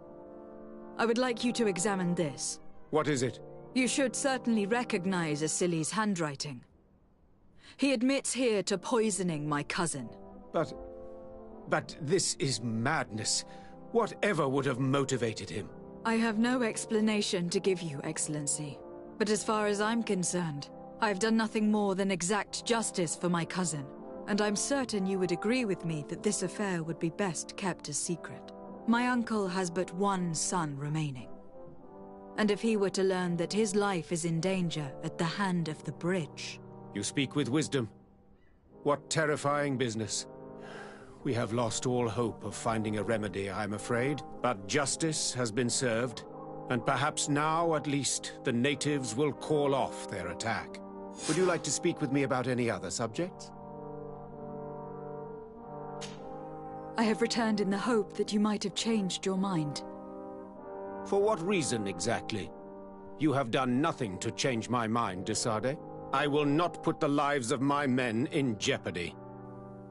I would like you to examine this. What is it? You should certainly recognize Asili's handwriting. He admits here to poisoning my cousin. But this is madness. Whatever would have motivated him? I have no explanation to give you, Excellency. But as far as I'm concerned, I've done nothing more than exact justice for my cousin. And I'm certain you would agree with me that this affair would be best kept a secret. My uncle has but one son remaining. And if he were to learn that his life is in danger at the hand of the bridge... You speak with wisdom. What terrifying business. We have lost all hope of finding a remedy, I'm afraid. But justice has been served, and perhaps now, at least, the natives will call off their attack. Would you like to speak with me about any other subjects? I have returned in the hope that you might have changed your mind. For what reason, exactly? You have done nothing to change my mind, de Sade. I will not put the lives of my men in jeopardy.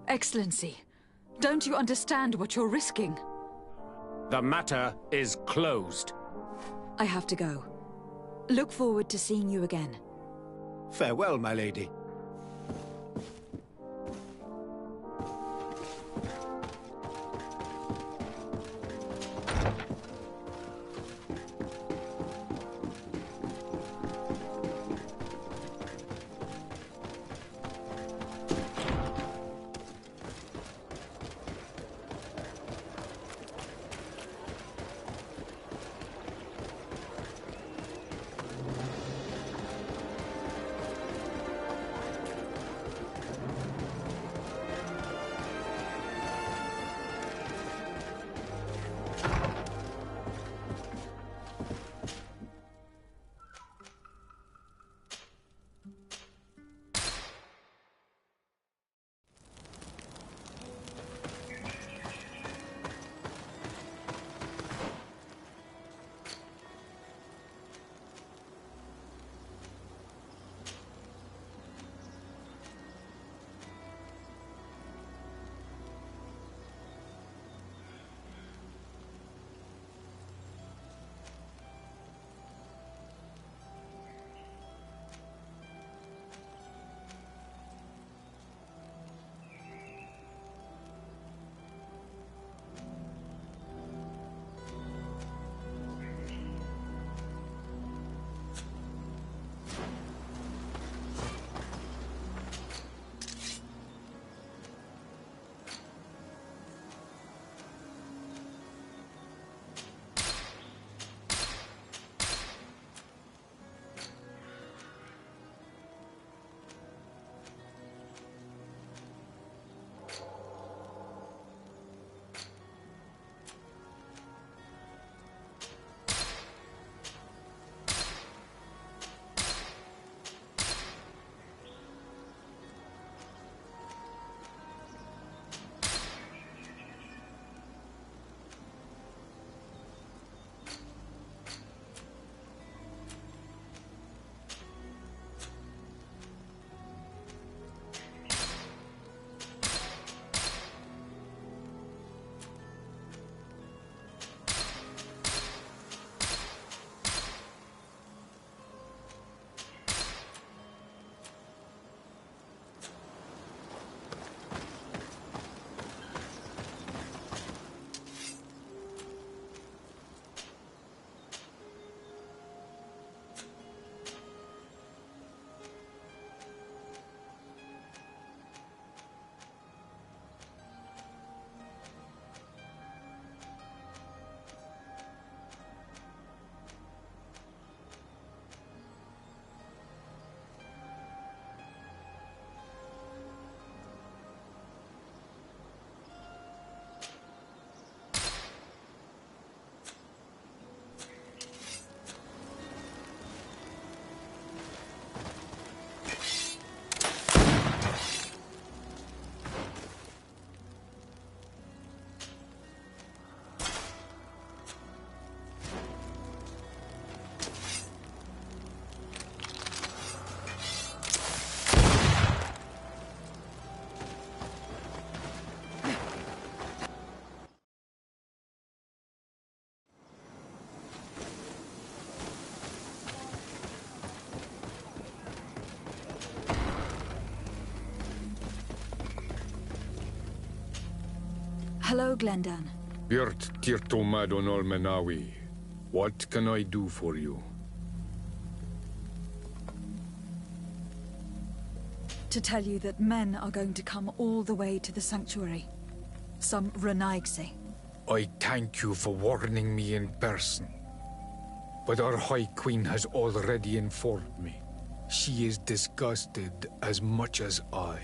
Excellency, don't you understand what you're risking? The matter is closed. I have to go. Look forward to seeing you again. Farewell, my lady. Hello, Glendan. Birt Tirtomad on Olmenawi. What can I do for you? To tell you that men are going to come all the way to the sanctuary. Some Renaigse. I thank you for warning me in person. But our High Queen has already informed me. She is disgusted as much as I.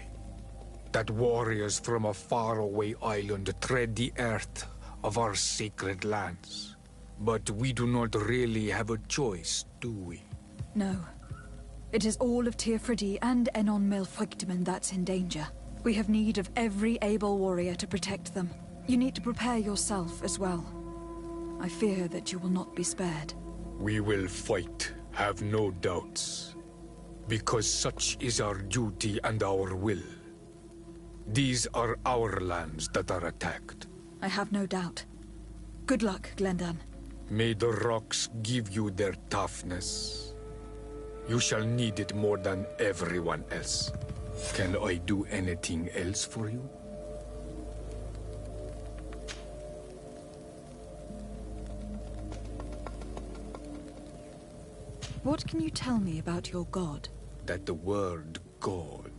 That warriors from a faraway island tread the earth of our sacred lands. But we do not really have a choice, do we? No. It is all of Teer Fradee and Enon Milfwigtman that's in danger. We have need of every able warrior to protect them. You need to prepare yourself as well. I fear that you will not be spared. We will fight, have no doubts. Because such is our duty and our will. These are our lands that are attacked. I have no doubt. Good luck, Glendan. May the rocks give you their toughness. You shall need it more than everyone else. Can I do anything else for you? What can you tell me about your god? That the word God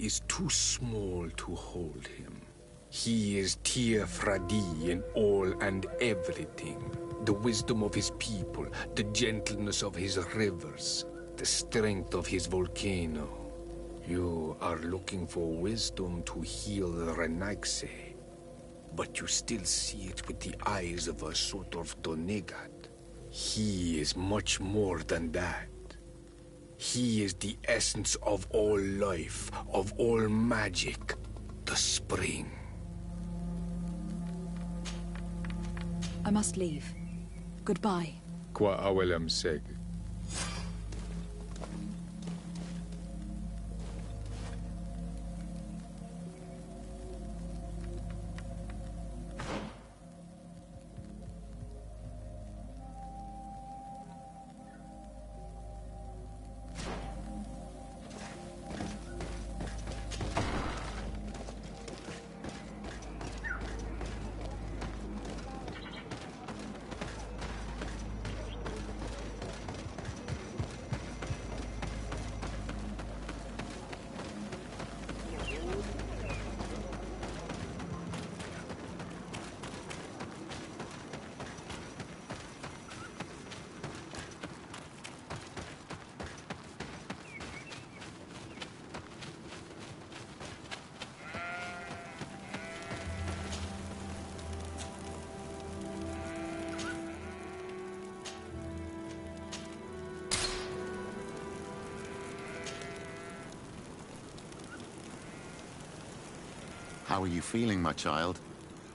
is too small to hold him. He is Teer Fradee in all and everything. The wisdom of his people, the gentleness of his rivers, the strength of his volcano. You are looking for wisdom to heal the Renaigse, but you still see it with the eyes of a sort of Donegat. He is much more than that. He is the essence of all life, of all magic, the spring. I must leave. Goodbye. Qua awelem seg. How are you feeling, my child?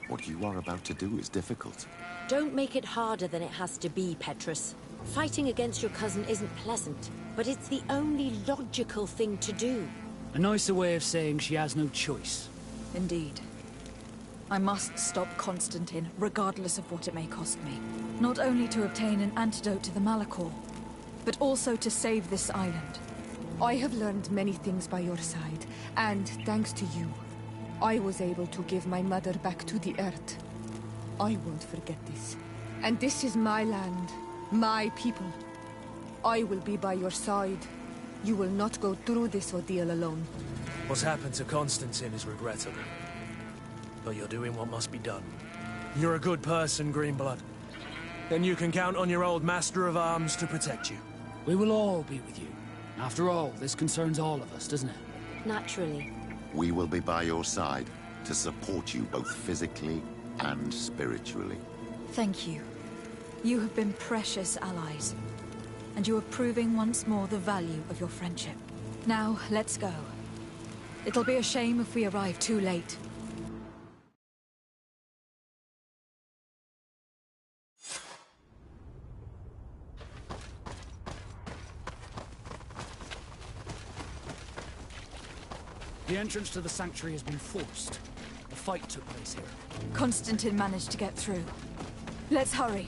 What you are about to do is difficult. Don't make it harder than it has to be, Petrus. Fighting against your cousin isn't pleasant, but it's the only logical thing to do. A nicer way of saying she has no choice. Indeed. I must stop Constantine, regardless of what it may cost me. Not only to obtain an antidote to the Malachor, but also to save this island. I have learned many things by your side, and thanks to you, I was able to give my mother back to the earth. I won't forget this. And this is my land, my people. I will be by your side. You will not go through this ordeal alone. What's happened to Constantine is regrettable. But you're doing what must be done. You're a good person, Greenblood. And you can count on your old master of arms to protect you. We will all be with you. After all, this concerns all of us, doesn't it? Naturally. We will be by your side to support you both physically and spiritually. Thank you. You have been precious allies. And you are proving once more the value of your friendship. Now, let's go. It'll be a shame if we arrive too late. The entrance to the sanctuary has been forced. A fight took place here. Constantine managed to get through. Let's hurry.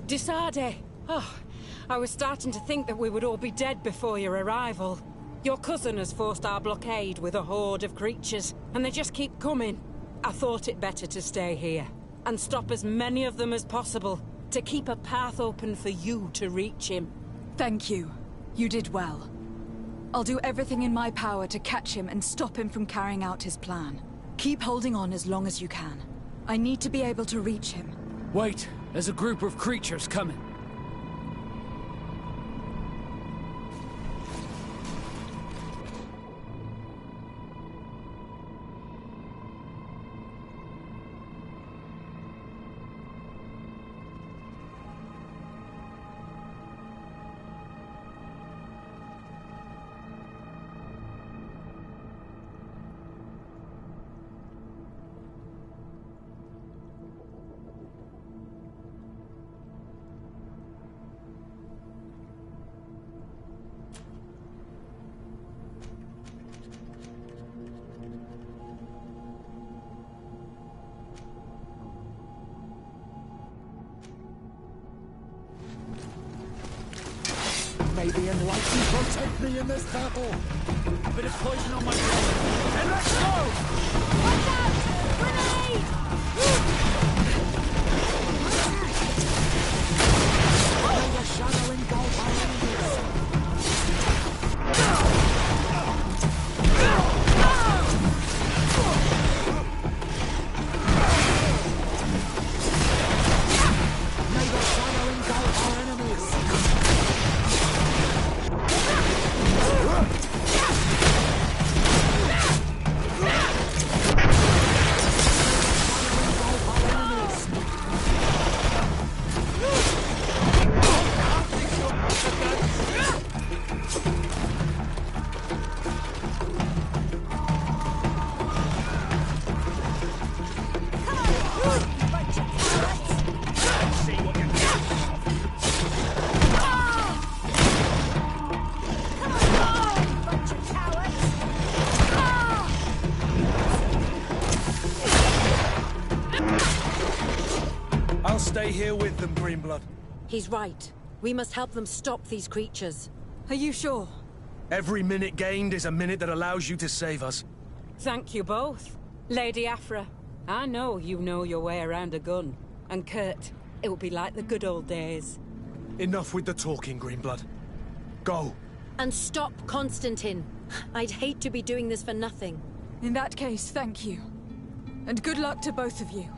Desarde! Oh, I was starting to think that we would all be dead before your arrival. Your cousin has forced our blockade with a horde of creatures, and they just keep coming. I thought it better to stay here, and stop as many of them as possible, to keep a path open for you to reach him. Thank you. You did well. I'll do everything in my power to catch him and stop him from carrying out his plan. Keep holding on as long as you can. I need to be able to reach him. Wait, there's a group of creatures coming. May the enlightened protect me in this battle! A bit of poison on my brain. And let's go! Watch out! Grenade! May the shadow engulf our enemies! May the shadow engulf our enemies! I'll stay here with them, Greenblood. He's right. We must help them stop these creatures. Are you sure? Every minute gained is a minute that allows you to save us. Thank you both. Lady Afra, I know you know your way around a gun. And Kurt, it will be like the good old days. Enough with the talking, Greenblood. Go. And stop Constantine. I'd hate to be doing this for nothing. In that case, thank you. And good luck to both of you.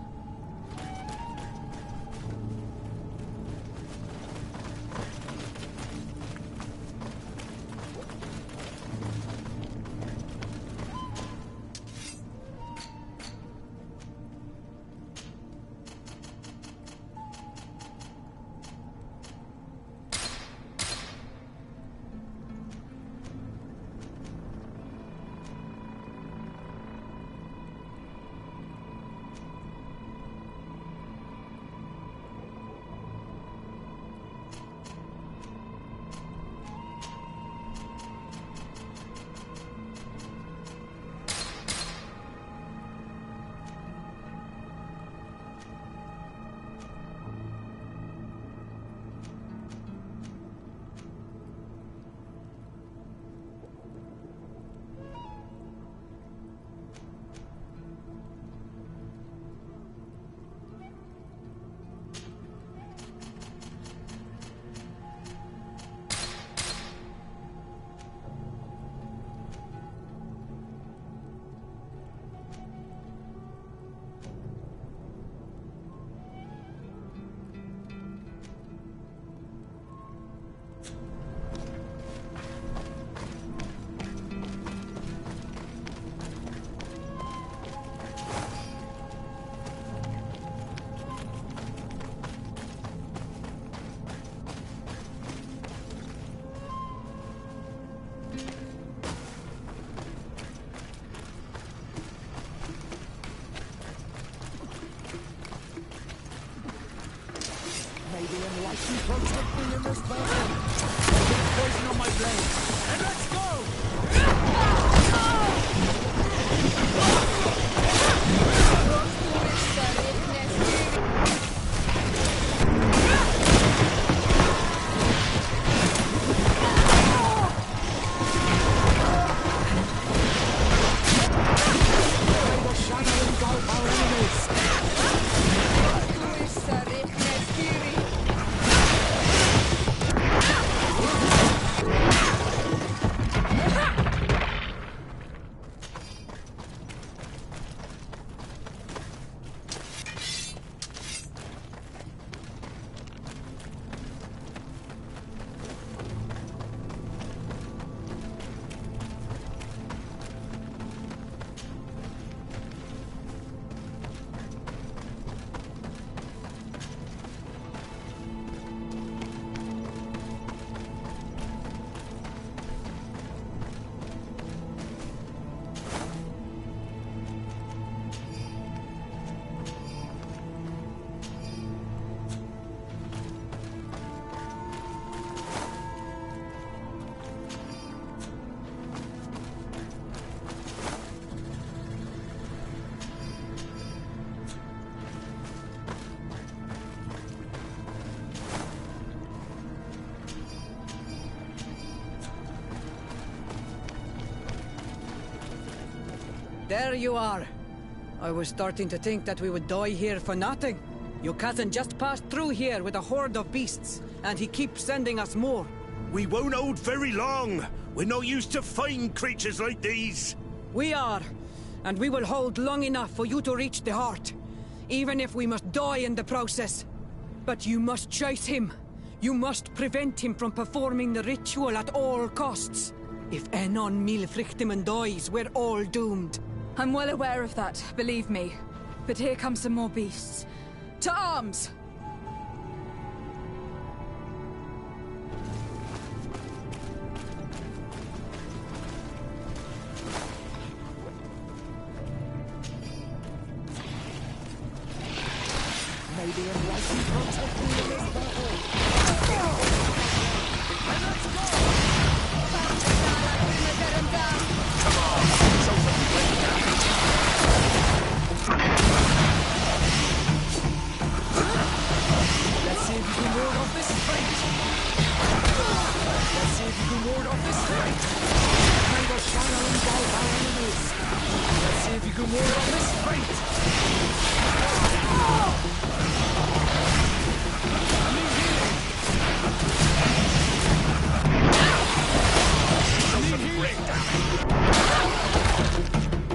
Protect me in this battle! Poison on my blade. And let's go! there you are. I was starting to think that we would die here for nothing. Your cousin just passed through here with a horde of beasts, and he keeps sending us more. We won't hold very long. We're not used to fighting creatures like these. We are, and we will hold long enough for you to reach the heart, even if we must die in the process. But you must chase him. You must prevent him from performing the ritual at all costs. If Enon Milfrichtiman dies, we're all doomed. I'm well aware of that, believe me. But here come some more beasts. To arms! Maybe a lightning protect me in this battle. And let's go! Come on! Show some weight now! Let's see if you can ward off this fight! Let's see if you can ward off this fight! May the shadow engulf our enemies! Let's see if you can ward off this fight!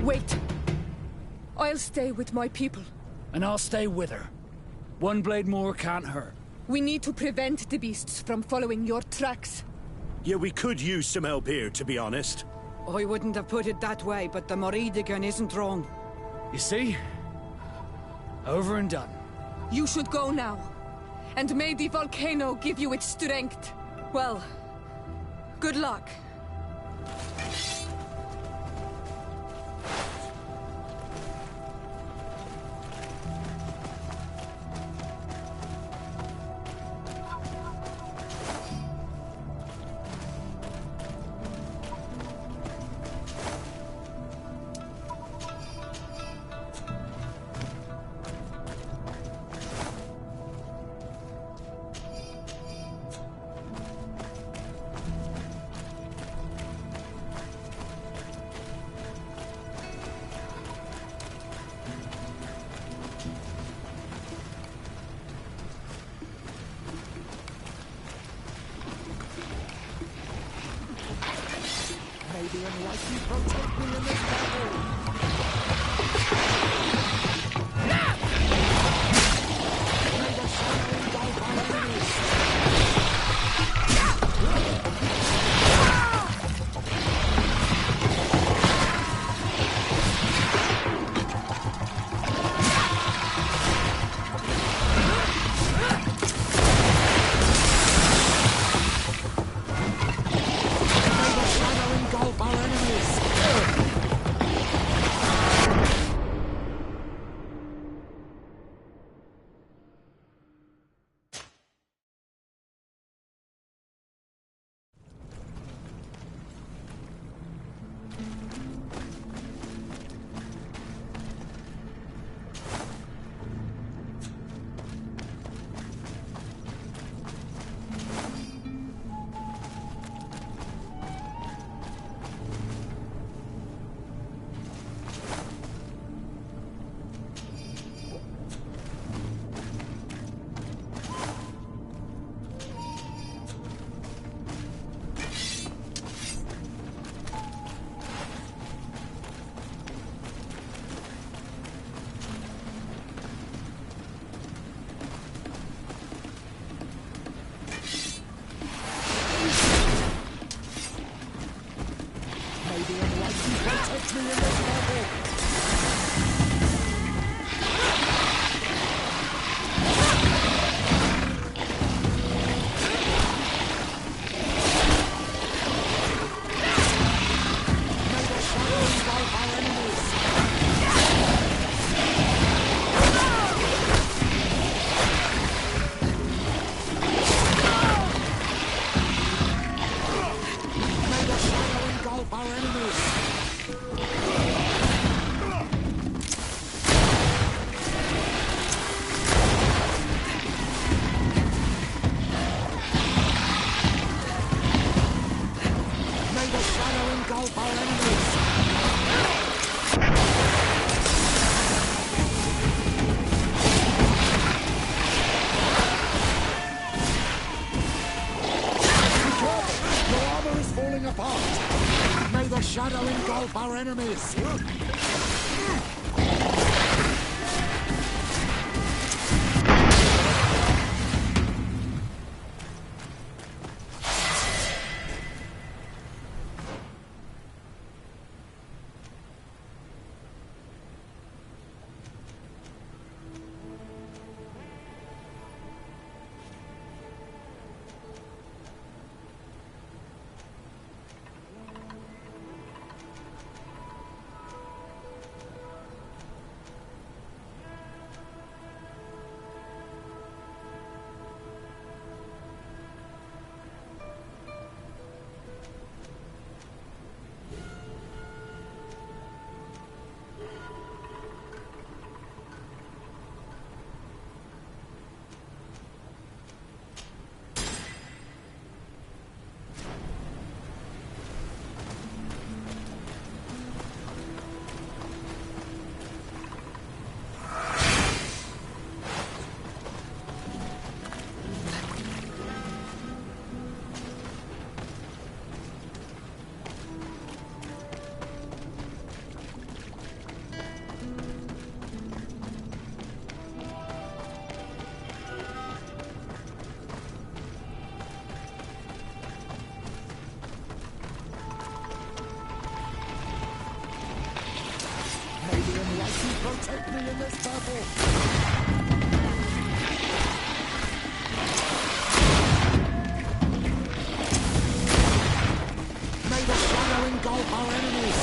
Wait. I'll stay with my people. And I'll stay with her. One blade more can't hurt. We need to prevent the beasts from following your tracks. Yeah, we could use some help here, to be honest. I wouldn't have put it that way, but the Moridigan isn't wrong. You see? Over and done. You should go now. And may the volcano give you its strength. Well, good luck. Maybe unlikely protect me in this battle. May the shadow engulf our enemies. shadow engulf our enemies! Protect me in this battle! May the shadow engulf our enemies!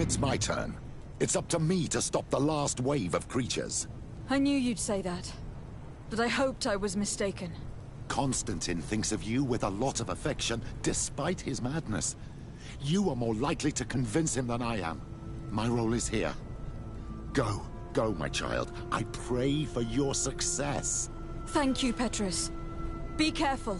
It's my turn. It's up to me to stop the last wave of creatures. I knew you'd say that, but I hoped I was mistaken. Constantine thinks of you with a lot of affection, despite his madness. You are more likely to convince him than I am. My role is here. Go, my child. I pray for your success. Thank you, Petrus. Be careful.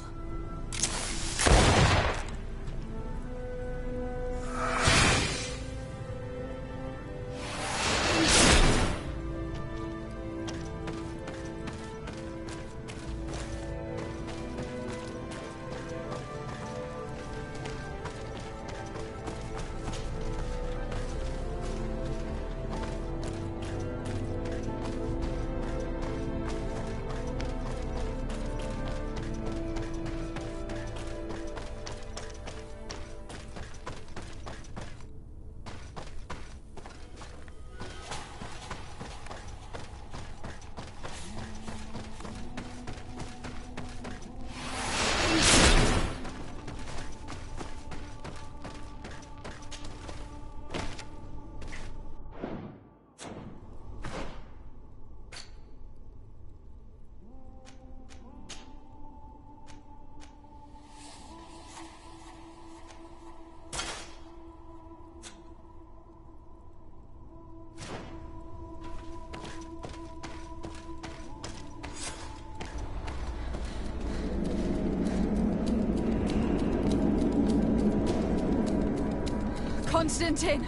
Constantine!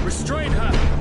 Restrain her!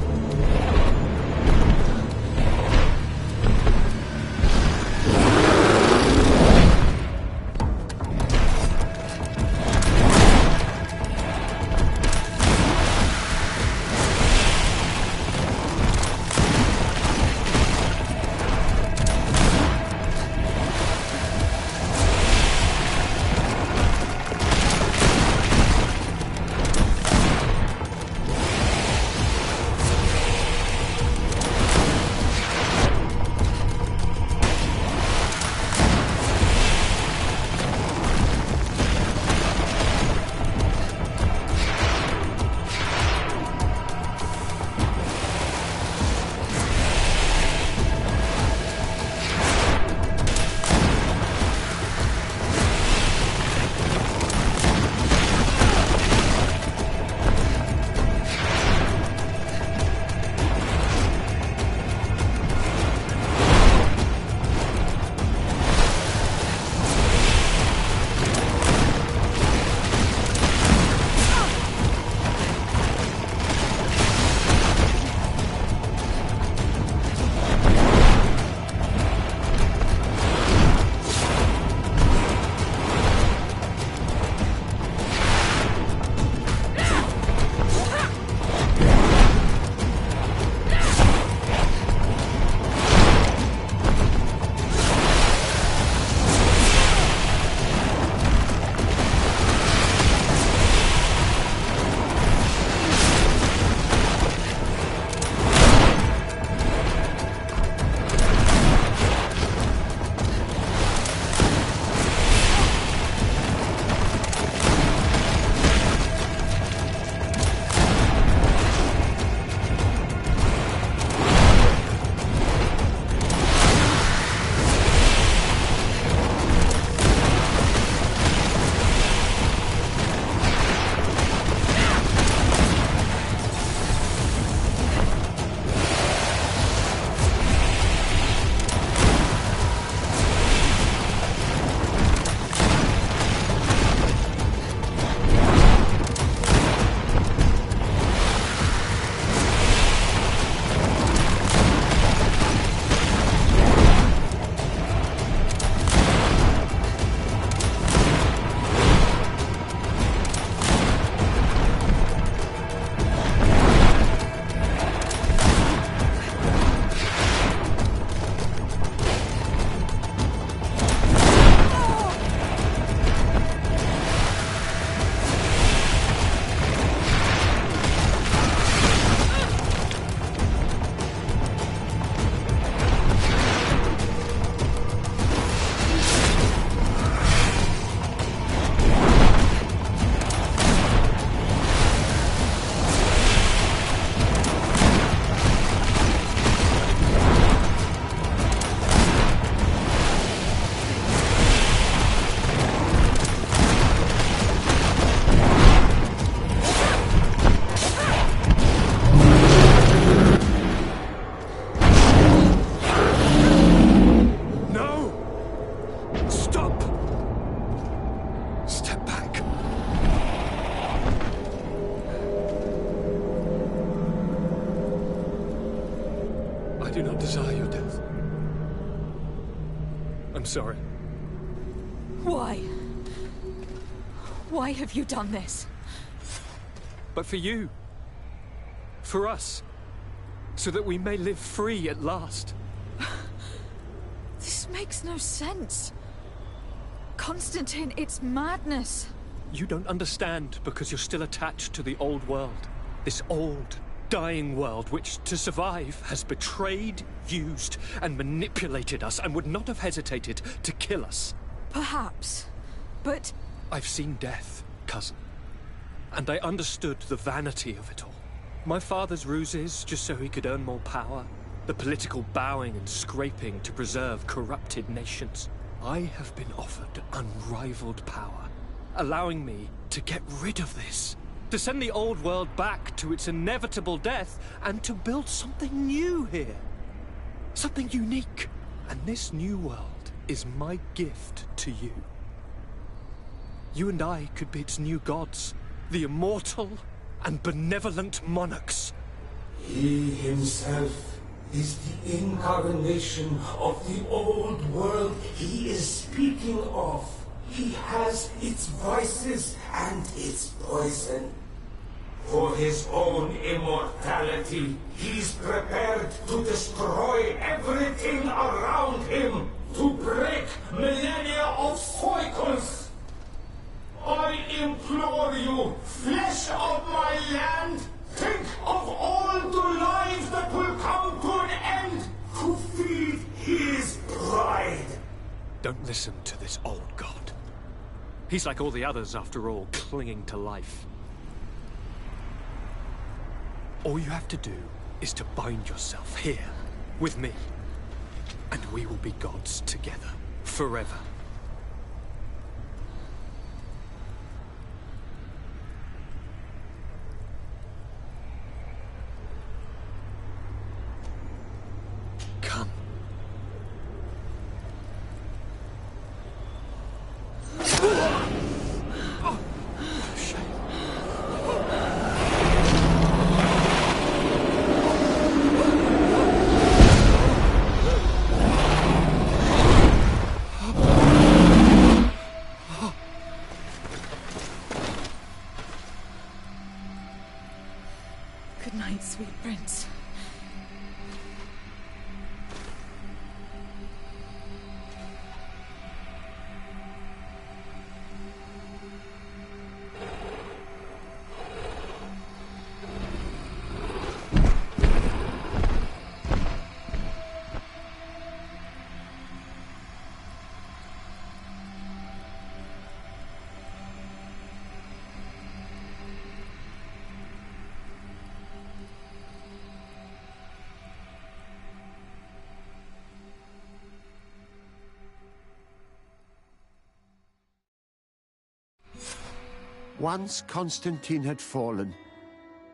do not desire your death. I'm sorry. Why? Why have you done this? But for you. For us. So that we may live free at last. This makes no sense. Constantine, it's madness. You don't understand because you're still attached to the old world. This old, dying world which, to survive, has betrayed, used, and manipulated us and would not have hesitated to kill us. Perhaps. But... I've seen death, cousin. And I understood the vanity of it all. My father's ruses just so he could earn more power. The political bowing and scraping to preserve corrupted nations. I have been offered unrivaled power, allowing me to get rid of this. To send the old world back to its inevitable death and to build something new here. Something unique. And this new world is my gift to you. You and I could be its new gods, the immortal and benevolent monarchs. He himself is the incarnation of the old world he is speaking of. He has its vices and its poison. For his own immortality, he's prepared to destroy everything around him, to break millennia of cycles. I implore you, flesh of my land, think of all the lives that will come to an end to feed his pride. Don't listen to this old god. He's like all the others, after all, clinging to life. All you have to do is to bind yourself here, with me. And we will be gods together, forever. Come. Good night, sweet prince. Once Constantine had fallen,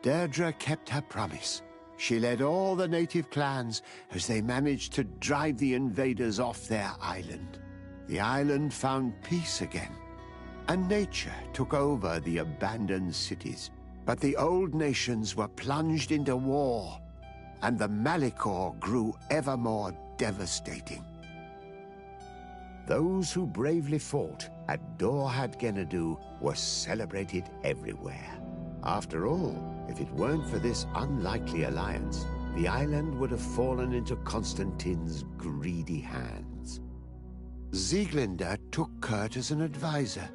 Deirdre kept her promise. She led all the native clans as they managed to drive the invaders off their island. The island found peace again, and nature took over the abandoned cities. But the old nations were plunged into war, and the Malicor grew ever more devastating. Those who bravely fought at Dorhad Genadu were celebrated everywhere. After all, if it weren't for this unlikely alliance, the island would have fallen into Constantine's greedy hands. Sieglinde took Kurt as an advisor,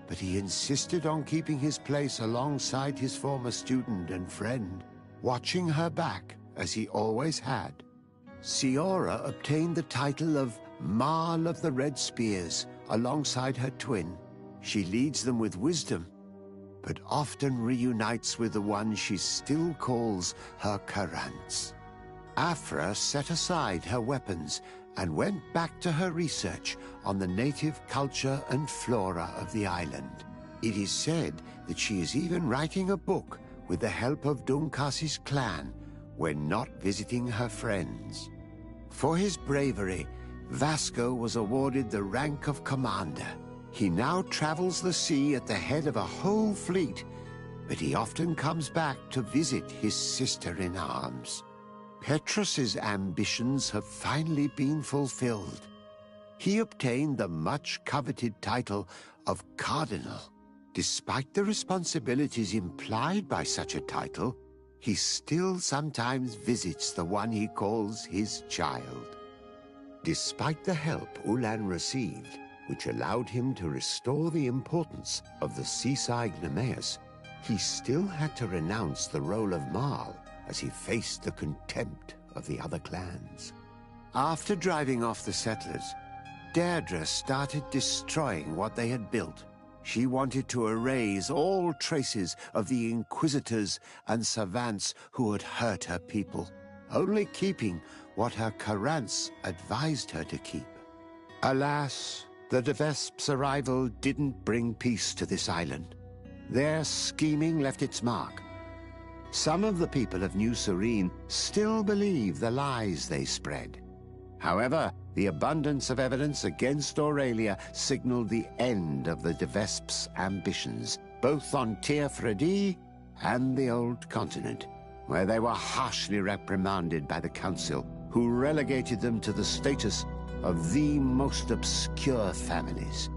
but he insisted on keeping his place alongside his former student and friend, watching her back as he always had. Siora obtained the title of Marl of the Red Spears alongside her twin. She leads them with wisdom, but often reunites with the one she still calls her Karants. Afra set aside her weapons and went back to her research on the native culture and flora of the island. It is said that she is even writing a book with the help of Dunkas's clan when not visiting her friends. For his bravery, Vasco was awarded the rank of commander. He now travels the sea at the head of a whole fleet, but he often comes back to visit his sister-in-arms. Petrus's ambitions have finally been fulfilled. He obtained the much-coveted title of Cardinal. Despite the responsibilities implied by such a title, he still sometimes visits the one he calls his child. Despite the help Ulan received, which allowed him to restore the importance of the seaside Nemeus, he still had to renounce the role of Marl as he faced the contempt of the other clans. After driving off the settlers, Deirdre started destroying what they had built. She wanted to erase all traces of the Inquisitors and savants who had hurt her people, only keeping what her Karants advised her to keep. Alas, the De Vesp's arrival didn't bring peace to this island. Their scheming left its mark. Some of the people of New Serene still believe the lies they spread. However, the abundance of evidence against Aurelia signaled the end of the De Vesp's ambitions, both on Teer Fradee and the Old Continent, where they were harshly reprimanded by the Council, who relegated them to the status of the most obscure families.